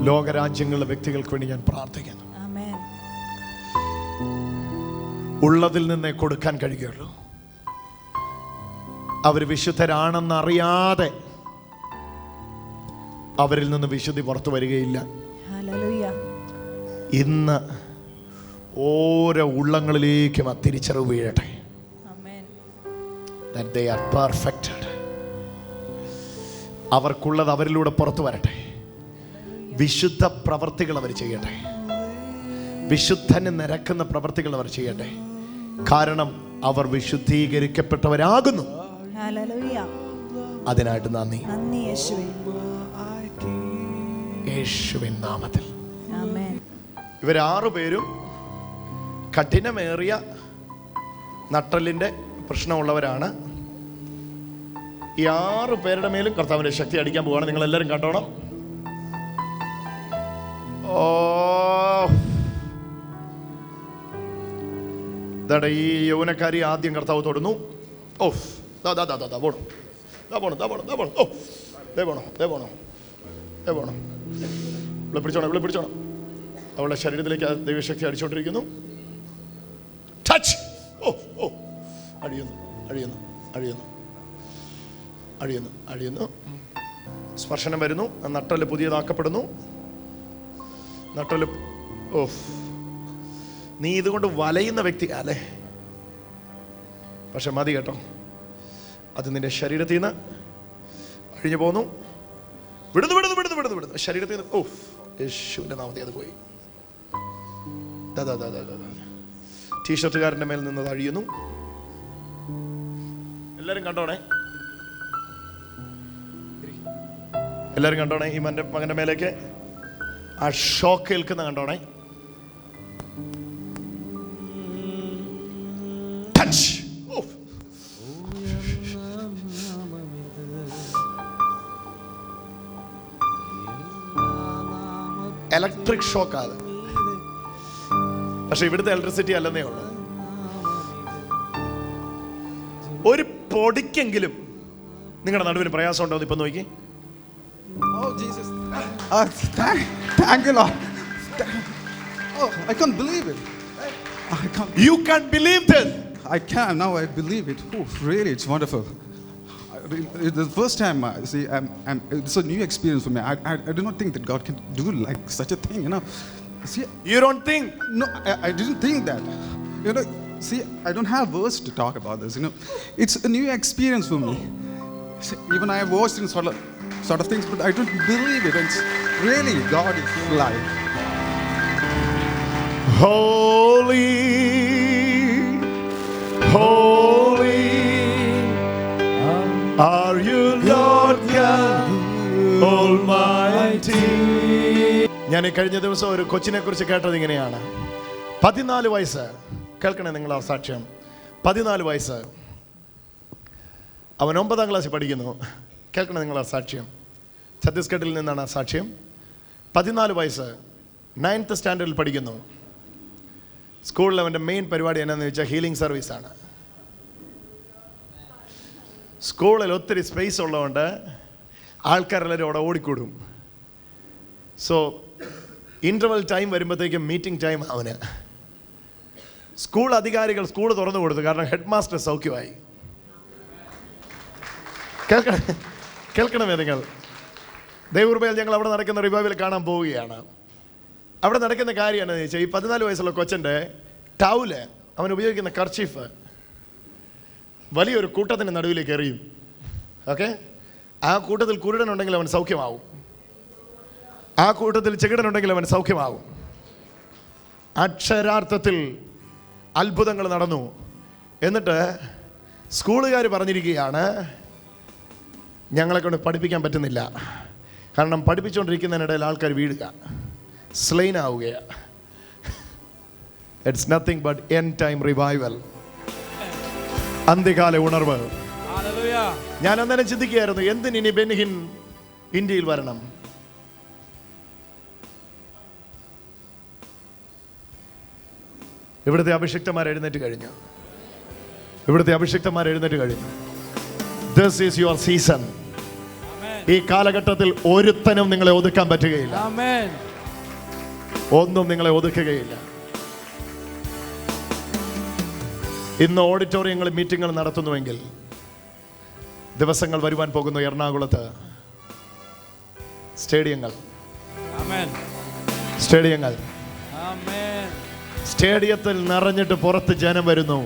ലോകരാജ്യങ്ങളിലെ വ്യക്തികൾക്ക് വേണ്ടി ഞാൻ പ്രാർത്ഥിക്കുന്നു. ഉള്ളതിൽ നിന്നേ കൊടുക്കാൻ കഴിയുള്ളൂ. അവർ വിശുദ്ധരാണെന്നറിയാതെ അവരിൽ നിന്ന് വിശുദ്ധി പുറത്തു വരികയില്ല. ഇന്ന് ഓരോ ഉള്ളങ്ങളിലേക്കും ആ തിരിച്ചറിവ് വീഴട്ടെ. That they are perfected. അവർക്കുള്ളത് അവരിലൂടെ പുറത്തു വരട്ടെ. വിശുദ്ധ പ്രവർത്തികൾ അവർ ചെയ്യട്ടെ. വിശുദ്ധന് നിരക്കുന്ന പ്രവർത്തികൾ അവർ ചെയ്യട്ടെ. കാരണം അവർ വിശുദ്ധീകരിക്കപ്പെട്ടവരാകുന്നു. അതിനായിട്ട് നന്ദി. യേശുവിൻ നാമത്തിൽ. ഇവർ 6 പേരും കഠിനമേറിയ നട്ടലിൻ്റെ പ്രശ്നമുള്ളവരാണ്. ഈ 6 പേരുടെ മേലും കർത്താവിൻ്റെ ശക്തി അടിക്കാൻ പോവുകയാണ്. നിങ്ങളെല്ലാവരും കണ്ടോണം. ഈ യൗവനക്കാരി ആദ്യം കർത്താവ് തൊടുന്നു. പിടിച്ചോണം. അവളുടെ ശരീരത്തിലേക്ക് ദൈവശക്തി അടിച്ചോണ്ടിരിക്കുന്നു. ടച്ച്. അഴിയുന്നു. സ്പർശനം വരുന്നു. നട്ടല് പുതിയതാക്കപ്പെടുന്നു. നട്ടല്. ഓ, നീ ഇതുകൊണ്ട് വലയുന്ന വ്യക്തി അല്ലേ? പക്ഷെ മതി കേട്ടോ, അത് നിന്റെ ശരീരത്തിൽ നിന്ന് അഴിഞ്ഞു പോന്നു. വിടുന്നു വിടുന്നു വിടുന്നു വിടുന്നു വിടുന്നു ശരീരത്തിൽ നിന്ന്. ഓ, യേശുവിന്റെ നാമത്തിൽ അത് പോയി. ടീഷർട്ടുകാരന്റെ മേൽ നിന്ന് അഴിയുന്നു. എല്ലാരും കണ്ടോണേ, എല്ലാരും കണ്ടോണേ. ഈ മകന്റെ മേലേക്ക് ആ ഷോക്ക് ഏൽക്കുന്ന കണ്ടോണേ. ടച്ച്. ഇലക്ട്രിക് ഷോക്കാണ്. പക്ഷെ ഇവിടുത്തെ ഇലക്ട്രിസിറ്റി അല്ലെന്നേ ഉള്ളൂ. ഒരു പൊടിക്കെങ്കിലും നിങ്ങളുടെ നടുവിന് പ്രയാസം ഉണ്ടോ? ഇപ്പൊ നോക്കി. Oh Jesus! Thank you, Lord. Oh, I can't believe it. I can't. You can't believe this. I can now. I believe it. Oh, really? It's wonderful. It's the first time. See, it's a new experience for me. I do not think that God can do like such a thing. You know. See, You don't think? no, I didn't think that. You know. See, I don't have words to talk about this. You know, it's a new experience for me. See, even I have watched in sort of things, but I don't believe it. It's really God is alive. Holy, holy are you, Lord God Almighty. ഞാൻ ഈ കഴിഞ്ഞ ദിവസം ഒരു കൊച്ചിനെ കുറിച്ച് കേട്ടത് ഇങ്ങനെയാണ്. 14 വയസ്സ്. കേൾക്കണേ നിങ്ങൾ ആ സാക്ഷ്യം. 14 വയസ്സ്. അവൻ 9ാം ക്ലാസ്സിൽ പഠിക്കുന്നു. കേൾക്കണേ നിങ്ങൾ ആ സാക്ഷ്യം. ഛത്തീസ്ഗഡിൽ നിന്നാണ് ആ സാക്ഷ്യം. 14 വയസ്സ്, 9th സ്റ്റാൻഡേർഡിൽ പഠിക്കുന്നു. സ്കൂളിൽ അവൻ്റെ മെയിൻ പരിപാടി എന്നാന്ന് വെച്ചാൽ ഹീലിംഗ് സർവീസാണ്. സ്കൂളിൽ ഒത്തിരി സ്പേസ് ഉള്ളതുകൊണ്ട് ആൾക്കാരെല്ലാവരും അവിടെ ഓടിക്കൂടും. സോ ഇൻ്റർവൽ ടൈം വരുമ്പോഴത്തേക്കും മീറ്റിംഗ് ടൈം അവന്. സ്കൂൾ അധികാരികൾ സ്കൂൾ തുറന്നു കൊടുത്തു, കാരണം ഹെഡ് മാസ്റ്റർ സൗഖ്യമായി. കേൾക്കണമേ നിങ്ങൾ. ദൈവകൃപയിൽ ഞങ്ങൾ അവിടെ നടക്കുന്ന റിവൈവൽ കാണാൻ പോവുകയാണ്. അവിടെ നടക്കുന്ന കാര്യം എന്താണെന്ന് ചോദിച്ചാൽ, ഈ 14 വയസ്സുള്ള കൊച്ചൻ്റെ ടൗല്, അവൻ ഉപയോഗിക്കുന്ന കർച്ചീഫ് വലിയൊരു കൂട്ടത്തിൻ്റെ നടുവിലേക്ക് എറിയും. ഓക്കെ, ആ കൂട്ടത്തിൽ കുരുടനുണ്ടെങ്കിൽ അവൻ സൗഖ്യമാവും. ആ കൂട്ടത്തിൽ ചെകിടനുണ്ടെങ്കിൽ അവൻ സൗഖ്യമാവും. അക്ഷരാർത്ഥത്തിൽ അത്ഭുതങ്ങൾ നടന്നു. എന്നിട്ട് സ്കൂളുകാർ പറഞ്ഞിരിക്കുകയാണ്, ഞങ്ങളെ കൊണ്ട് പഠിപ്പിക്കാൻ പറ്റുന്നില്ല, കാരണം പഠിപ്പിച്ചുകൊണ്ടിരിക്കുന്നതിനിടയിൽ ആൾക്കാർ വീഴുക, സ്ലെയിൻ ആവുകയാണ്. It's nothing but end time revival, അന്ത്യകാല ഉണർവ്. ഞാൻ അന്നേരം ചിന്തിക്കുകയായിരുന്നു, എന്തിനി ബെൻഹിൻ ഇന്ത്യയിൽ വരണം? ഇവിടുത്തെ അഭിഷിക്തന്മാർ എഴുന്നേറ്റ് കഴിഞ്ഞു. ഇവിടുത്തെ അഭിഷിക്തന്മാർ എഴുന്നേറ്റ് കഴിഞ്ഞു. This is your season. ഈ കാലഘട്ടത്തിൽ ഒരുത്തനും നിങ്ങളെ ഒതുക്കാൻ പറ്റുകയില്ല. ഒന്നും നിങ്ങളെ ഒതുക്കുകയില്ല. ഇന്ന് ഓഡിറ്റോറിയങ്ങളിൽ മീറ്റിങ്ങുകൾ നടത്തുന്നുവെങ്കിൽ ദിവസങ്ങൾ വരുവാൻ പോകുന്നു എറണാകുളത്ത് സ്റ്റേഡിയങ്ങൾ. സ്റ്റേഡിയങ്ങൾ സ്റ്റേഡിയത്തിൽ നിറഞ്ഞിട്ട് പുറത്ത് ജനം വരുന്നു.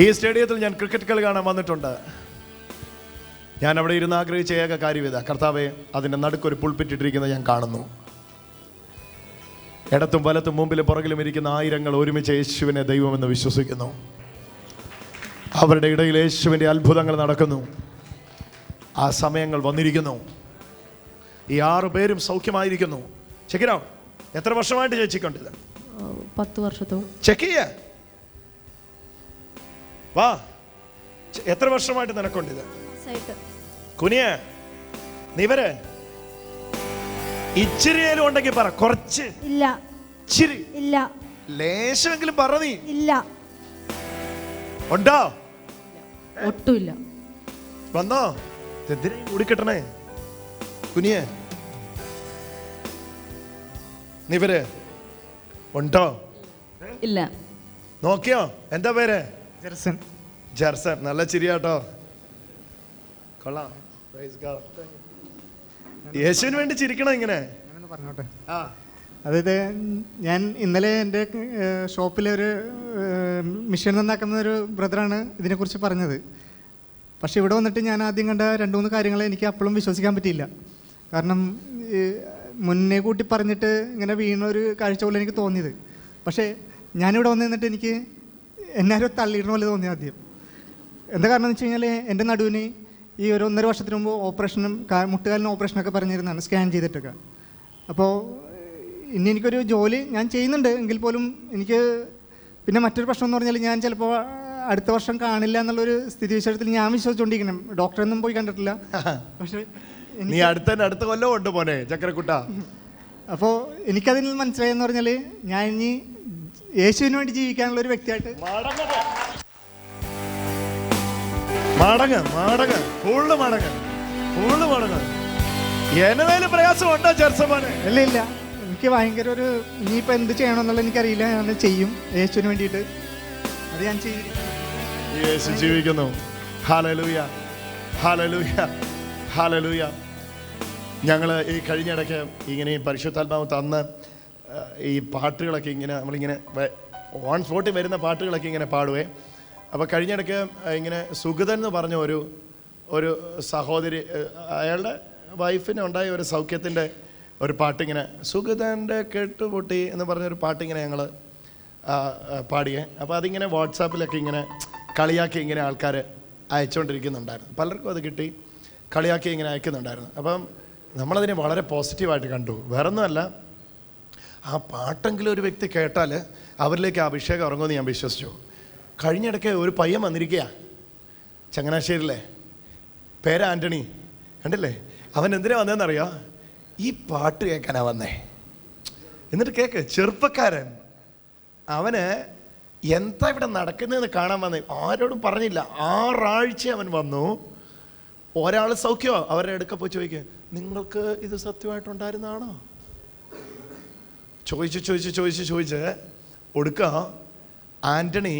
ഈ സ്റ്റേഡിയത്തിൽ ഞാൻ ക്രിക്കറ്റ് കളി കാണാൻ വന്നിട്ടുണ്ട്. ഞാൻ അവിടെ ഇരുന്ന് ആഗ്രഹിച്ച ഏക കാര്യം ഇതാ, കർത്താവെ, അതിൻ്റെ നടുക്കൊരു പുൾപിറ്റിട്ടിരിക്കുന്നത് ഞാൻ കാണുന്നു. ഇടത്തും വലത്തും മുമ്പിലും പുറകിലും ഇരിക്കുന്ന ആയിരങ്ങൾ ഒരുമിച്ച് യേശുവിനെ ദൈവമെന്ന് വിശ്വസിക്കുന്നു. അവരുടെ ഇടയിൽ യേശുവിൻ്റെ അത്ഭുതങ്ങൾ നടക്കുന്നു. ആ സമയങ്ങൾ വന്നിരിക്കുന്നു. ഈ 6 പേരും സൗഖ്യമായിരിക്കുന്നു. Check out. എത്ര വർഷമായിട്ട് ചേച്ചിക്കൊണ്ടിത്? 10 വർഷത്തോളം. ചെക്ക് ചെയ്യ. വാ, എത്ര വർഷമായിട്ട് നിനക്കൊണ്ടിത്? കുനിയ, നീ വരെ. ഇച്ചിരിയേലും ഉണ്ടെങ്കിൽ പറ. കുറച്ച് ഇല്ല. ഇച്ചിരി ഇല്ല. ലേശമെങ്കിലും പറ. നീ ഇല്ല. ഉണ്ടോ? ഒട്ടുമില്ല. വന്നോ? എന്തിനാ മുടിക്കെട്ടണേ? കുനിയെ, നീ വരെ. ഉണ്ടോ? ഇല്ല. നോക്കിയോ? എന്താ പേര്? Jerson. ജെർസൺ. നല്ല ചിരിയാട്ടോ. കൊള്ളാം. Praise God. യേശുവിന് വേണ്ടി ചിരിക്കണം ഇങ്ങനെ. ഞാനൊന്ന് പറഞ്ഞോട്ടെ. ആ, അതായത് ഞാൻ ഇന്നലെ എൻ്റെ ഷോപ്പിലെ ഒരു മിഷൻ നന്നാക്കുന്ന ഒരു ബ്രദറാണ് ഇതിനെക്കുറിച്ച് പറഞ്ഞത്. പക്ഷേ ഇവിടെ വന്നിട്ട് ഞാൻ ആദ്യം കണ്ട 2-3 കാര്യങ്ങൾ എനിക്ക് അപ്പോഴും വിശ്വസിക്കാൻ പറ്റിയില്ല. കാരണം മുന്നേ കൂട്ടി പറഞ്ഞിട്ട് ഇങ്ങനെ വീണ ഒരു കാഴ്ച പോലെ എനിക്ക് തോന്നിയത്. പക്ഷേ ഞാനിവിടെ വന്ന് നിന്നിട്ട് എനിക്ക് എന്നാരോ തള്ളിയിടണ പോലെ തോന്നി ആദ്യം. എന്താ കാരണം എന്ന് വെച്ച് കഴിഞ്ഞാൽ എൻ്റെ നടുവിന് ഈ ഒരു 1.5 വർഷത്തിന് മുമ്പ് ഓപ്പറേഷനും മുട്ടുകാലിന് ഓപ്പറേഷനൊക്കെ പറഞ്ഞിരുന്നതാണ്, സ്കാൻ ചെയ്തിട്ടൊക്കെ. അപ്പോൾ ഇനി എനിക്കൊരു ജോലി ഞാൻ ചെയ്യുന്നുണ്ട് എങ്കിൽ പോലും എനിക്ക് പിന്നെ മറ്റൊരു പ്രശ്നം എന്ന് പറഞ്ഞാൽ ഞാൻ ചിലപ്പോൾ അടുത്ത വർഷം കാണില്ല എന്നുള്ളൊരു സ്ഥിതിവിശേഷത്തിൽ ഞാൻ വിശ്വസിച്ചുകൊണ്ടിരിക്കണം. ഡോക്ടറൊന്നും പോയി കണ്ടിട്ടില്ല. പക്ഷേ നീ അടുത്ത കൊല്ലം ഉണ്ട് പോനെ ചക്കരക്കുട്ട. അപ്പോൾ എനിക്കതിൽ മനസ്സിലായെന്ന് പറഞ്ഞാൽ ഞാൻ ഇനി യേശുവിന് വേണ്ടി ജീവിക്കാനുള്ള ഒരു വ്യക്തിയായിട്ട് എന്നേലും പ്രയാസമുണ്ടോ ചെറുസമാനെ? ഇല്ല, എനിക്ക് ഭയങ്കര ഒരു ഇനിയിപ്പോൾ എന്ത് ചെയ്യണമെന്നുള്ള എനിക്കറിയില്ല. ഞാൻ ചെയ്യും യേശുവിന് വേണ്ടിയിട്ട്. അത് ഞാൻ ചെയ്തിരിക്കും. യേശു ജീവിക്കുന്നു. Hallelujah, hallelujah, hallelujah. ഞങ്ങൾ ഈ കഴിഞ്ഞിടയ്ക്ക് ഇങ്ങനെ ഈ പരിശുദ്ധാത്മാവ് തന്ന് ഈ പാട്ടുകളൊക്കെ ഇങ്ങനെ നമ്മളിങ്ങനെ ഓൺ സ്പോട്ടിൽ വരുന്ന പാട്ടുകളൊക്കെ ഇങ്ങനെ പാടുവേ. അപ്പോൾ കഴിഞ്ഞിടയ്ക്ക് ഇങ്ങനെ സുഗതൻ എന്ന് പറഞ്ഞ ഒരു സഹോദരി, അയാളുടെ വൈഫിന് ഉണ്ടായ ഒരു സൗഖ്യത്തിൻ്റെ ഒരു പാട്ടിങ്ങനെ സുഗതൻ്റെ കെട്ടുപൊട്ടി എന്ന് പറഞ്ഞൊരു പാട്ടിങ്ങനെ ഞങ്ങൾ പാടിയേ. അപ്പോൾ അതിങ്ങനെ വാട്സാപ്പിലൊക്കെ ഇങ്ങനെ കളിയാക്കി ഇങ്ങനെ ആൾക്കാർ അയച്ചുകൊണ്ടിരിക്കുന്നുണ്ടായിരുന്നു. പലർക്കും അത് കിട്ടി, കളിയാക്കി ഇങ്ങനെ അയക്കുന്നുണ്ടായിരുന്നു. അപ്പം നമ്മളതിനെ വളരെ പോസിറ്റീവായിട്ട് കണ്ടു. വേറൊന്നുമല്ല, ആ പാട്ടെങ്കിലും ഒരു വ്യക്തി കേട്ടാൽ അവരിലേക്ക് ആ അഭിഷേകം ഇറങ്ങുമെന്ന് ഞാൻ വിശ്വസിച്ചു. കഴിഞ്ഞിടയ്ക്ക് ഒരു പയ്യൻ വന്നിരിക്കുക, ചങ്ങനാശ്ശേരിയിലെ, പേര് ആൻ്റണി. കണ്ടില്ലേ, അവൻ എന്തിനാ വന്നതെന്നറിയോ? ഈ പാട്ട് കേൾക്കാനാ വന്നേ. എന്നിട്ട് കേൾക്ക്, ചെറുപ്പക്കാരൻ, അവന് എന്താ ഇവിടെ നടക്കുന്നതെന്ന് കാണാൻ വന്നേ. ആരോടും പറഞ്ഞില്ല. 6 ആഴ്ച അവൻ വന്നു. ഒരാൾ സൗഖ്യമോ അവരുടെ അടുക്ക പോയി ചോദിക്കുക, നിങ്ങൾക്ക് ഇത് സത്യമായിട്ടുണ്ടായിരുന്നാണോ? ചോദിച്ച് ഒടുക്കുക ആൻ്റണി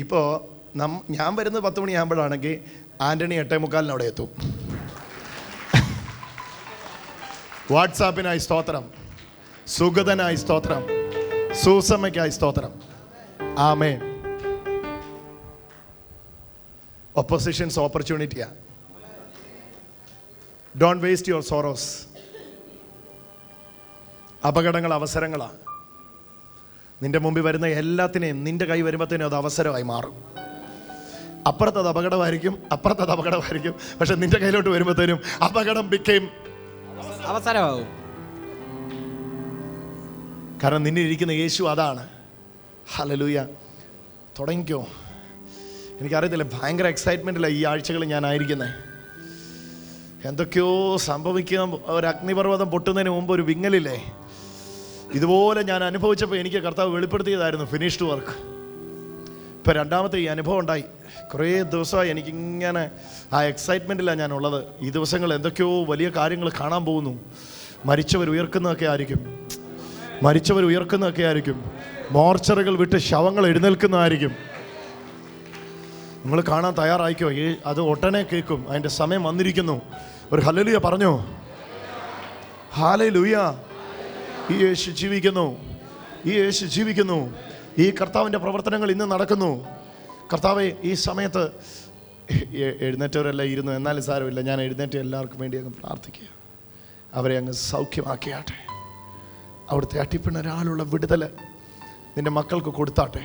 ഇപ്പോൾ ഞാൻ വരുന്നത് 10 മണിയാകുമ്പോഴാണെങ്കിൽ ആൻ്റണി 8:45 അവിടെ എത്തും. വാട്സാപ്പിനായി സ്തോത്രം, സുഗതനായി സ്തോത്രം, സൂസമ്മയ്ക്കായി സ്തോത്രം. ആമേൻ. ഒപ്പോസിഷൻസ് ഓപ്പർച്യൂണിറ്റിയാ. Don't waste your sorrows. അപകടങ്ങൾ അവസരങ്ങളാണ്. നിന്റെ മുമ്പിൽ വരുന്ന എല്ലാത്തിനെയും നിന്റെ കൈ വരുമ്പോഴത്തേനും അത് അവസരമായി മാറും. അപ്പുറത്തത് അപകടമായിരിക്കും, പക്ഷെ നിന്റെ കയ്യിലോട്ട് വരുമ്പോഴത്തേനും അപകടം അവസരമാകും. കാരണം നിന്നെ ഇരിക്കുന്ന യേശു അതാണ്. ഹല്ലേലൂയ. തുടങ്ങിക്കോ. എനിക്കറിയത്തില്ല, ഭയങ്കര എക്സൈറ്റ്മെൻറ്റിലാണ് ഈ ആഴ്ചകൾ ഞാൻ ആയിരിക്കുന്നത്. എന്തൊക്കെയോ സംഭവിക്കുക. ഒരു അഗ്നിപർവ്വതം പൊട്ടുന്നതിന് മുമ്പ് ഒരു വിങ്ങലില്ലേ, ഇതുപോലെ ഞാൻ അനുഭവിച്ചപ്പോൾ എനിക്ക് കർത്താവ് വെളിപ്പെടുത്തിയതായിരുന്നു ഫിനിഷ്ഡ് വർക്ക്. ഇപ്പോൾ 2ാമത്തെ ഈ അനുഭവം ഉണ്ടായി. കുറേ ദിവസമായി എനിക്കിങ്ങനെ ആ എക്സൈറ്റ്മെൻറ്റിലാണ് ഞാനുള്ളത്. ഈ ദിവസങ്ങൾ എന്തൊക്കെയോ വലിയ കാര്യങ്ങൾ കാണാൻ പോകുന്നു. മരിച്ചവർ ഉയർക്കുന്നതൊക്കെ ആയിരിക്കും. മോർച്ചറികൾ വിട്ട് ശവങ്ങൾ എഴുന്നേൽക്കുന്നതായിരിക്കും. നിങ്ങൾ കാണാൻ തയ്യാറായിക്കോ. അത് ഒട്ടനെ കേൾക്കും. അതിൻ്റെ സമയം വന്നിരിക്കുന്നു. ഒരു ഹല്ലേലൂയ പറഞ്ഞോ. ഹല്ലേലൂയ. ഈ യേശു ജീവിക്കുന്നു. ഈ കർത്താവിൻ്റെ പ്രവർത്തനങ്ങൾ ഇന്ന് നടക്കുന്നു. കർത്താവെ, ഈ സമയത്ത് എഴുന്നേറ്റവരെല്ലാം ഇരുന്നു, എന്നാലും സാരമില്ല, ഞാൻ എഴുന്നേറ്റ് എല്ലാവർക്കും വേണ്ടി അങ്ങ് പ്രാർത്ഥിക്കുക. അവരെ അങ്ങ് സൗഖ്യമാക്കിയാട്ടെ. അവിടുത്തെ അട്ടിപ്പിണരാളുള്ള വിടുതൽ നിൻ്റെ മക്കൾക്ക് കൊടുത്താട്ടെ.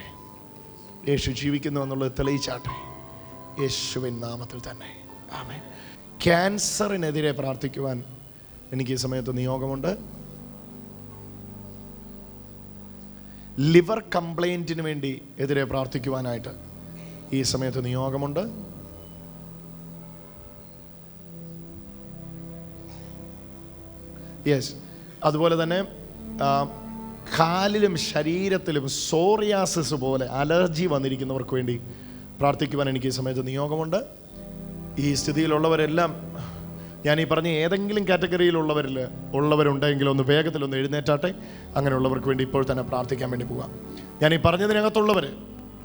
യേശു ജീവിക്കുന്നു എന്നുള്ളത് തെളിയിച്ചാട്ടെ, യേശുവിൻ നാമത്തിൽ തന്നെ. ആമേൻ. ക്യാൻസറിനെതിരെ പ്രാർത്ഥിക്കുവാൻ എനിക്ക് ഈ സമയത്ത് നിയോഗമുണ്ട്. ലിവർ കംപ്ലൈൻറ്റിന് വേണ്ടി എതിരെ പ്രാർത്ഥിക്കുവാനായിട്ട് ഈ സമയത്ത് നിയോഗമുണ്ട്. യെസ്. അതുപോലെ തന്നെ കാലിലും ശരീരത്തിലും സോറിയാസിസ് പോലെ അലർജി വന്നിരിക്കുന്നവർക്ക് വേണ്ടി പ്രാർത്ഥിക്കുവാൻ എനിക്ക് ഈ സമയത്ത് നിയോഗമുണ്ട്. ഈ സ്ഥിതിയിലുള്ളവരെല്ലാം, ഞാൻ ഈ പറഞ്ഞ ഏതെങ്കിലും കാറ്റഗറിയിലുള്ളവരുണ്ടെങ്കിൽ ഒന്ന് വേഗത്തിലൊന്ന് എഴുന്നേറ്റാട്ടെ. അങ്ങനെയുള്ളവർക്ക് വേണ്ടി ഇപ്പോൾ തന്നെ പ്രാർത്ഥിക്കാൻ വേണ്ടി പോകാം. ഞാൻ ഈ പറഞ്ഞതിനകത്തുള്ളവർ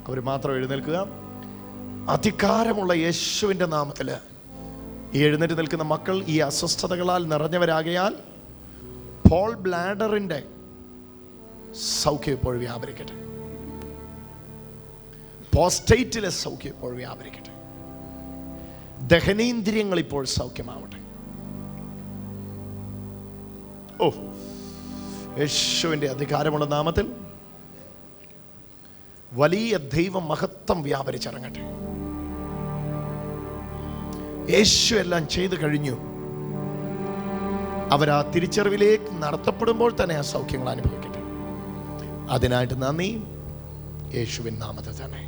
അവർ മാത്രം എഴുന്നേൽക്കുക. അധികാരമുള്ള യേശുവിൻ്റെ നാമത്തിൽ ഈ എഴുന്നേറ്റ് നിൽക്കുന്ന മക്കൾ ഈ അസ്വസ്ഥതകളാൽ നിറഞ്ഞവരാകയാൽ പോൾ ബ്ലാഡറിൻ്റെ സൗഖ്യം ഇപ്പോൾ വ്യാപരിക്കട്ടെ. പോസ്റ്റേറ്റിലെ സൗഖ്യം ഇപ്പോൾ വ്യാപരിക്കട്ടെ. ദഹനേന്ദ്രിയങ്ങൾ ഇപ്പോൾ സൗഖ്യമാവട്ടെ. ഓ, യേശുവിൻ്റെ അധികാരമുള്ള നാമത്തിൽ വലിയ ദൈവ മഹത്വം വ്യാപരിച്ചിറങ്ങട്ടെ. യേശു എല്ലാം ചെയ്തു കഴിഞ്ഞു. അവരാ തിരിച്ചറിവിലേക്ക് നടത്തപ്പെടുമ്പോൾ തന്നെ ആ സൗഖ്യങ്ങൾ അനുഭവിക്കട്ടെ. അതിനായിട്ട് നന്ദി, യേശുവിൻ നാമത്തിൽ തന്നെ.